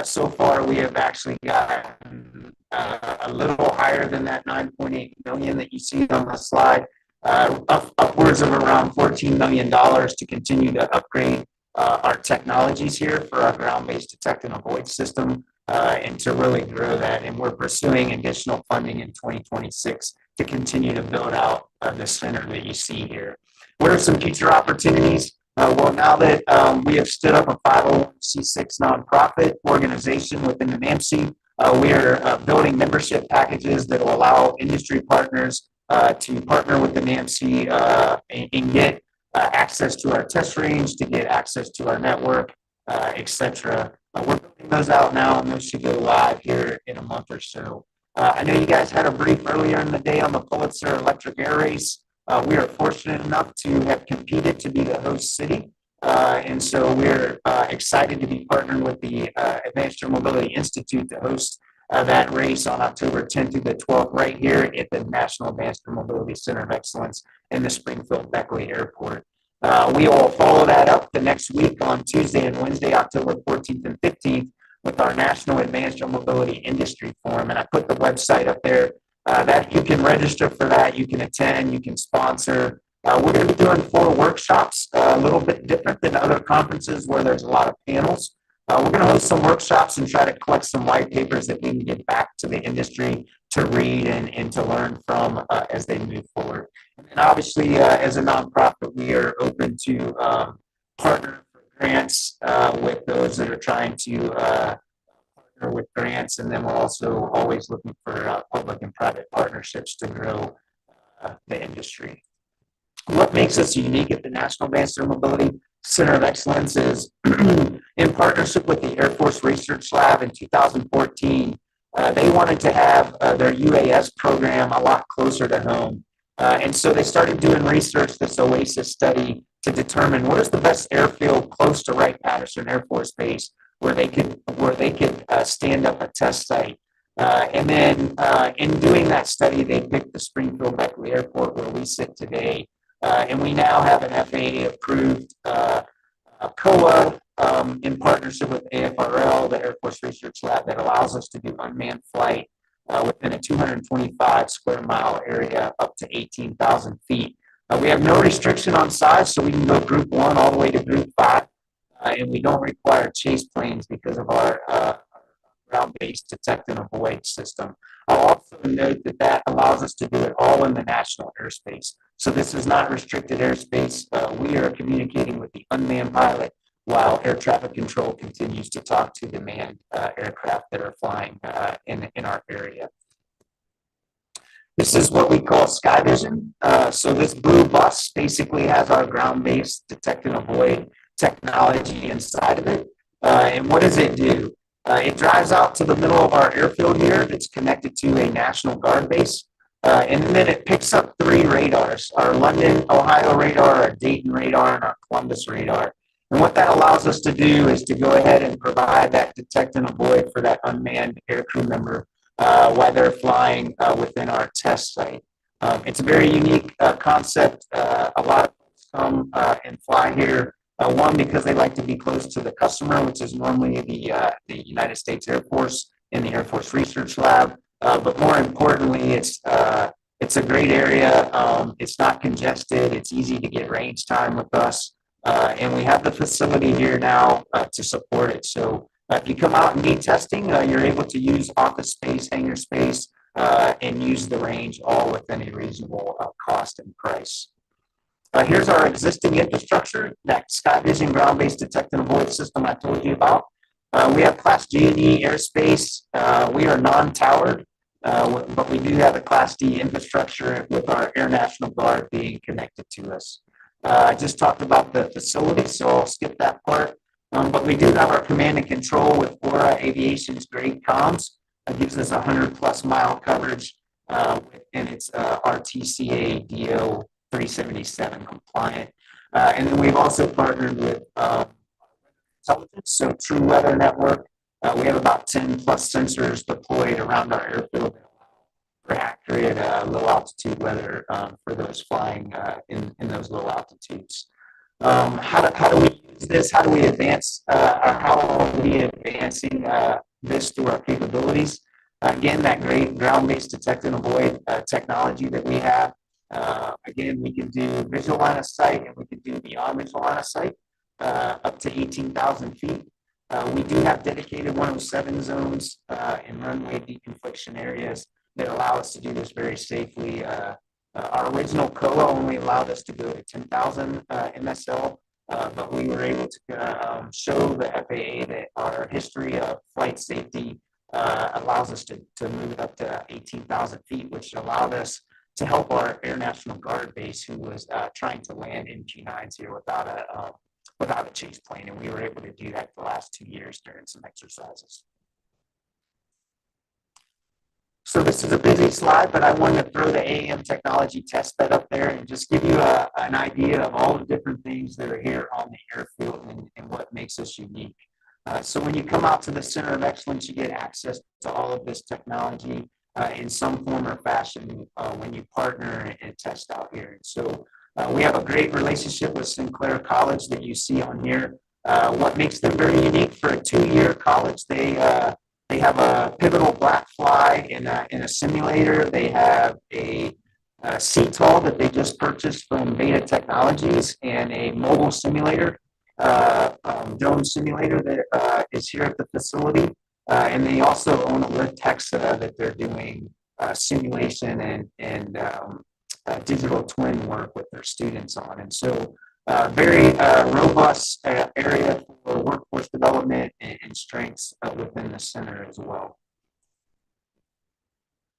So far, we have actually gotten a little higher than that 9.8 million that you see on the slide, upwards of around $14 million to continue to upgrade our technologies here for our ground-based detect and avoid system and to really grow that. And we're pursuing additional funding in 2026 to continue to build out the center that you see here. What are some future opportunities? Well, now that we have stood up a 501c6 nonprofit organization within the NAMC, we are building membership packages that will allow industry partners to partner with the NAMC and get access to our test range, to get access to our network, etc. We're building those out now, and those should go live here in a month or so. I know you guys had a brief earlier in the day on the Pulitzer Electric Air Race. We are fortunate enough to have competed to be the host city. And so we're excited to be partnering with the Advanced Air Mobility Institute to host that race on October 10th through the 12th right here at the National Advanced Air Mobility Center of Excellence in the Springfield-Beckley Airport. We will follow that up the next week on Tuesday and Wednesday, October 14th and 15th with our National Advanced Air Mobility Industry Forum. And I put the website up there that you can register for that, you can attend, you can sponsor. We're going to be doing 4 workshops, a little bit different than other conferences where there's a lot of panels. We're going to host some workshops and try to collect some white papers that we can get back to the industry to read and to learn from as they move forward. And obviously, as a nonprofit, we are open to partner for grants with those that are trying to partner with grants, and then we're also always looking for public and private partnerships to grow the industry. What makes us unique at the National Advanced Air Mobility Center of Excellence is in partnership with the Air Force Research Lab in 2014, they wanted to have their UAS program a lot closer to home. And so they started doing research, this OASIS study, to determine what is the best airfield close to Wright-Patterson Air Force Base where they could stand up a test site. And then in doing that study, they picked the Springfield-Beckley Airport where we sit today. And we now have an FAA-approved COA in partnership with AFRL, the Air Force Research Lab, that allows us to do unmanned flight within a 225 square mile area up to 18,000 feet. We have no restriction on size, so we can go Group 1 all the way to Group 5, and we don't require chase planes because of our ground-based detect and avoid system. I'll also note that that allows us to do it all in the national airspace. So this is not restricted airspace. We are communicating with the unmanned pilot while air traffic control continues to talk to the manned aircraft that are flying in our area. This is what we call Sky Vision. So this blue bus basically has our ground-based detect and avoid technology inside of it. And what does it do? It drives out to the middle of our airfield here. It's connected to a National Guard base. And then it picks up 3 radars, our London, Ohio radar, our Dayton radar, and our Columbus radar. And what that allows us to do is to go ahead and provide that detect and avoid for that unmanned aircrew member while they're flying within our test site. It's a very unique concept. A lot of folks come and fly here, one, because they like to be close to the customer, which is normally the United States Air Force in the Air Force Research Lab. But more importantly, it's a great area. It's not congested. It's easy to get range time with us. And we have the facility here now to support it. So if you come out and need testing, you're able to use office space, hangar space, and use the range all within a reasonable cost and price. Here's our existing infrastructure, that Sky Vision ground-based detect and avoid system I told you about. We have Class G and E airspace. We are non-towered, but we do have a Class D infrastructure with our Air National Guard being connected to us. I just talked about the facility, so I'll skip that part. But we do have our command and control with Aura Aviation's grade comms. It gives us 100+ mile coverage, and it's RTCA DO 377 compliant. And then we've also partnered with intelligence, so True Weather Network. We have about 10+ sensors deployed around our airfield for accurate low altitude weather for those flying in those low altitudes. How do we use this? How do we advance? How are we advancing this through our capabilities? Again, that great ground-based detect and avoid technology that we have. Again, we can do visual line of sight, and we can do beyond visual line of sight up to 18,000 feet. We do have dedicated 107 zones and runway deconfliction areas that allow us to do this very safely. Our original COA only allowed us to go to 10,000 MSL, but we were able to show the FAA that our history of flight safety allows us to move it up to 18,000 feet, which allowed us to help our Air National Guard base, who was trying to land MQ-9s here without a chase plane, and we were able to do that the last 2 years during some exercises. So this is a busy slide, but I wanted to throw the AAM technology test bed up there and just give you an idea of all the different things that are here on the airfield and what makes us unique. So when you come out to the Center of Excellence, you get access to all of this technology in some form or fashion when you partner and test out here. And so we have a great relationship with Sinclair College that you see on here. What makes them very unique for a 2-year college, they have a pivotal black fly in a simulator. They have a CTOL that they just purchased from Beta Technologies and a mobile simulator, drone simulator that is here at the facility. And they also own a lift Hexa that they're doing simulation and digital twin work with their students on. And so very robust area for workforce development and strengths within the center as well.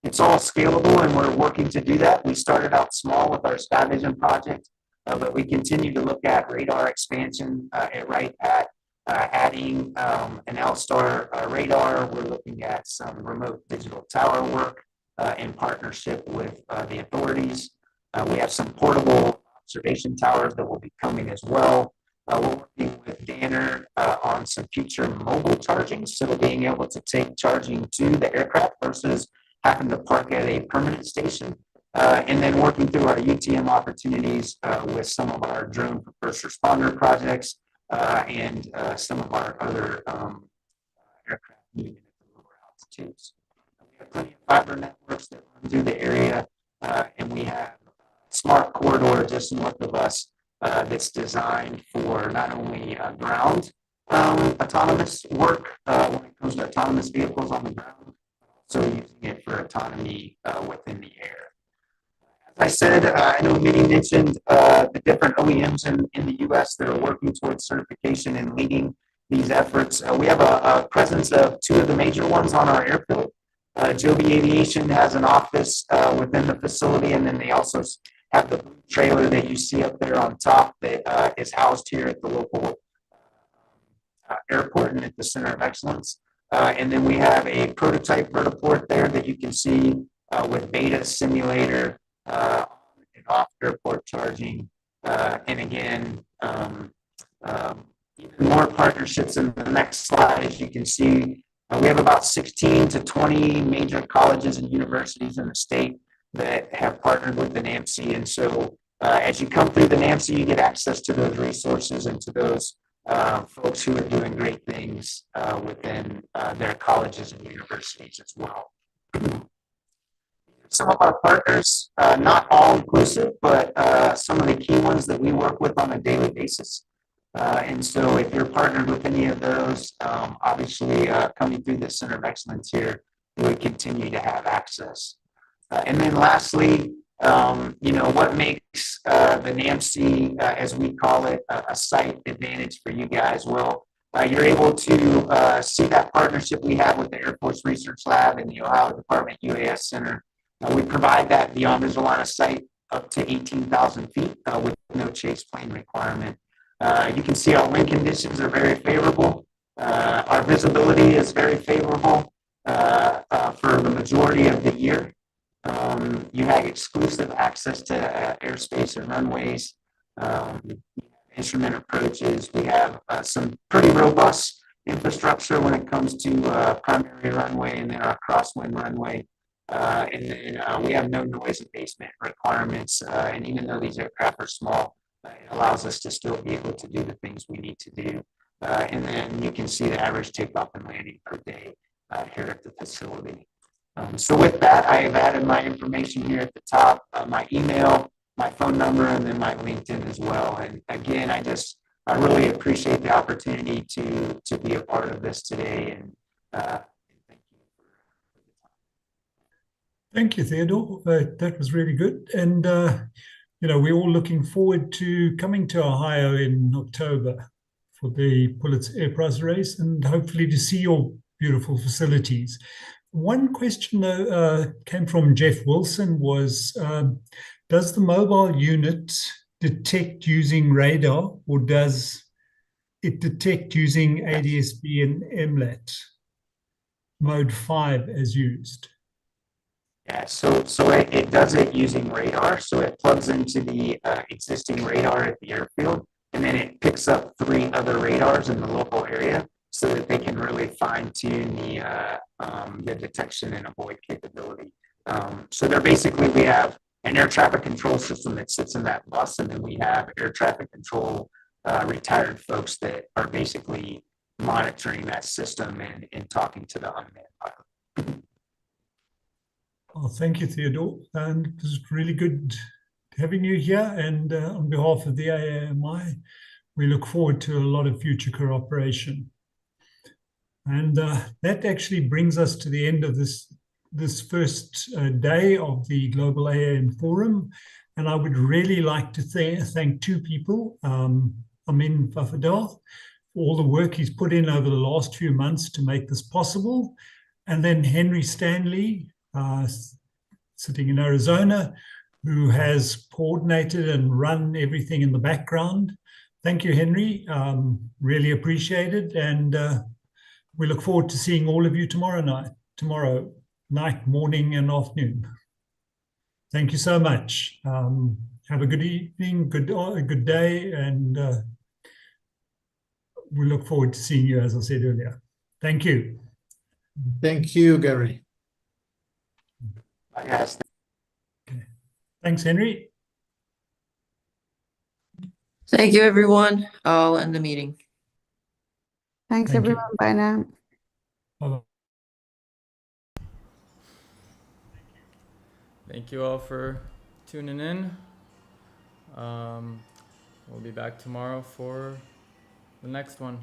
It's all scalable, and we're working to do that. We started out small with our Sky Vision project, but we continue to look at radar expansion right at adding an L-Star radar. We're looking at some remote digital tower work in partnership with the authorities. We have some portable observation towers that will be coming as well. We're working with Danner on some future mobile charging, so being able to take charging to the aircraft versus having to park at a permanent station. And then working through our UTM opportunities with some of our drone for first responder projects and some of our other aircraft moving at the lower altitudes. We have plenty of fiber networks that run through the area, and we have smart corridor just north of us that's designed for not only ground autonomous work when it comes to autonomous vehicles on the ground, but also using it for autonomy within the air. As I said, I know Minnie mentioned the different OEMs in the U.S. that are working towards certification and leading these efforts. We have a presence of 2 of the major ones on our airfield. Joby Aviation has an office within the facility, and then they also have the trailer that you see up there on top that is housed here at the local airport and at the Center of Excellence. And then we have a prototype vertiport there that you can see with beta simulator and off airport charging. And again, even more partnerships in the next slide. As you can see, we have about 16 to 20 major colleges and universities in the state that have partnered with the NAMC. And so as you come through the NAMC, you get access to those resources and to those folks who are doing great things within their colleges and universities as well. Some of our partners, not all inclusive, but some of the key ones that we work with on a daily basis. And so if you're partnered with any of those, obviously coming through the Center of Excellence here, you would continue to have access. And then lastly, what makes the NAMC, as we call it, a site advantage for you guys? Well, you're able to see that partnership we have with the Air Force Research Lab and the Ohio Department UAS Center. We provide that beyond visual line of sight up to 18,000 feet with no chase plane requirement. You can see our wind conditions are very favorable. Our visibility is very favorable for the majority of the year. You have exclusive access to airspace and runways, instrument approaches. We have some pretty robust infrastructure when it comes to primary runway and then our crosswind runway. And we have no noise abasement requirements. And even though these aircraft are small, it allows us to still be able to do the things we need to do. And then you can see the average takeoff and landing per day here at the facility. So with that, I have added my information here at the top, my email, my phone number, and then my LinkedIn as well. And again, I really appreciate the opportunity to be a part of this today. And thank you. Thank you, Theodore. That was really good. And, we're all looking forward to coming to Ohio in October for the Pulitzer Air Prize race and hopefully to see your beautiful facilities. One question came from Jeff Wilson was, does the mobile unit detect using radar or does it detect using ADS-B and MLAT? Mode 5 as used. Yeah, so it does it using radar. So it plugs into the existing radar at the airfield, and then it picks up 3 other radars in the local area so that they can really fine tune the detection and avoid capability. So they're basically, we have an air traffic control system that sits in that bus, and then we have air traffic control retired folks that are basically monitoring that system and talking to the unmanned pilot. Well, thank you, Theodore. And it was really good having you here. And on behalf of the AAMI, we look forward to a lot of future cooperation. And that actually brings us to the end of this first day of the Global AAM Forum. And I would really like to thank 2 people, Amin Fafadar, for all the work he's put in over the last few months to make this possible. And then Henry Stanley, sitting in Arizona, who has coordinated and run everything in the background. Thank you, Henry. Really appreciate it. And we look forward to seeing all of you tomorrow night, morning, and afternoon. Thank you so much. Have a good evening, good day, and we look forward to seeing you, as I said earlier. Thank you. Thank you, Gary. Yes. Okay. Thanks, Henry. Thank you, everyone. I'll end the meeting. Thanks, Thank you. everyone. Bye now. Bye-bye. Thank you all for tuning in. We'll be back tomorrow for the next one.